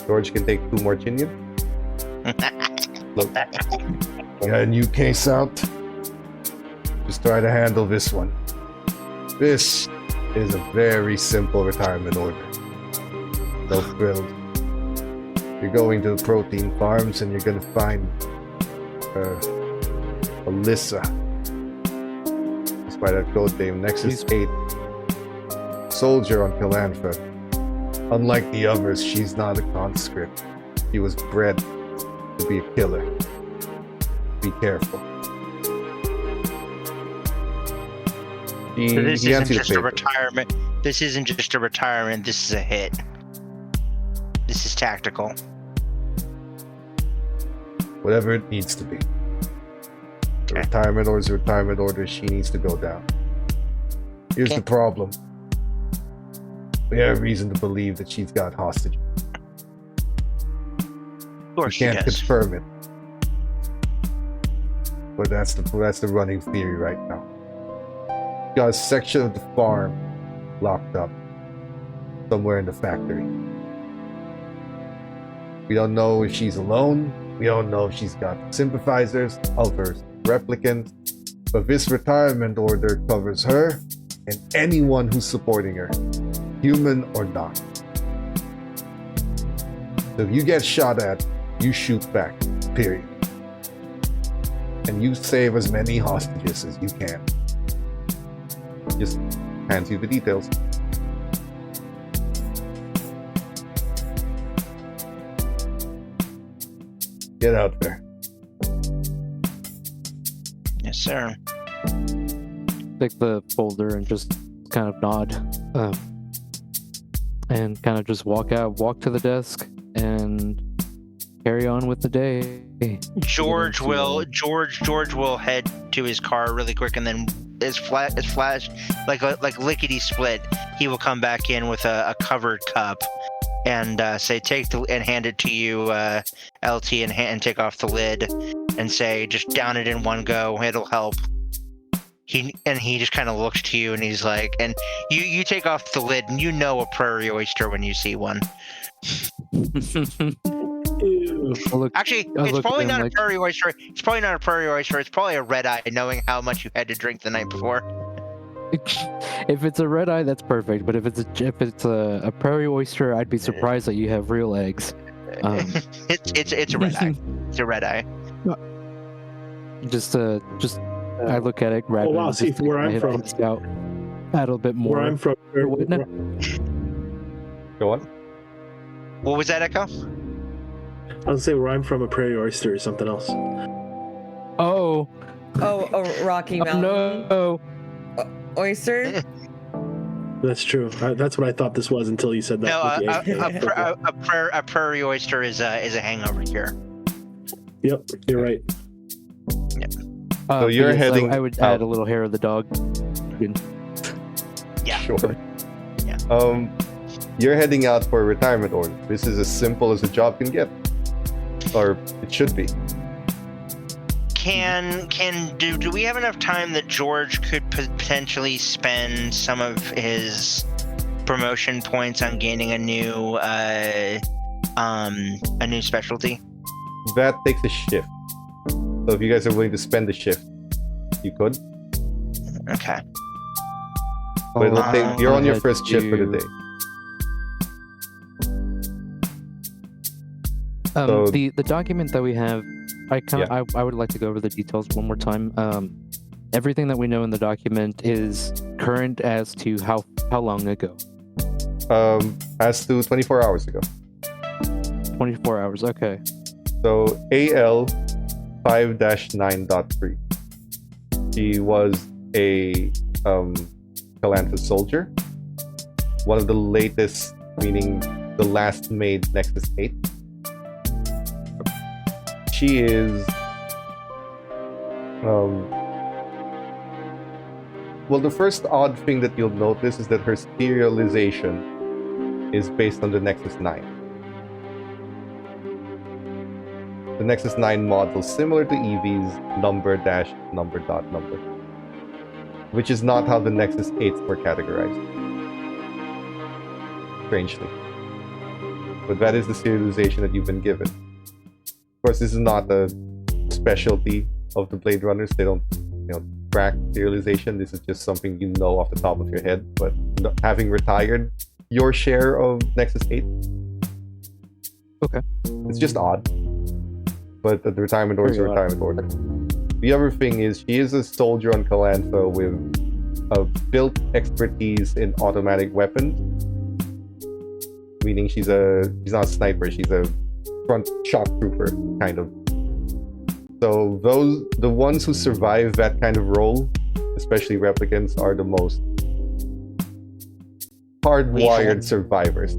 George can take 2 more Chinian. Look, you got a new case out. Just try to handle this one. This is a very simple retirement order. No frills. You're going to the protein farms and you're gonna find Alyssa. That's by that code name, Nexus 8. Soldier on Calantha. Unlike the others, she's not a conscript. She was bred to be a killer. Be careful. So this isn't just a retirement. This isn't just a retirement. This is a hit. This is tactical. Whatever it needs to be. The retirement order is a retirement order. She needs to go down. Here's the problem. We have reason to believe that she's got hostage. Of course, we can't confirm it, but that's the running theory right now. Got a section of the farm locked up somewhere in the factory. We don't know if she's alone. We don't know if she's got sympathizers, others, replicants. But this retirement order covers her and anyone who's supporting her, human or not. So if you get shot at, you shoot back, period. And you save as many hostages as you can. Just hands you the details. Get out there. Yes, sir. Take the folder and just kind of nod, and kind of just walk to the desk and carry on with the day. George will head to his car really quick, and then as flash like lickety split, he will come back in with a covered cup and say, and hand it to you, LT, and take off the lid and say, just down it in one go, it'll help. He just kind of looks to you and he's like, and you take off the lid and you know a prairie oyster when you see one. Actually, it's probably not a prairie oyster. It's probably not a prairie oyster. It's probably a red eye, knowing how much you had to drink the night before. If it's a red eye, that's perfect. But if it's a prairie oyster, I'd be surprised that you have real eggs. It's a red eye. It's a red eye. I look at it, grab it. Oh wow! See where I'm from. Out, add a bit more. Where I'm from. Go on. What was that, Echo? I was say where I'm from, a prairie oyster is something else. Oh, a Rocky Mountain. No. Oyster? That's true. That's what I thought this was until you said that. No, a prairie oyster is a hangover cure. Yep, you're right. Yep. So you're heading. I would add a little hair of the dog. Yeah. Sure. Yeah. You're heading out for a retirement order. This is as simple as a job can get, or it should be. Do we have enough time that George could potentially spend some of his promotion points on gaining a new specialty? That takes a shift. So if you guys are willing to spend the shift, you could. Okay. But you're on your first shift for the day. The document that we have, I would like to go over the details one more time. Everything that we know in the document is current as to how long ago. As to 24 hours ago. 24 hours, okay. So AL 5-9.3. She was a Calantha soldier. One of the latest, meaning the last made Nexus 8. She is Well, the first odd thing that you'll notice is that her serialization is based on the Nexus 9. The Nexus 9 model, similar to Eevee's number dash number dot number, which is not how the Nexus 8s were categorized. Strangely. But that is the serialization that you've been given. Of course, this is not a specialty of the Blade Runners. They don't, track serialization. This is just something you know off the top of your head. But having retired your share of Nexus 8, Okay. it's just odd. But the retirement order is a retirement order. The other thing is, she is a soldier on Calantha with a built expertise in automatic weapons. Meaning she's not a sniper, she's a front shock trooper, kind of. So the ones who survive that kind of role, especially replicants, are the most hardwired survivors.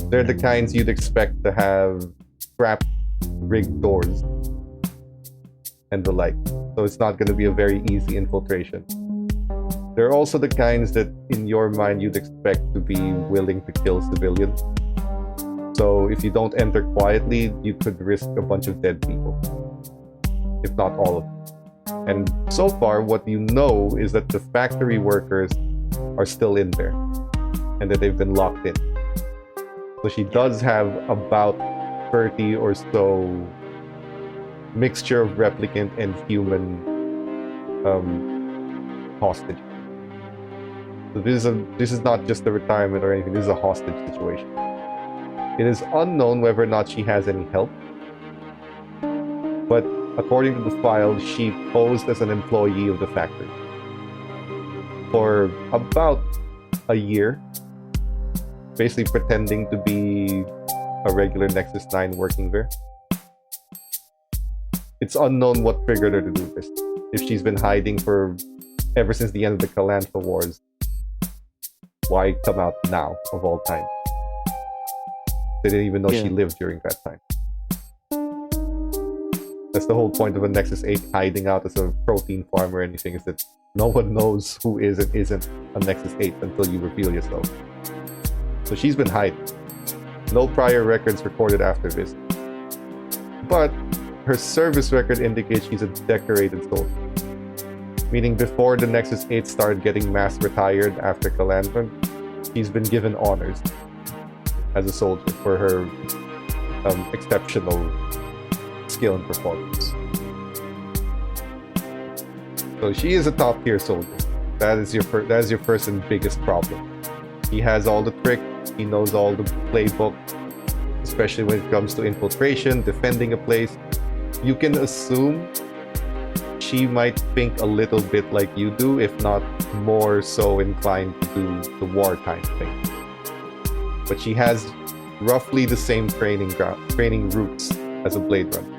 They're the kinds you'd expect to have strapped rigged doors and the like. So it's not going to be a very easy infiltration. They're also the kinds that, in your mind, you'd expect to be willing to kill civilians. So if you don't enter quietly, you could risk a bunch of dead people. If not all of them. And so far, what you know is that the factory workers are still in there. And that they've been locked in. So she does have about 30 or so mixture of replicant and human hostage. So this is not just a retirement or anything, this is a hostage situation. It is unknown whether or not she has any help, but according to the file, she posed as an employee of the factory for about a year, basically pretending to be a regular Nexus 9 working there. It's unknown what triggered her to do this. If she's been hiding ever since the end of the Calantha Wars, why come out now, of all time? They didn't even know she lived during that time. That's the whole point of a Nexus 8 hiding out as a protein farm or anything, is that no one knows who is and isn't a Nexus 8 until you reveal yourself. So she's been hiding. No prior records recorded after this. But her service record indicates she's a decorated soldier. Meaning before the Nexus 8 started getting mass retired after Calantha, she's been given honors as a soldier for her exceptional skill and performance. So she is a top tier soldier. That is your first and biggest problem. He has all the tricks, he knows all the playbook, especially when it comes to infiltration, defending a place. You can assume she might think a little bit like you do, if not more so inclined to do the wartime thing. But she has roughly the same training roots as a Blade Runner.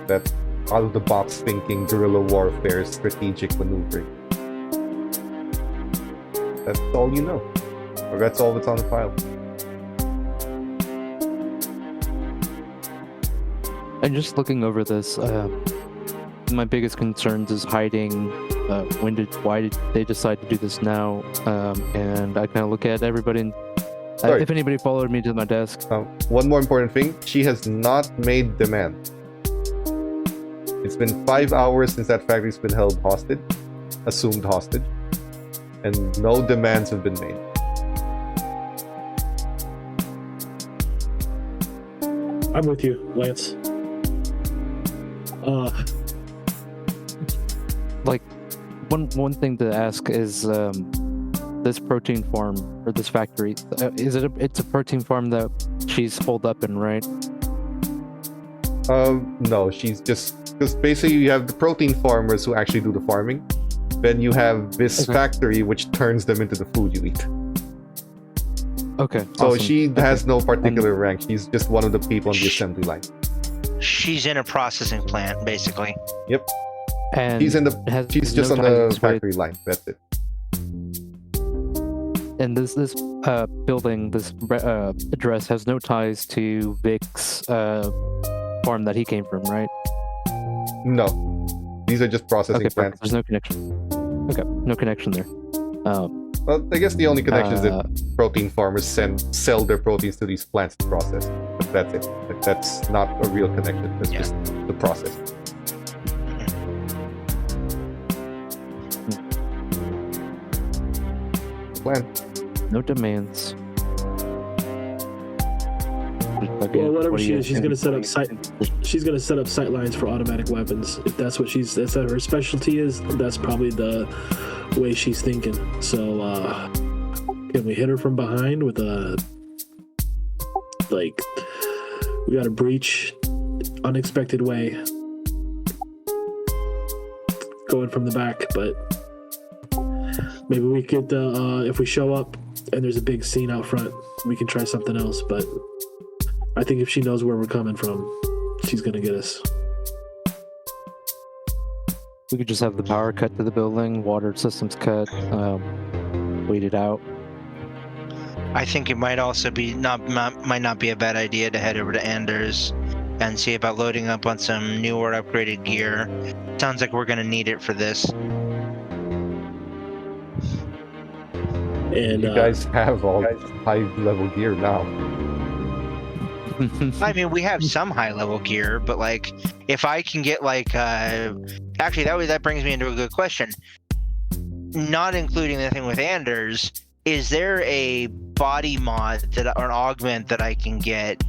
That out-of-the-box thinking, guerrilla warfare, strategic maneuvering. That's all you know. Or that's all that's on the file. And just looking over this, my biggest concerns is hiding. Why did they decide to do this now? And I kind of look at everybody. And, if anybody followed me to my desk. One more important thing: she has not made demand. It's been 5 hours since that factory's been held hostage, assumed hostage, and no demands have been made. I'm with you, Lance. Like, one thing to ask is this protein farm or this factory. It's a protein farm that she's holed up in, right? No, she's just because basically you have the protein farmers who actually do the farming. Then you have this factory which turns them into the food you eat. Okay. So awesome. she has no particular rank. She's just one of the people on the assembly line. She's in a processing plant, basically. Yep. And She's just on the factory line. That's it. And this building, this address has no ties to Vic's farm that he came from, right? No. These are just processing Okay, plants. there's no connection. Okay, no connection there. Well, I guess the only connection is that protein farmers sell their proteins to these plants to process. But that's it. Like, that's not a real connection. That's just the process. Plan. No demands. Well, whatever she is, she's gonna set up She's gonna set up sight lines for automatic weapons. If that's what that's what her specialty is, that's probably the way she's thinking. So, can we hit her from behind with a we got a breach, unexpected way, going from the back, but maybe we could, if we show up and there's a big scene out front, we can try something else, but I think if she knows where we're coming from, she's gonna get us. We could just have the power cut to the building, water systems cut, wait it out. I think it might also be might not be a bad idea to head over to Anders and see about loading up on some new or upgraded gear. Sounds like we're gonna need it for this. And you guys have all high-level gear now. I mean, we have some high-level gear, but like, if I can get like, actually, that brings me into a good question. Not including the thing with Anders, is there a body mod or an augment that I can get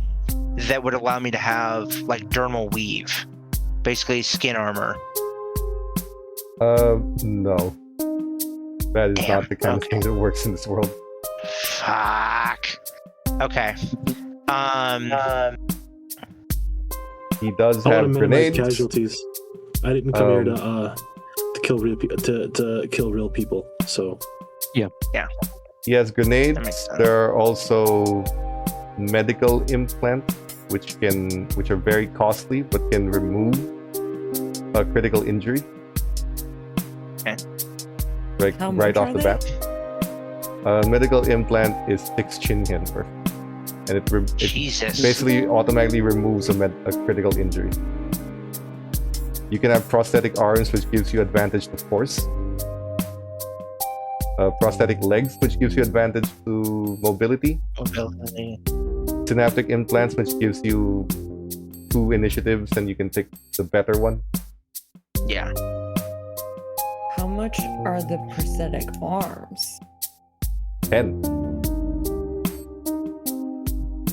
that would allow me to have like dermal weave, basically skin armor? No. That is not the kind of thing that works in this world. Fuck. Okay. He does I want have to minimize grenades. casualties. I didn't come here to kill real to kill real people. So He has That makes grenades. sense. There are also medical implants, which are very costly, but can remove a critical injury. Okay. How Right much off are the they? bat. A medical implant is 6 chin yen worth, and it Jesus. basically automatically removes a critical injury. You can have prosthetic arms, which gives you advantage to force. Prosthetic legs, which gives you advantage to mobility. Synaptic implants, which gives you 2 initiatives, and you can pick the better one. Yeah. How much are the prosthetic arms? 10.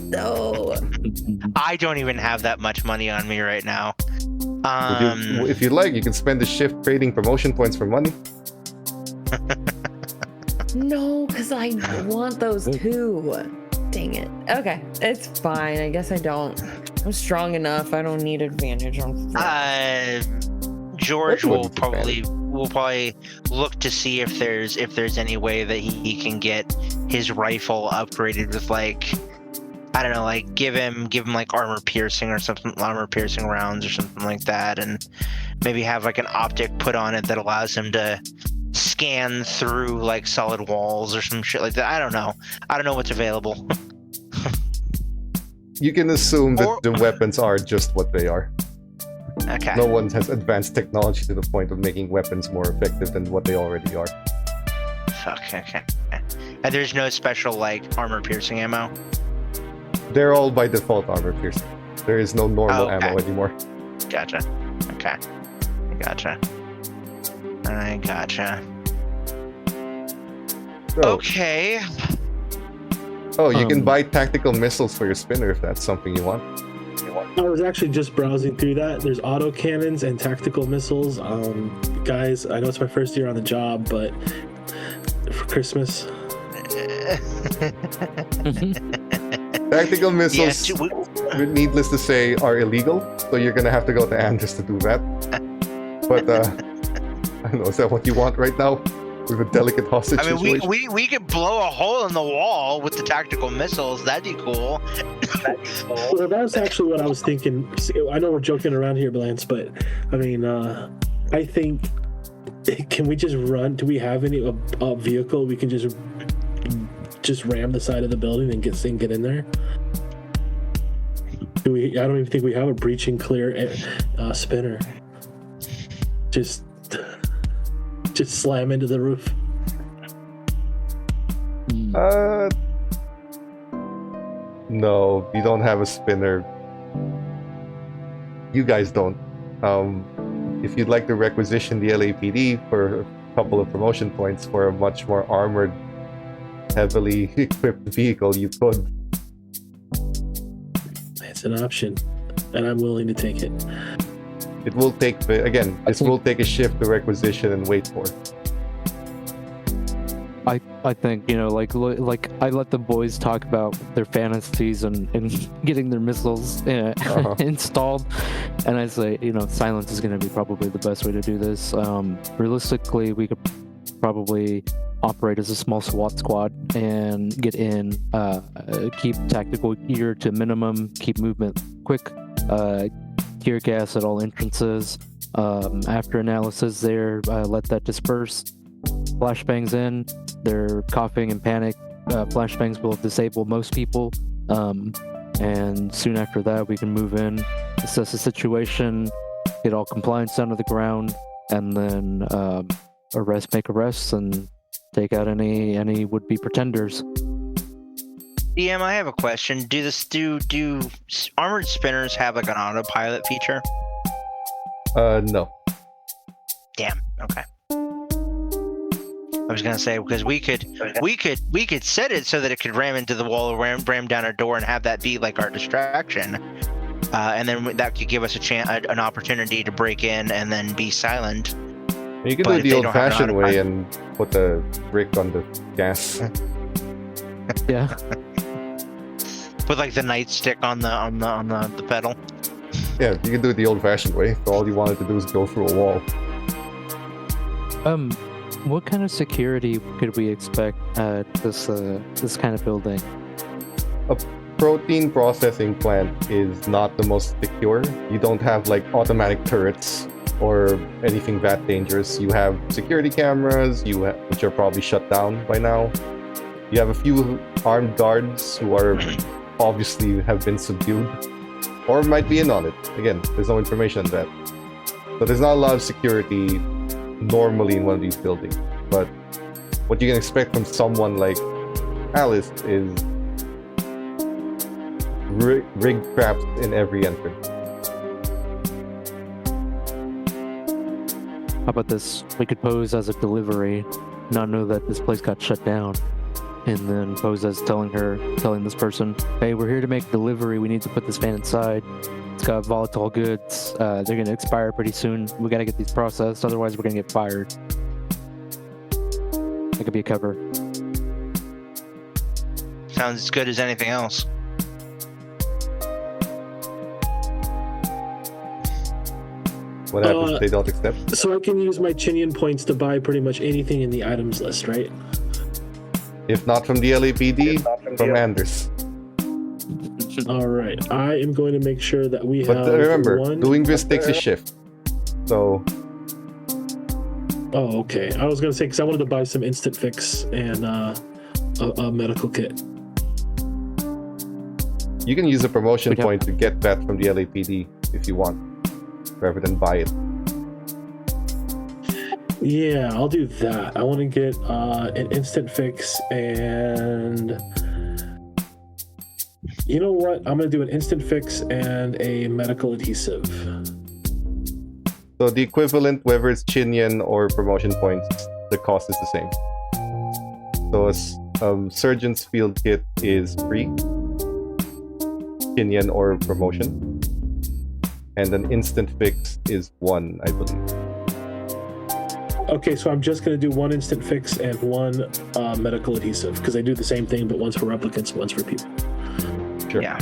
No. I don't even have that much money on me right now. If you like, you can spend the shift trading promotion points for money. No, because I want those too. Dang it. Okay, it's fine. I guess I don't. I'm strong enough. I don't need advantage on. George That will wouldn't be probably look to see if there's any way that he can get his rifle upgraded with like, I don't know, like give him like armor piercing rounds or something like that, and maybe have like an optic put on it that allows him to scan through like solid walls or some shit like that. I don't know what's available. You can assume that the weapons are just what they are. Okay. No one has advanced technology to the point of making weapons more effective than what they already are. Fuck. Okay. And there's no special like armor piercing ammo. They're all by default armor piercing. There is no normal Okay. ammo anymore. Gotcha. Okay. I gotcha. So, Okay. you can buy tactical missiles for your spinner if that's something you want. I was actually just browsing through that. There's auto cannons and tactical missiles. Guys, I know it's my first year on the job, but for Christmas, Tactical missiles, Yes, needless to say, are illegal, so you're gonna have to go to Anders to do that. But I don't know, is that what you want right now? With a delicate hostage I mean, situation? we could blow a hole in the wall with the tactical missiles. That'd be cool. well, that's actually what I was thinking. I know we're joking around here, Lance, but I mean, I think, can we just run? Do we have any a vehicle we can just ram the side of the building and get in there? I don't even think we have a breach and clear spinner. Just slam into the roof. No, you don't have a spinner. You guys don't. If you'd like to requisition the LAPD for a couple of promotion points for a much more armored, heavily equipped vehicle, you could. It's an option, and I'm willing to take it. It will take, again, this will take a shift to requisition and wait for. I think, you know, like I let the boys talk about their fantasies and getting their missiles installed, and I say, you know, silence is going to be probably the best way to do this. Realistically, we could probably operate as a small SWAT squad and get in, keep tactical gear to minimum, keep movement quick, tear gas at all entrances. After analysis there, let that disperse. Flashbangs in, they're coughing and panic. Flashbangs will disable most people, and soon after that we can move in, assess the situation, get all compliance down to the ground, and then make arrests and take out any would-be pretenders. DM, I have a question. Do armored spinners have like an autopilot feature? No. Damn. Okay. I was gonna say, because we could set it so that it could ram into the wall or ram down our door and have that be like our distraction, and then that could give us an opportunity to break in and then be silent. You can do it the old-fashioned way and put the brick on the gas. Yeah. Put like the nightstick on the pedal. Yeah, you can do it the old-fashioned way. So all you wanted to do is go through a wall. What kind of security could we expect at this kind of building? A protein processing plant is not the most secure. You don't have like automatic turrets or anything that dangerous. You have security cameras, which are probably shut down by now. You have a few armed guards who are obviously have been subdued or might be in on it. Again, there's no information on that. So there's not a lot of security normally in one of these buildings, but what you can expect from someone like Alice is rig traps in every entrance. How about this? We could pose as a delivery, not know that this place got shut down, and then pose as telling this person, hey, we're here to make a delivery, we need to put this van inside. It's got volatile goods. They're going to expire pretty soon. We got to get these processed, otherwise we're going to get fired. That could be a cover. Sounds as good as anything else. What happens if they don't accept? So I can use my Chinian points to buy pretty much anything in the items list, right? If not from the LAPD, from Anders. All right, I am going to make sure that we have. But remember, doing this takes a shift. So. Oh, okay. I was going to say, because I wanted to buy some instant fix and a medical kit. You can use a promotion point to get that from the LAPD if you want, rather than buy it. Yeah, I'll do that. I want to get an instant fix and. You know what? I'm going to do an instant fix and a medical adhesive. So the equivalent, whether it's Chinian or promotion points, the cost is the same. So a surgeon's field kit is free, Chinian or promotion, and an instant fix is 1, I believe. Okay, so I'm just going to do 1 instant fix and 1 medical adhesive, because they do the same thing, but one's for replicants, one's for people. Sure. Yeah.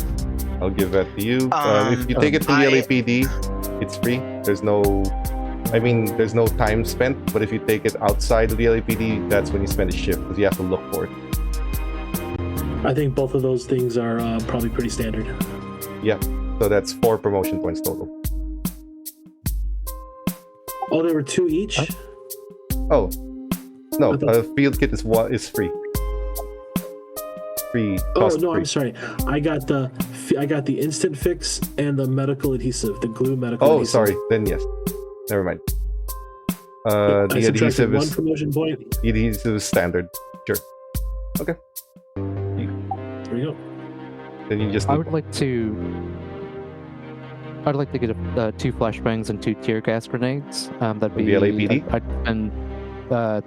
I'll give that to you. If you take it from the LAPD, it's free. There's no time spent, but if you take it outside of the LAPD, that's when you spend a shift, because you have to look for it. I think both of those things are probably pretty standard. Yeah, so that's 4 promotion points total. Oh, there were 2 each? Oh, no, a field kit is free. I'm sorry. I got the instant fix and the medical adhesive, the glue medical adhesive. Oh, sorry. Then yes. Never mind. I The subtracted adhesive one is promotion point. the adhesive is standard. Sure. There you go. Then you just I need would like to. I'd like to get 2 flashbangs and 2 tear gas grenades. That'd From be the LAPD?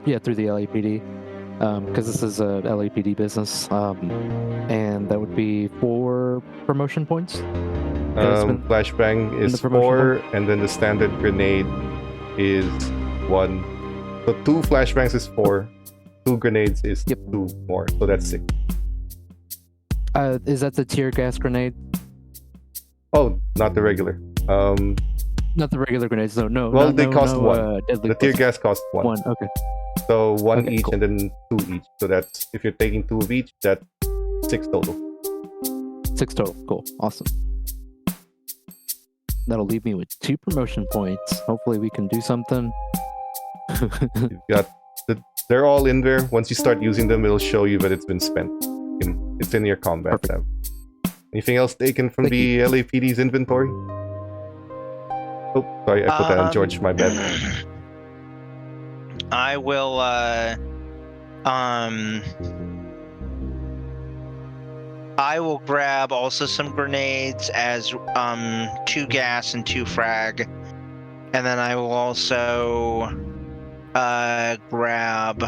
Yeah, through the LAPD, because this is a LAPD business. And that would be 4 promotion points. flashbang is the promotion 4, and then the standard grenade is 1. So 2 flashbangs is 4. 2 grenades is Yep. 2 more. So that's 6. Is that the tear gas grenade? Oh, not the regular. Not the regular grenades. No. Well, no, they no, cost no, 1. Deadly The tear plus gas costs 1. 1. Okay. So 1 Okay, each cool. and then 2 each. So that's, if you're taking 2 of each, that's 6 total. 6 total. Cool. Awesome. That'll leave me with 2 promotion points. Hopefully we can do something. You've got they're all in there. Once you start using them, it'll show you that it's been spent. It's in your combat Perfect. tab. Anything else taken from Thank the LAPD's inventory? Oh, sorry, I put that on George. My bad. I will I will grab also some grenades as 2 gas and 2 frag. And then I will also grab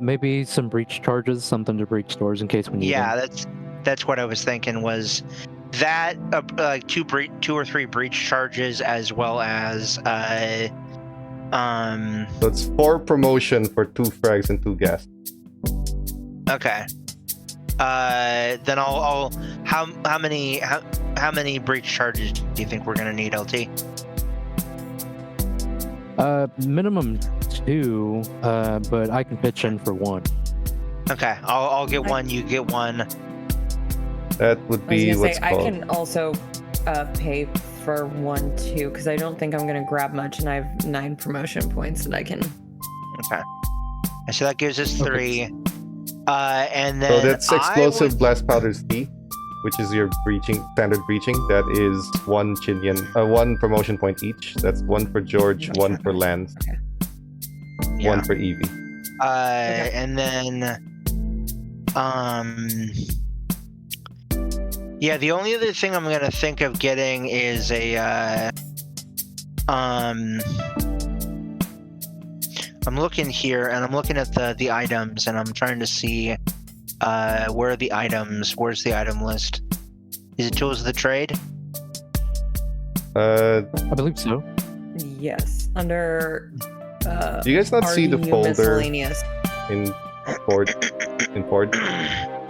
Maybe some breach charges, something to breach doors in case we need them. that's what I was thinking was that like 2 or 3 breach charges as well as So it's 4 promotion for 2 frags and 2 gas. okay. Then I'll how many breach charges do you think we're gonna need, LT? Minimum 2, but I can pitch in for 1. Okay, I'll get 1. You get 1. That would I was be gonna what's say I called. can also pay for 1 too, because I don't think I'm gonna grab much, and I have 9 promotion points that I can. Okay. So that gives us 3. Okay. And then So that's explosive I would, blast powders D, which is your standard breaching. That is 1 Chinian, 1 promotion point each. That's 1 for George, 1 for Lance, yeah. 1 for Evie. And then yeah, the only other thing I'm gonna think of getting is a I'm looking here and I'm looking at the items and I'm trying to see where are the items. Where's the item list? Is it tools of the trade? I believe so. Yes, under. Do you guys not see the RDU folder miscellaneous. in Ford?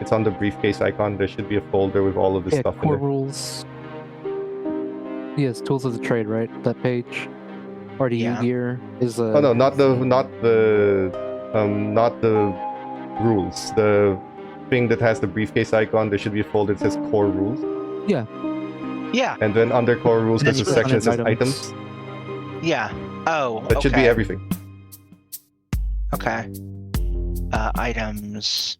It's on the briefcase icon. There should be a folder with all of this Yeah, stuff in core there. rules. Yes, tools of the trade, right? That page. RDU Yeah. gear is Oh no, not the rules. The thing that has the briefcase icon. There should be a folder that says core rules. Yeah. Yeah. And then under core rules, there's a That's section that says items. items. Yeah. Oh. That should be okay. everything. Okay. Items.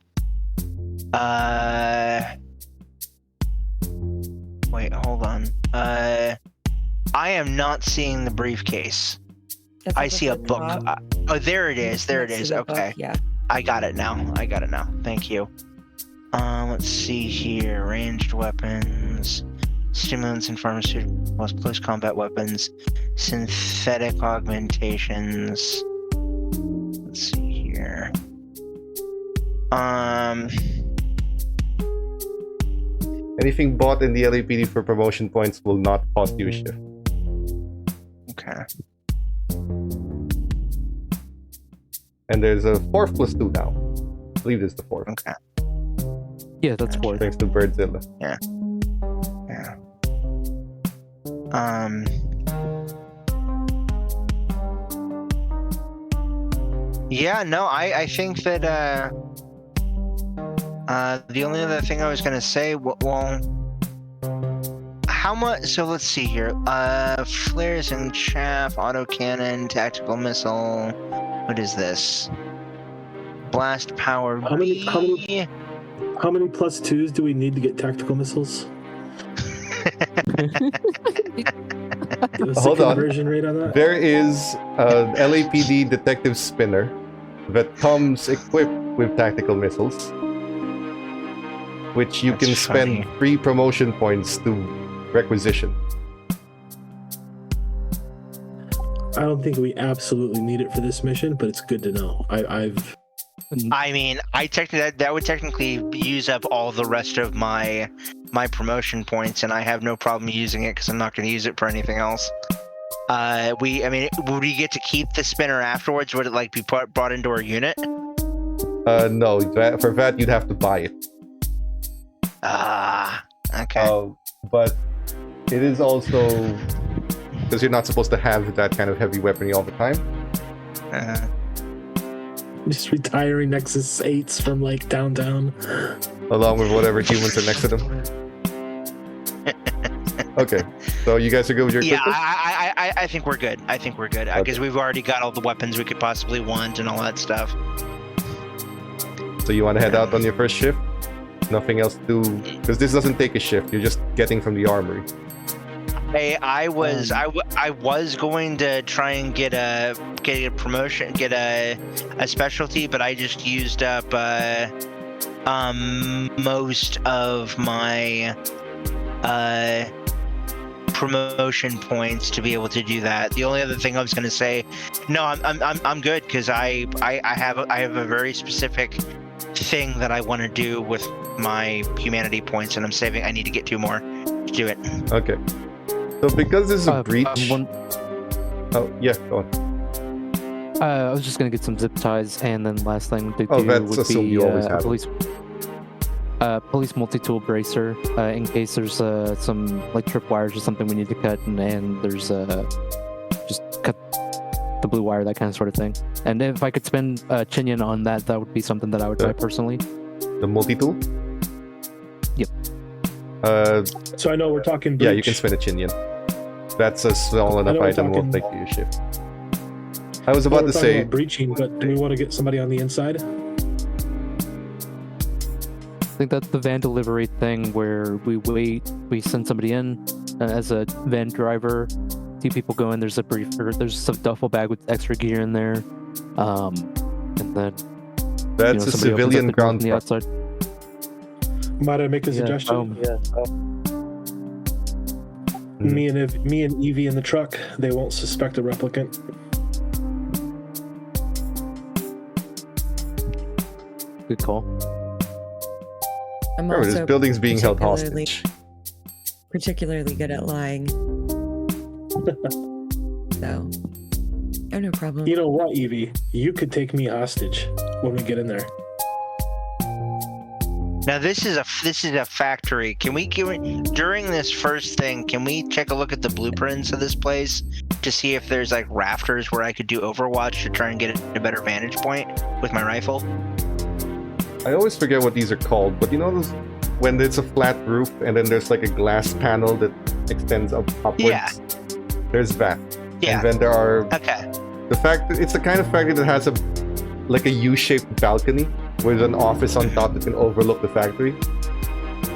Wait, hold on. I am not seeing the briefcase. It's I up see a at the book. top. Oh, there it is. There it Next to is. the book, Okay. Yeah. I got it now. Thank you. Let's see here. Ranged weapons, stimulants and pharmaceuticals, close combat weapons, synthetic augmentations. Let's see here. Anything bought in the LAPD for promotion points will not cost you a shift. Okay. And there's a 4th plus 2 now. I believe it's the 4th. Okay. Yeah, that's 4. Thanks to Birdzilla. Yeah. Yeah, no, I think that the only other thing I was gonna say, well, how much? So let's see here. Flares and chaff, autocannon, tactical missile. What is this? Blast power. How many- how many- B. How many plus 2s do we need to get tactical missiles? What's Hold the on. conversion rate on that? There is an LAPD detective spinner that comes equipped with tactical missiles, which you That's can funny. spend 3 promotion points to requisition. I don't think we absolutely need it for this mission, but it's good to know. I mean, that would technically use up all the rest of my promotion points, and I have no problem using it because I'm not going to use it for anything else. Would we get to keep the spinner afterwards? Would it like be brought into our unit? No, for that you'd have to buy it. Okay. But it is also because you're not supposed to have that kind of heavy weaponry all the time. just retiring Nexus 8s from like downtown. Along with whatever humans are next to them. Okay, so you guys are good with your equipment? I think we're good. I think we're good because we've already got all the weapons we could possibly want and all that stuff. So you want to head out on your first shift? Nothing else to do, because this doesn't take a shift. You're just getting from the armory. I was going to try and get a promotion, get a specialty, but I just used up most of my promotion points to be able to do that. The only other thing I was going to say, no, I'm good because I have a very specific thing that I want to do with my humanity points, and I'm saving. I need to get 2 more to do it. Okay. So because this is a breach. Oh yeah, go on. I was just gonna get some zip ties, and then last thing to do that's would be you always have police multi-tool bracer in case there's some like tripwires or something we need to cut, and there's just cut the blue wire, that kind of sort of thing. And if I could spend Chinyan on that, that would be something that I would buy personally. The multi-tool? Yep. So I know we're talking breach. Yeah, you can spend a Chinyan. That's a small enough item we'll take to your shift. I was about to say breaching, but do we want to get somebody on the inside? I think that's the van delivery thing where we send somebody in as a van driver. 2 people go in. There's a there's a duffel bag with extra gear in there, and then that's a civilian ground truck. Outside. Might I make a suggestion? Me and Evie in the truck, they won't suspect a replicant. Good call. I'm Remember, also this building's being held hostage. Particularly good at lying. So, I have no problem. You know what, Evie? You could take me hostage when we get in there. Now this is a factory. Can we during this first thing? Can we take a look at the blueprints of this place to see if there's like rafters where I could do Overwatch to try and get a better vantage point with my rifle? I always forget what these are called, but you know those when it's a flat roof and then there's like a glass panel that extends upwards? Yeah. There's that. Yeah. And then there are Okay. it's the kind of factory that has a U-shaped balcony with an office on top that can overlook the factory.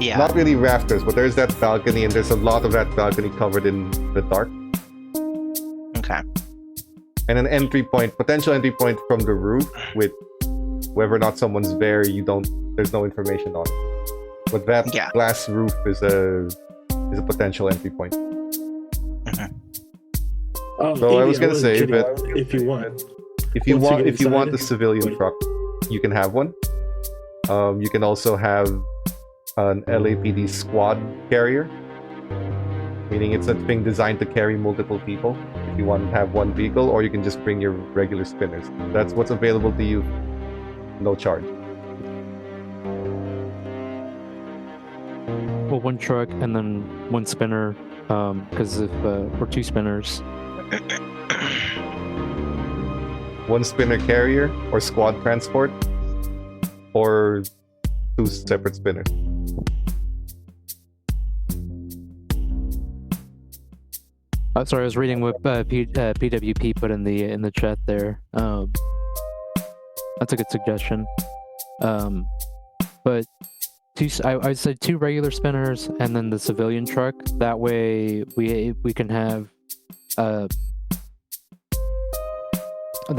Yeah. Not really rafters, but there's that balcony, and there's a lot of that balcony covered in the dark. Okay. And an potential entry point from the roof with whether or not someone's there, there's no information on it. But that glass roof is a potential entry point. So I was gonna say that if you want the civilian truck, you can have one. You can also have an LAPD squad carrier, meaning it's a thing designed to carry multiple people. If you want to have one vehicle, or you can just bring your regular spinners. That's what's available to you, no charge. Well, 1 truck and then 1 spinner, because if we're 2 spinners. 1 spinner carrier or squad transport, or 2 separate spinners. Sorry, I was reading what PWP put in the chat there. That's a good suggestion. But I said 2 regular spinners and then the civilian truck. That way we can have the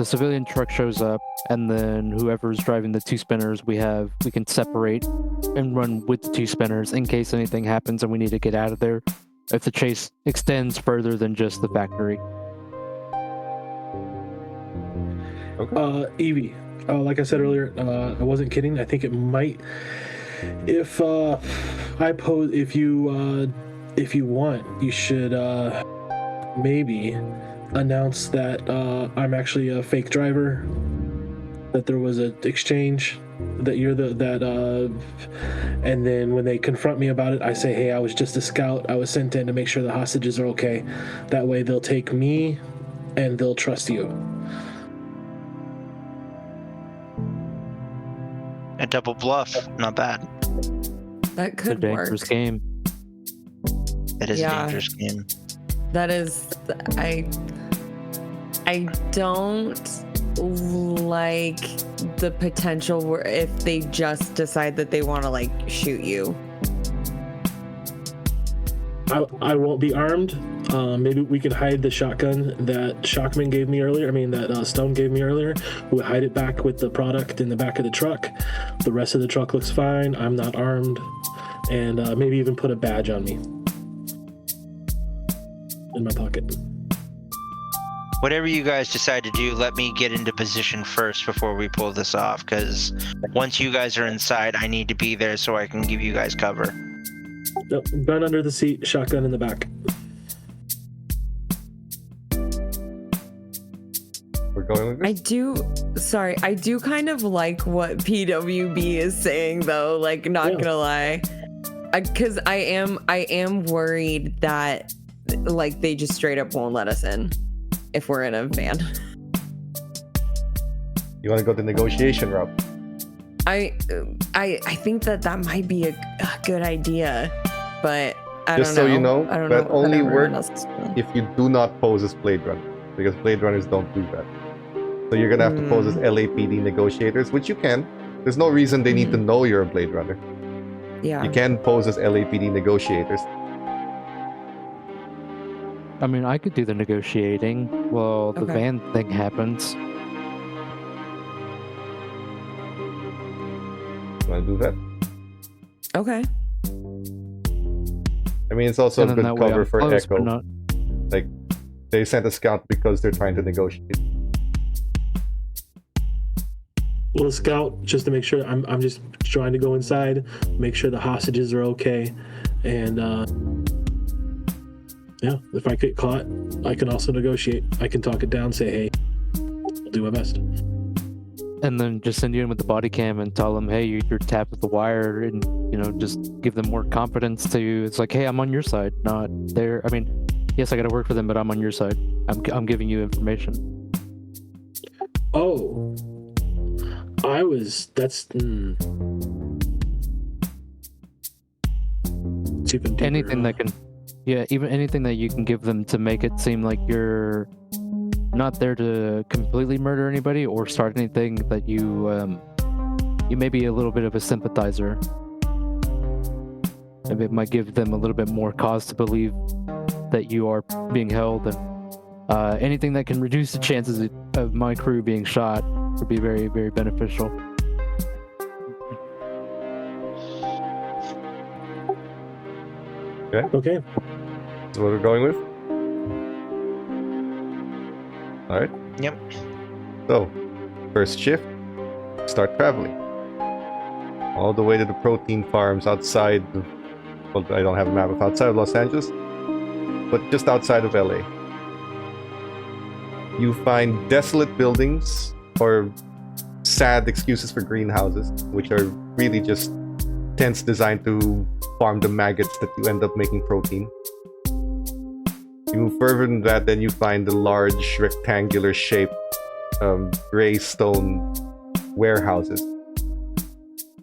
civilian truck shows up, and then whoever's driving the two spinners, we can separate and run with the two spinners in case anything happens and we need to get out of there if the chase extends further than just the factory. Okay. Evie, like I said earlier, I wasn't kidding. I think it might, if you want, you should maybe announce that I'm actually a fake driver, that there was an exchange, that you're and then when they confront me about it, I say, hey, I was just a scout. I was sent in to make sure the hostages are okay. That way they'll take me and they'll trust you. A double bluff, not bad. That It's a could dangerous work. game. It is Yeah. a dangerous game. That is, I don't like the potential where if they just decide that they want to like shoot you. I won't be armed. Maybe we can hide the shotgun that Shockman gave me earlier. I mean, that Stone gave me earlier. We'll hide it back with the product in the back of the truck. The rest of the truck looks fine. I'm not armed. And maybe even put a badge on me in my pocket. Whatever you guys decide to do, let me get into position first before we pull this off, because once you guys are inside, I need to be there so I can give you guys cover. Nope, gun under the seat, shotgun in the back. We're going with this? I do kind of like what PWB is saying though, like not gonna lie. Because I am worried that like they just straight up won't let us in if we're in a van. You want to go the negotiation route? I think that might be a good idea, but I Just don't know. so you know, I don't that know what only everyone works else is doing. if you do not pose as Blade Runner, because Blade Runners don't do that. So you're gonna have to pose as LAPD negotiators, which you can. There's no reason they need to know you're a Blade Runner. Yeah. You can pose as LAPD negotiators. I mean, I could do the negotiating while the Okay. van thing happens. You want to do that? Okay. I mean, it's also And a then good that way cover I'm for close, but Echo. not- Like, they sent a scout because they're trying to negotiate. Little scout, just to make sure. I'm just trying to go inside, make sure the hostages are okay, and yeah, if I get caught, I can also negotiate. I can talk it down, say, hey, I'll do my best. And then just send you in with the body cam and tell them, hey, you're tapped with the wire, and just give them more confidence to. It's like, hey, I'm on your side, not there. I mean, yes, I got to work for them, but I'm on your side. I'm giving you information. Oh, that's it's even deeper, Anything that can, even anything that you can give them to make it seem like you're not there to completely murder anybody or start anything, that you may be a little bit of a sympathizer. And it might give them a little bit more cause to believe that you are being held, and anything that can reduce the chances of my crew being shot would be very, very beneficial. Okay. That's what we're going with? Alright. Yep. So, first shift, start traveling. All the way to the protein farms outside of, well, I don't have a map of outside of Los Angeles, but just outside of LA. You find desolate buildings, or sad excuses for greenhouses, which are really just tents designed to farm the maggots that you end up making protein. You move further than that, then you find the large rectangular shaped gray stone warehouses.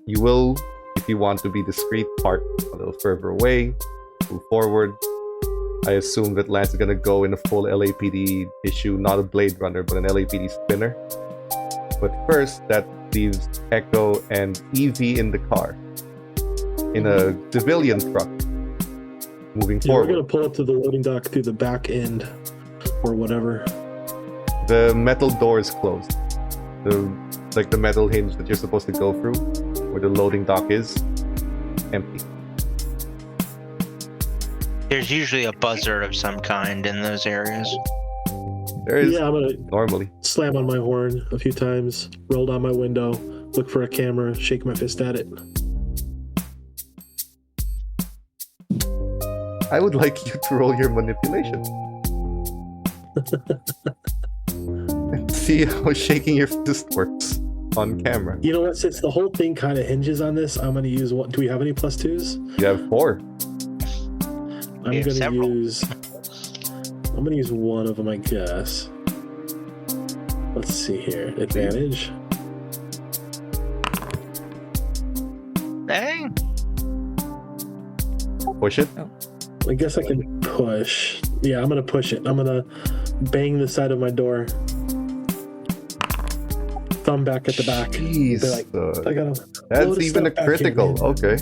You will, if you want to be discreet, park a little further away, move forward. I assume that Lance is gonna go in a full LAPD issue, not a Blade Runner, but an LAPD spinner. But first, that leaves Echo and Evie in the car, in a civilian truck, moving Yeah, we're forward. gonna pull up to the loading dock through the back end. or whatever. The metal door is closed. The metal hinge that you're supposed to go through, where the loading dock is, empty. There's usually a buzzer of some kind in those areas. There is Yeah, I'm gonna normally. slam on my horn a few times, roll down my window, look for a camera, shake my fist at it. I would like you to roll your manipulation. And see how shaking your fist works on camera. You know what? Since the whole thing kind of hinges on this, I'm gonna use what? Do we have any +2s? You have 4. I'm have gonna several. use. I'm gonna use one of them, I guess. Let's see here. Advantage. Dang. Push it. I guess I can push. Yeah, I'm gonna push it. I'm gonna bang the side of my door. Thumb back at the back. Jeez. Be like, I gotta. That's load of even a stuff back here, critical. man. Okay.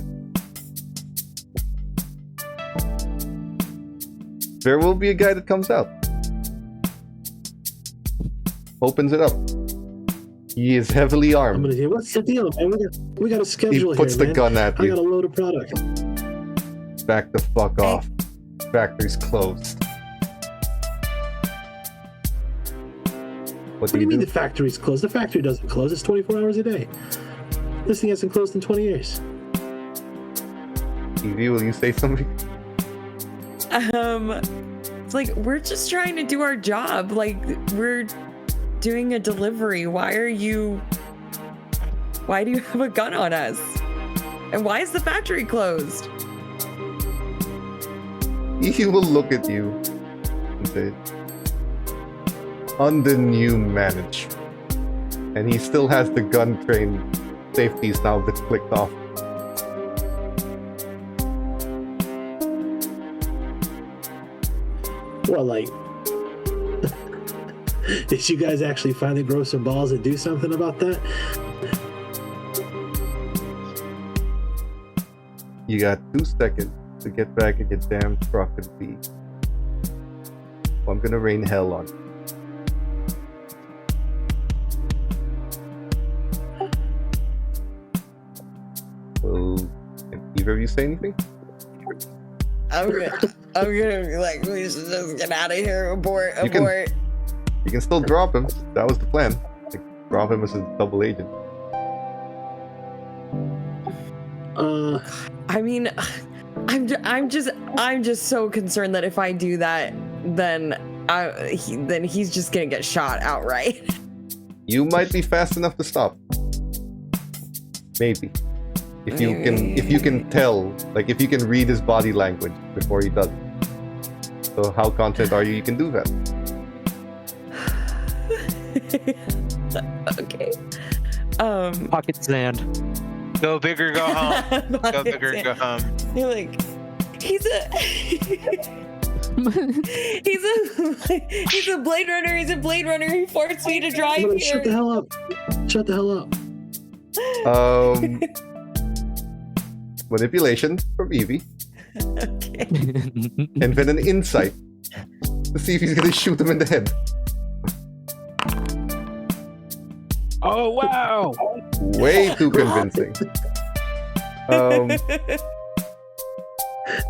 There will be a guy that comes out. Opens it up. He is heavily I'm armed. gonna say, what's the deal, man? We got a He schedule puts here, the man. gun at I you. got a load of product. Back the fuck off. Factory's closed. What What do you mean do? the factory's closed? The factory doesn't close. It's 24 hours a day. This thing hasn't closed in 20 years. Evie, will you say something? It's like we're just trying to do our job. Like we're doing a delivery. Why do you have a gun on us? And why is the factory closed? He will look at you and say, under new management. And he still has the gun train safeties now been clicked off. Well, like, did you guys actually finally grow some balls and do something about that? You got 2 seconds to get back in your damn truck and leave. I'm gonna rain hell on you. So, can either of you say anything? I'm gonna be like, we should just get out of here. Abort. You can- You can still drop him. That was the plan. Like, drop him as a double agent. I mean, I'm just so concerned that if I do that, then he's just gonna get shot outright. You might be fast enough to stop. Maybe. If you can tell, like if you can read his body language before he does it. So how confident are you can do that? Okay. Pocket sand. Go big or go home. Go big or go home. You're like, he's a Blade Runner. He's a Blade Runner. He forced me to drive here. Shut the hell up. Shut the hell up. Manipulation from Evie, Okay. and then an insight to see if he's gonna shoot him in the head. Oh wow! Way too convincing.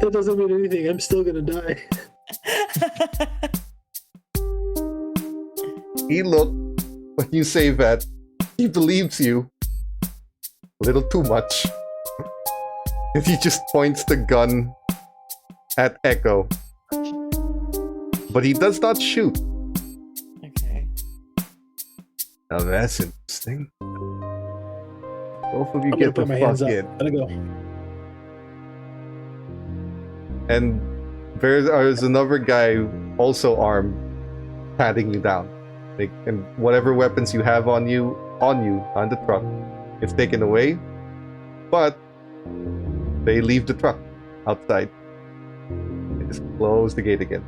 That doesn't mean anything. I'm still gonna die. He looked when you say that. He believes you a little too much. And he just points the gun at Echo. But he does not shoot. Okay. Now that's interesting. Both of you I'm gonna get the put my hands fuck up. in. Let go. And there's another guy also armed, patting you down. Like, and whatever weapons you have on the truck, it's taken away. But they leave the truck outside. They just close the gate again.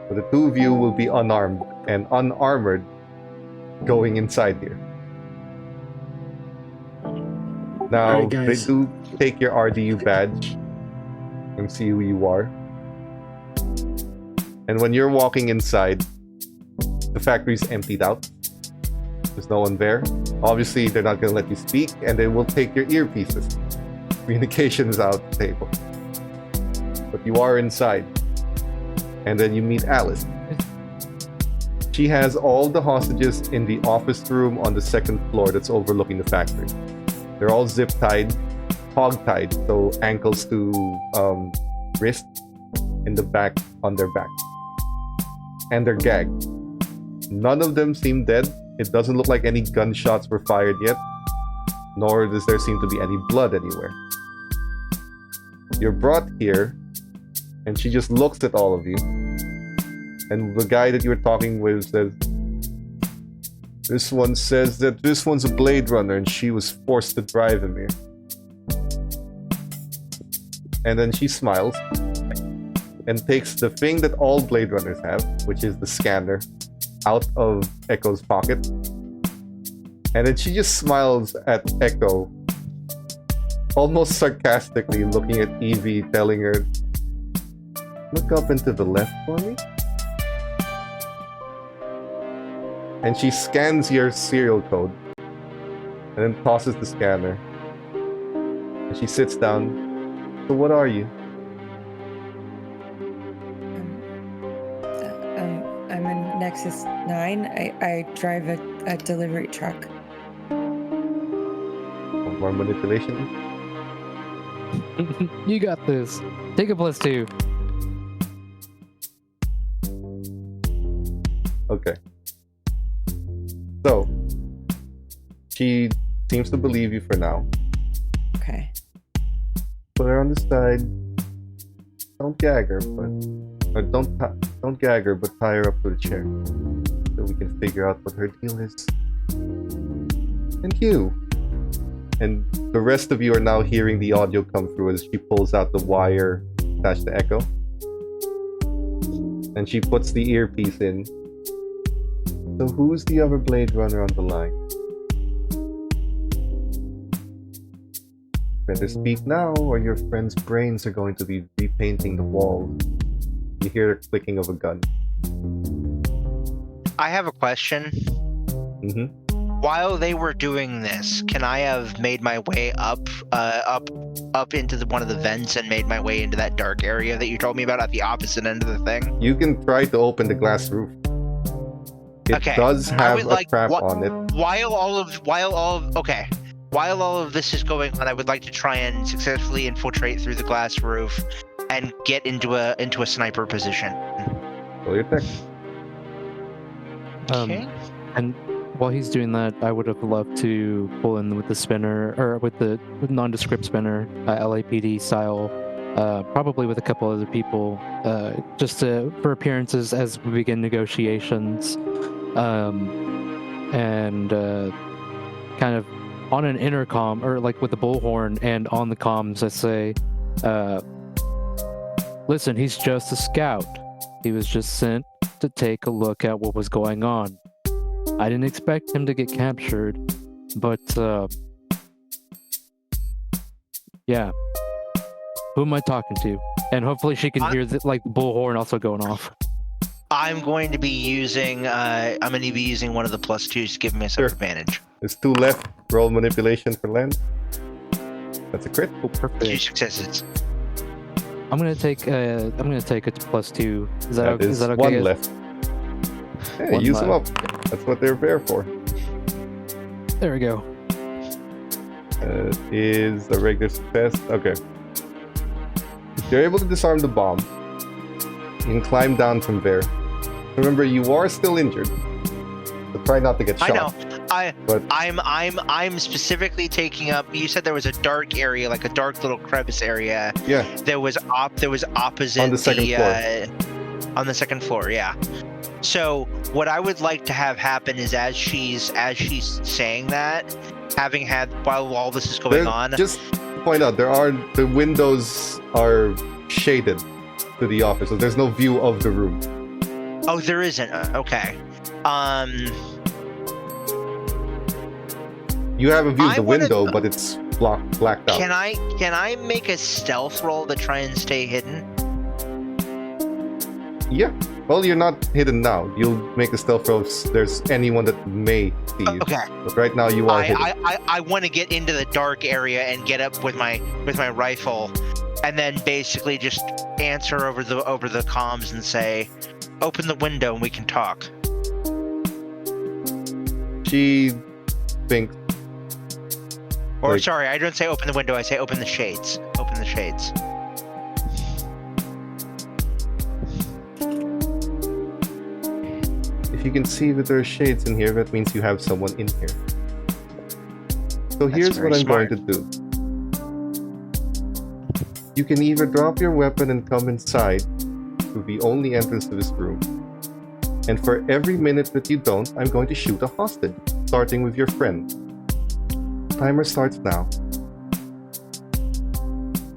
So the two of you will be unarmed and unarmored going inside here. Now, Alright, they guys. do take your RDU badge and see who you are. And when you're walking inside, the factory's emptied out. There's no one there. Obviously, they're not going to let you speak, and they will take your earpieces. Communication is out the table. But you are inside. And then you meet Alice. She has all the hostages in the office room on the second floor that's overlooking the factory. They're all zip-tied, hog-tied, so ankles to wrist, in the back, on their back. And they're gagged. None of them seem dead. It doesn't look like any gunshots were fired yet, nor does there seem to be any blood anywhere. You're brought here, and she just looks at all of you. And the guy that you were talking with says, this one says that this one's a Blade Runner and she was forced to drive him here. And then she smiles and takes the thing that all Blade Runners have, which is the scanner, out of Echo's pocket. And then she just smiles at Echo, almost sarcastically looking at Evie, telling her, look up and to the left for me. And she scans your serial code and then tosses the scanner. And she sits down. So what are you? I'm in Nexus 9. I drive a delivery truck. More manipulation? You got this. Take a +2. Okay. So, she seems to believe you for now. Okay. Put her on the side. Don't gag her, but... Or don't gag her, but tie her up to the chair. So we can figure out what her deal is. And you. And the rest of you are now hearing the audio come through as she pulls out the wire attached to Echo. And she puts the earpiece in. So who's the other Blade Runner on the line? Better speak now, or your friend's brains are going to be repainting the walls. You hear the clicking of a gun. I have a question. Mm-hmm. While they were doing this, can I have made my way up into one of the vents and made my way into that dark area that you told me about at the opposite end of the thing? You can try to open the glass roof. It does have a trap on it. While all of this is going on, I would like to try and successfully infiltrate through the glass roof and get into a sniper position. Roll your tech. Okay. And while he's doing that, I would have loved to pull in with the spinner, or with the nondescript spinner, LAPD style, probably with a couple other people, just for appearances as we begin negotiations, and kind of on an intercom, or like with the bullhorn and on the comms, I say, listen, he's just a scout. He was just sent to take a look at what was going on. I didn't expect him to get captured, but yeah. Who am I talking to? And hopefully she can hear the bullhorn also going off. I'm going to be using one of the +2s to give me some advantage. There's 2 left. Roll manipulation for land. That's a crit. Oh, perfect. 2 successes. I'm gonna take a +2. Is that okay? Is that okay? 1 guys? left. Yeah, One use them up. left. That's what they're there for. There we go. Is a regular success. Okay. You're able to disarm the bomb. You can climb down from there. Remember, you are still injured. So try not to get shot. I know. I'm specifically taking up. You said there was a dark area, like a dark little crevice area. Yeah. There was opposite On the second floor. On the second floor, yeah. So what I would like to have happen is as she's saying that, having had while all this is going on. Just point out the windows are shaded to the office, so there's no view of the room. Oh, there isn't. Okay. You have a view of the window, but it's blacked out. Can I make a stealth roll to try and stay hidden? Yeah. Well, you're not hidden now. You'll make a stealth roll if there's anyone that may see you. Okay. But right now you are hidden. I want to get into the dark area and get up with my rifle, and then basically just answer over the comms and say, "Open the window and we can talk." She thinks. Or Like- sorry, I don't say open the window. I say open the shades. Open the shades. If you can see that there are shades in here, that means you have someone in here. So here's very what I'm smart. going to do. You can either drop your weapon and come inside to the only entrance to this room. And for every minute that you don't, I'm going to shoot a hostage, starting with your friend. Timer starts now.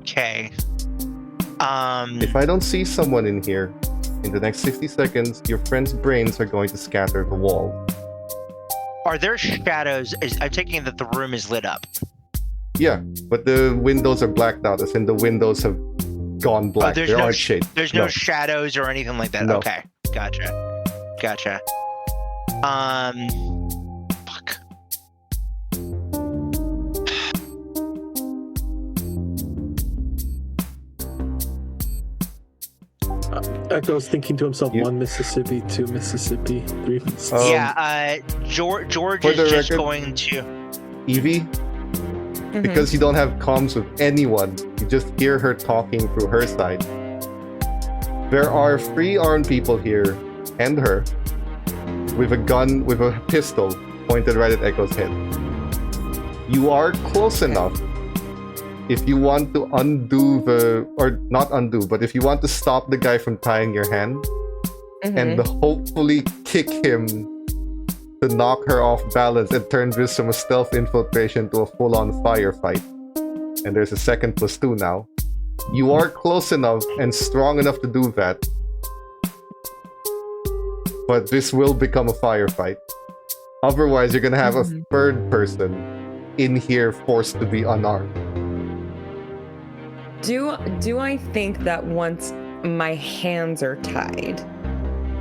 Okay. If I don't see someone in here, in the next 60 seconds, your friend's brains are going to scatter the wall. Are there shadows? I'm taking that the room is lit up. Yeah, but the windows are blacked out, as in the windows have gone black. there's There no aren't shades. There's no shadows or anything like that. No. Okay, gotcha. Fuck. Echo's thinking to himself, You- 1 Mississippi, 2 Mississippi, 3 Mississippi. Yeah. George for is the just record- going to. Evie, Mhm. because you don't have comms with anyone, you just hear her talking through her side. There are 3 armed people here, and her, with a gun, with a pistol pointed right at Echo's head. You are close enough. If you want to undo or not undo, but if you want to stop the guy from tying your hand, and hopefully kick him to knock her off balance and turn this from a stealth infiltration to a full-on firefight. And there's a second +2 now. You are close enough and strong enough to do that. But this will become a firefight. Otherwise, you're gonna have a third person in here forced to be unarmed. Do I think that once my hands are tied,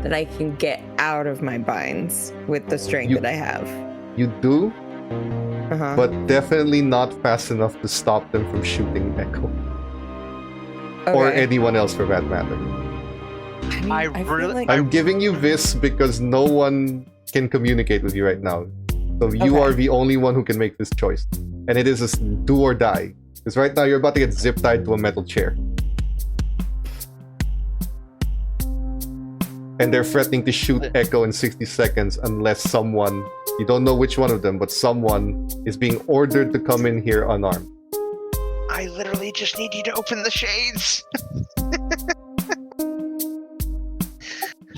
that I can get out of my binds with the strength You- that I have? You do, Uh-huh. but definitely not fast enough to stop them from shooting Echo. Or Okay. anyone else for that matter. mean, I feel really- like I'm giving you this because no one can communicate with you right now. So you Okay. are the only one who can make this choice. And it is a do or die. Because right now you're about to get zip tied to a metal chair. And they're threatening to shoot Echo in 60 seconds unless someone, you don't know which one of them, but someone is being ordered to come in here unarmed. I literally just need you to open the shades.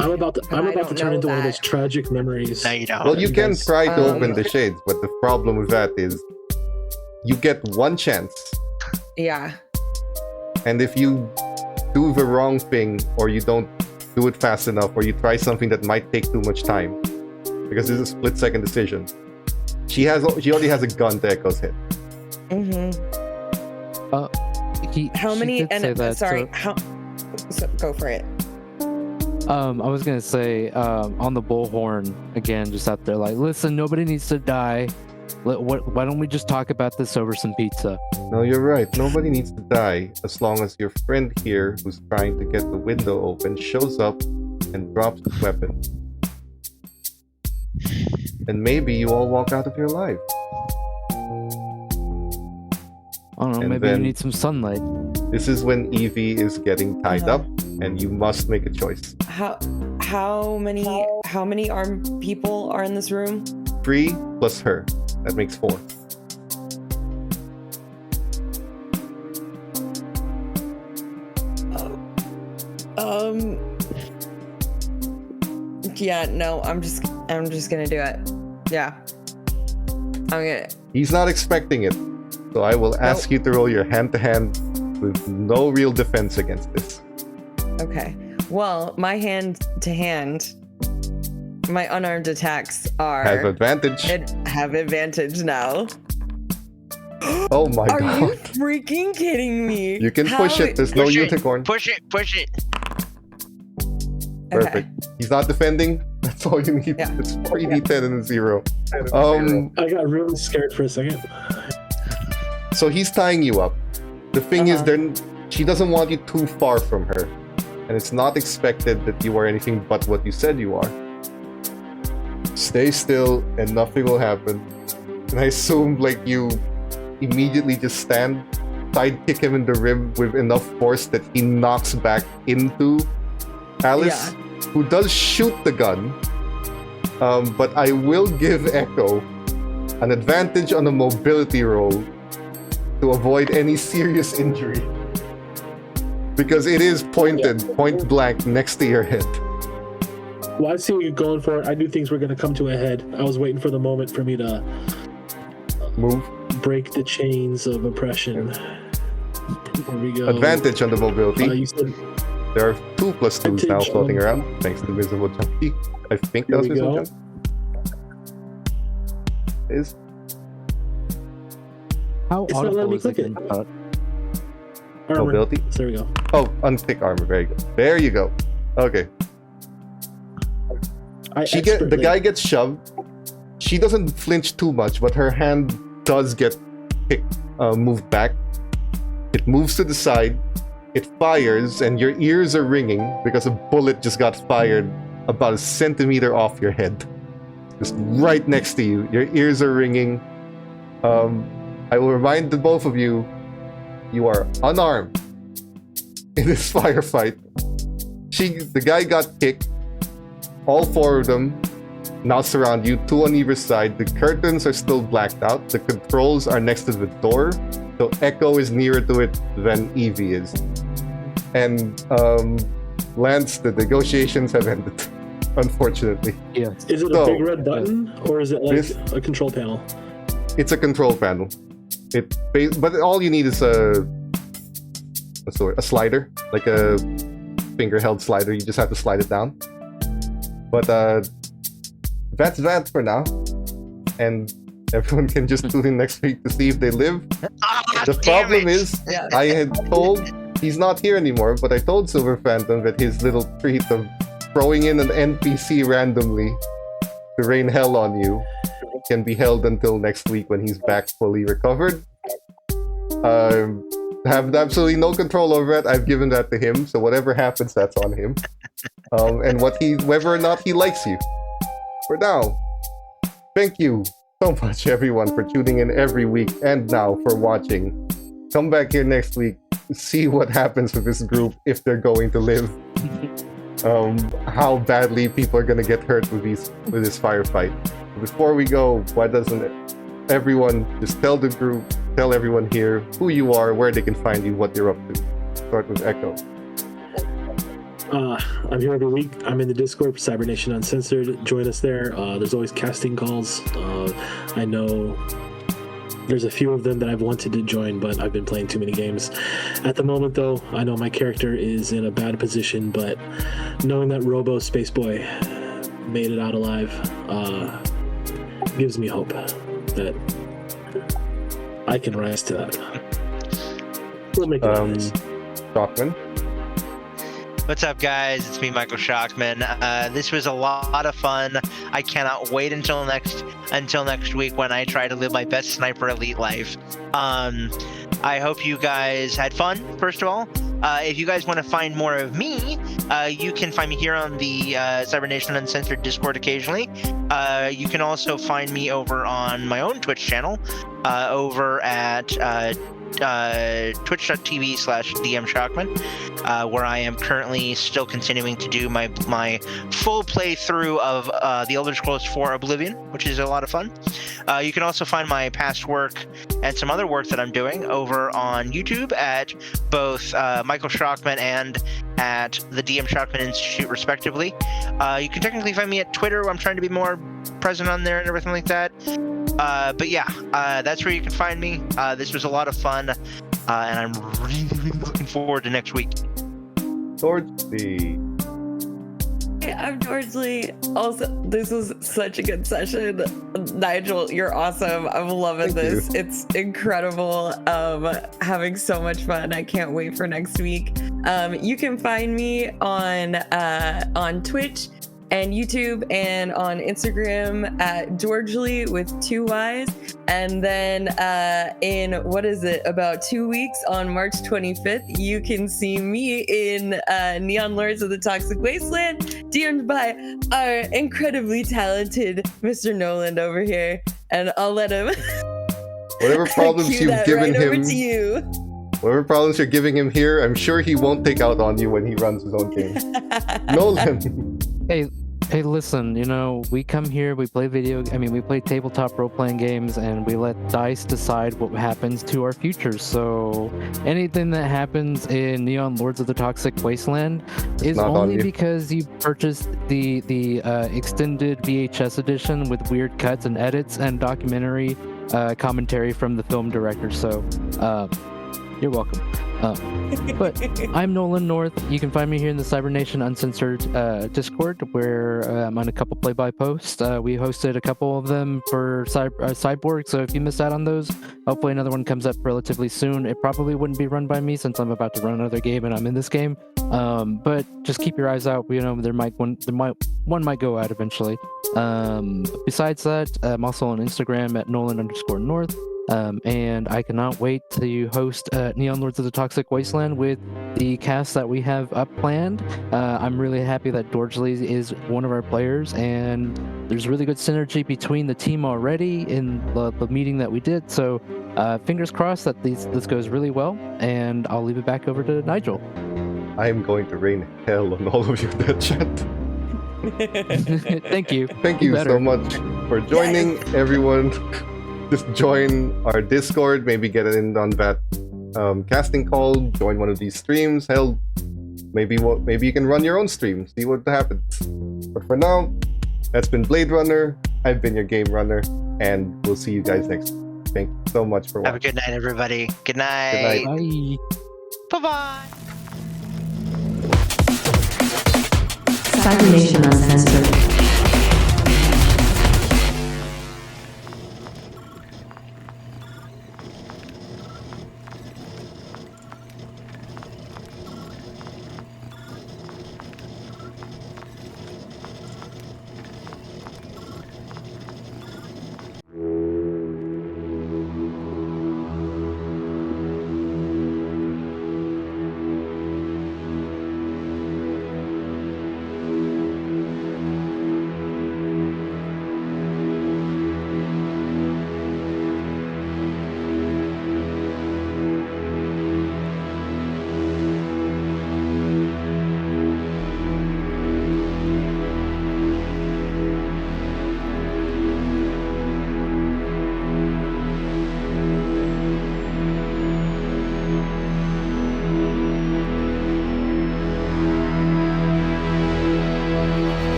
I'm about to don't turn know into one of that. those tragic memories. No, you don't. Well, you can guys- try to open Um, the shades, but the problem with that is you get one chance. yeah. And if you do the wrong thing, or you don't do it fast enough, or you try something that might take too much time, because this is a split-second decision, she already has a gun to Echo's head. How She many? did say And that, sorry, so- how? So, go for it. I was gonna say on the bullhorn again, just out there, like, listen, nobody needs to die. Why don't we just talk about this over some pizza? No, you're right. Nobody needs to die as long as your friend here, who's trying to get the window open, shows up and drops his weapon. And maybe you all walk out of here alive. I don't know. And Maybe you then- need some sunlight. This is when Evie is getting tied Uh-huh. up, and you must make a choice. How many armed people are in this room? 3 plus her. That makes 4. Yeah, no, I'm just gonna do it. Yeah. I'm gonna. He's not expecting it. So I will ask you to roll your hand-to-hand with no real defense against this. Okay. Well, my hand to hand, my unarmed attacks Have advantage. have advantage now. Oh my Are god. you freaking kidding me? You can push How- it. There's no Push it. unicorn. Push it. Perfect. He's not defending. That's all you need. Yeah. It's 3d10 and a 0. I got really scared for a second. So he's tying you up. The thing is, she doesn't want you too far from her, and it's not expected that you are anything but what you said you are. Stay still, and nothing will happen. And I assume, like, you immediately just stand, sidekick him in the rib with enough force that he knocks back into Alice, who does shoot the gun. But I will give Echo an advantage on a mobility roll to avoid any serious injury. Because it is pointed, point blank, next to your head. Well, I see you going for it. I knew things were going to come to a head. I was waiting for the moment for me to Move. break the chains of oppression. Here we go. Advantage on the mobility. You said There are 2 + 2s now Advantage floating on- around, thanks to Visible Junkie. I think that Here was we Visible go. Junkie. Is How It's not letting audible me is it? click it. again? armor. mobility? There we go. Oh, unpick armor. Very good. There you go. Okay. The guy gets shoved. She doesn't flinch too much, but her hand does get moved back. It moves to the side. It fires, and your ears are ringing because a bullet just got fired about a centimeter off your head, just right next to you. Your ears are ringing. I will remind the both of you, you are unarmed in this firefight. The guy got kicked. All 4 of them now surround you, 2 on either side. The curtains are still blacked out. The controls are next to the door, so Echo is nearer to it than Evie is. And Lance, the negotiations have ended, unfortunately. Yes. Is it a So, big red button or is it like this- a control panel? It's a control panel. But all you need is a slider, like a finger-held slider. You just have to slide it down. But that's that for now. And everyone can just tune in next week to see if they live. The problem is, Yeah. I had told, he's not here anymore, but I told Silver Phantom that his little treat of throwing in an NPC randomly to rain hell on you can be held until next week when he's back fully recovered. Have absolutely no control over it. I've given that to him, so whatever happens, that's on him. And whether or not he likes you. For now, thank you so much, everyone, for tuning in every week, and now for watching. Come back here next week to see what happens with this group, if they're going to live. How badly people are gonna get hurt with this firefight. Before we go, why doesn't everyone just tell the group, tell everyone here who you are, where they can find you, what you're up to. Start with Echo. I'm here every week. I'm in the Discord for Cybernation Uncensored. Join us there. There's always casting calls. I know there's a few of them that I've wanted to join, but I've been playing too many games. At the moment, though, I know my character is in a bad position, but knowing that Robo Space Boy made it out alive gives me hope that I can rise to that. We'll make it nice. Stockman. What's up, guys? It's me, Michael Shockman. This was a lot of fun. I cannot wait until next week when I try to live my best Sniper Elite life. I hope you guys had fun, first of all. If you guys want to find more of me, you can find me here on the Cybernation Uncensored Discord occasionally. You can also find me over on my own Twitch channel, over at twitch.tv/DMShockman, where I am currently still continuing to do my full playthrough of The Elder Scrolls 4 Oblivion, which is a lot of fun. You can also find my past work and some other work that I'm doing over on YouTube at both Michael Shockman and at the DM Shockman Institute, respectively. You can technically find me at Twitter, where I'm trying to be more present on there and everything like that. But yeah, that's where you can find me. This was a lot of fun, and I'm really looking forward to next week. Towards the I'm George Lee. Also, this was such a good session. Nigel, you're awesome. I'm loving Thank this. It's incredible. Having so much fun. I can't wait for next week. You can find me on Twitch and YouTube and on Instagram at George Lee with 2 Y's. And then in, about 2 weeks on March 25th, you can see me in Neon Lords of the Toxic Wasteland, DM'd by our incredibly talented Mr. Nolan over here. And I'll let him Whatever problems cue you've that given right over him, to you. whatever problems you're giving him here, I'm sure he won't take out on you when he runs his own game. Nolan. Hey, listen, we come here, we play we play tabletop role-playing games, and we let dice decide what happens to our futures. So anything that happens in Neon Lords of the Toxic Wasteland is not on only you. because you purchased the extended VHS edition with weird cuts and edits and documentary commentary from the film director. So you're welcome. But I'm Nolan North. You can find me here in the Cybernation Uncensored Discord, where I'm on a couple play-by posts. We hosted a couple of them for Cyborg, so if you missed out on those, hopefully another one comes up relatively soon. It probably wouldn't be run by me since I'm about to run another game and I'm in this game. But just keep your eyes out. One might go out eventually. Besides that, I'm also on Instagram at Nolan_North. And I cannot wait to host Neon Lords of the Toxic Wasteland with the cast that we have up planned. I'm really happy that George Lee is one of our players, and there's really good synergy between the team already in the meeting that we did. So fingers crossed that this goes really well, and I'll leave it back over to Nigel. I am going to rain hell on all of you in that chat. Thank you. Thank you so much for joining, everyone. Just join our Discord, maybe get in on that casting call, join one of these streams. Hell, maybe you can run your own stream, see what happens. But for now, that's been Blade Runner. I've been your game runner, and we'll see you guys next week. Thank you so much for watching. Have a good night, everybody. Good night. Good night. Bye. Bye-bye. Cybernation Uncensored.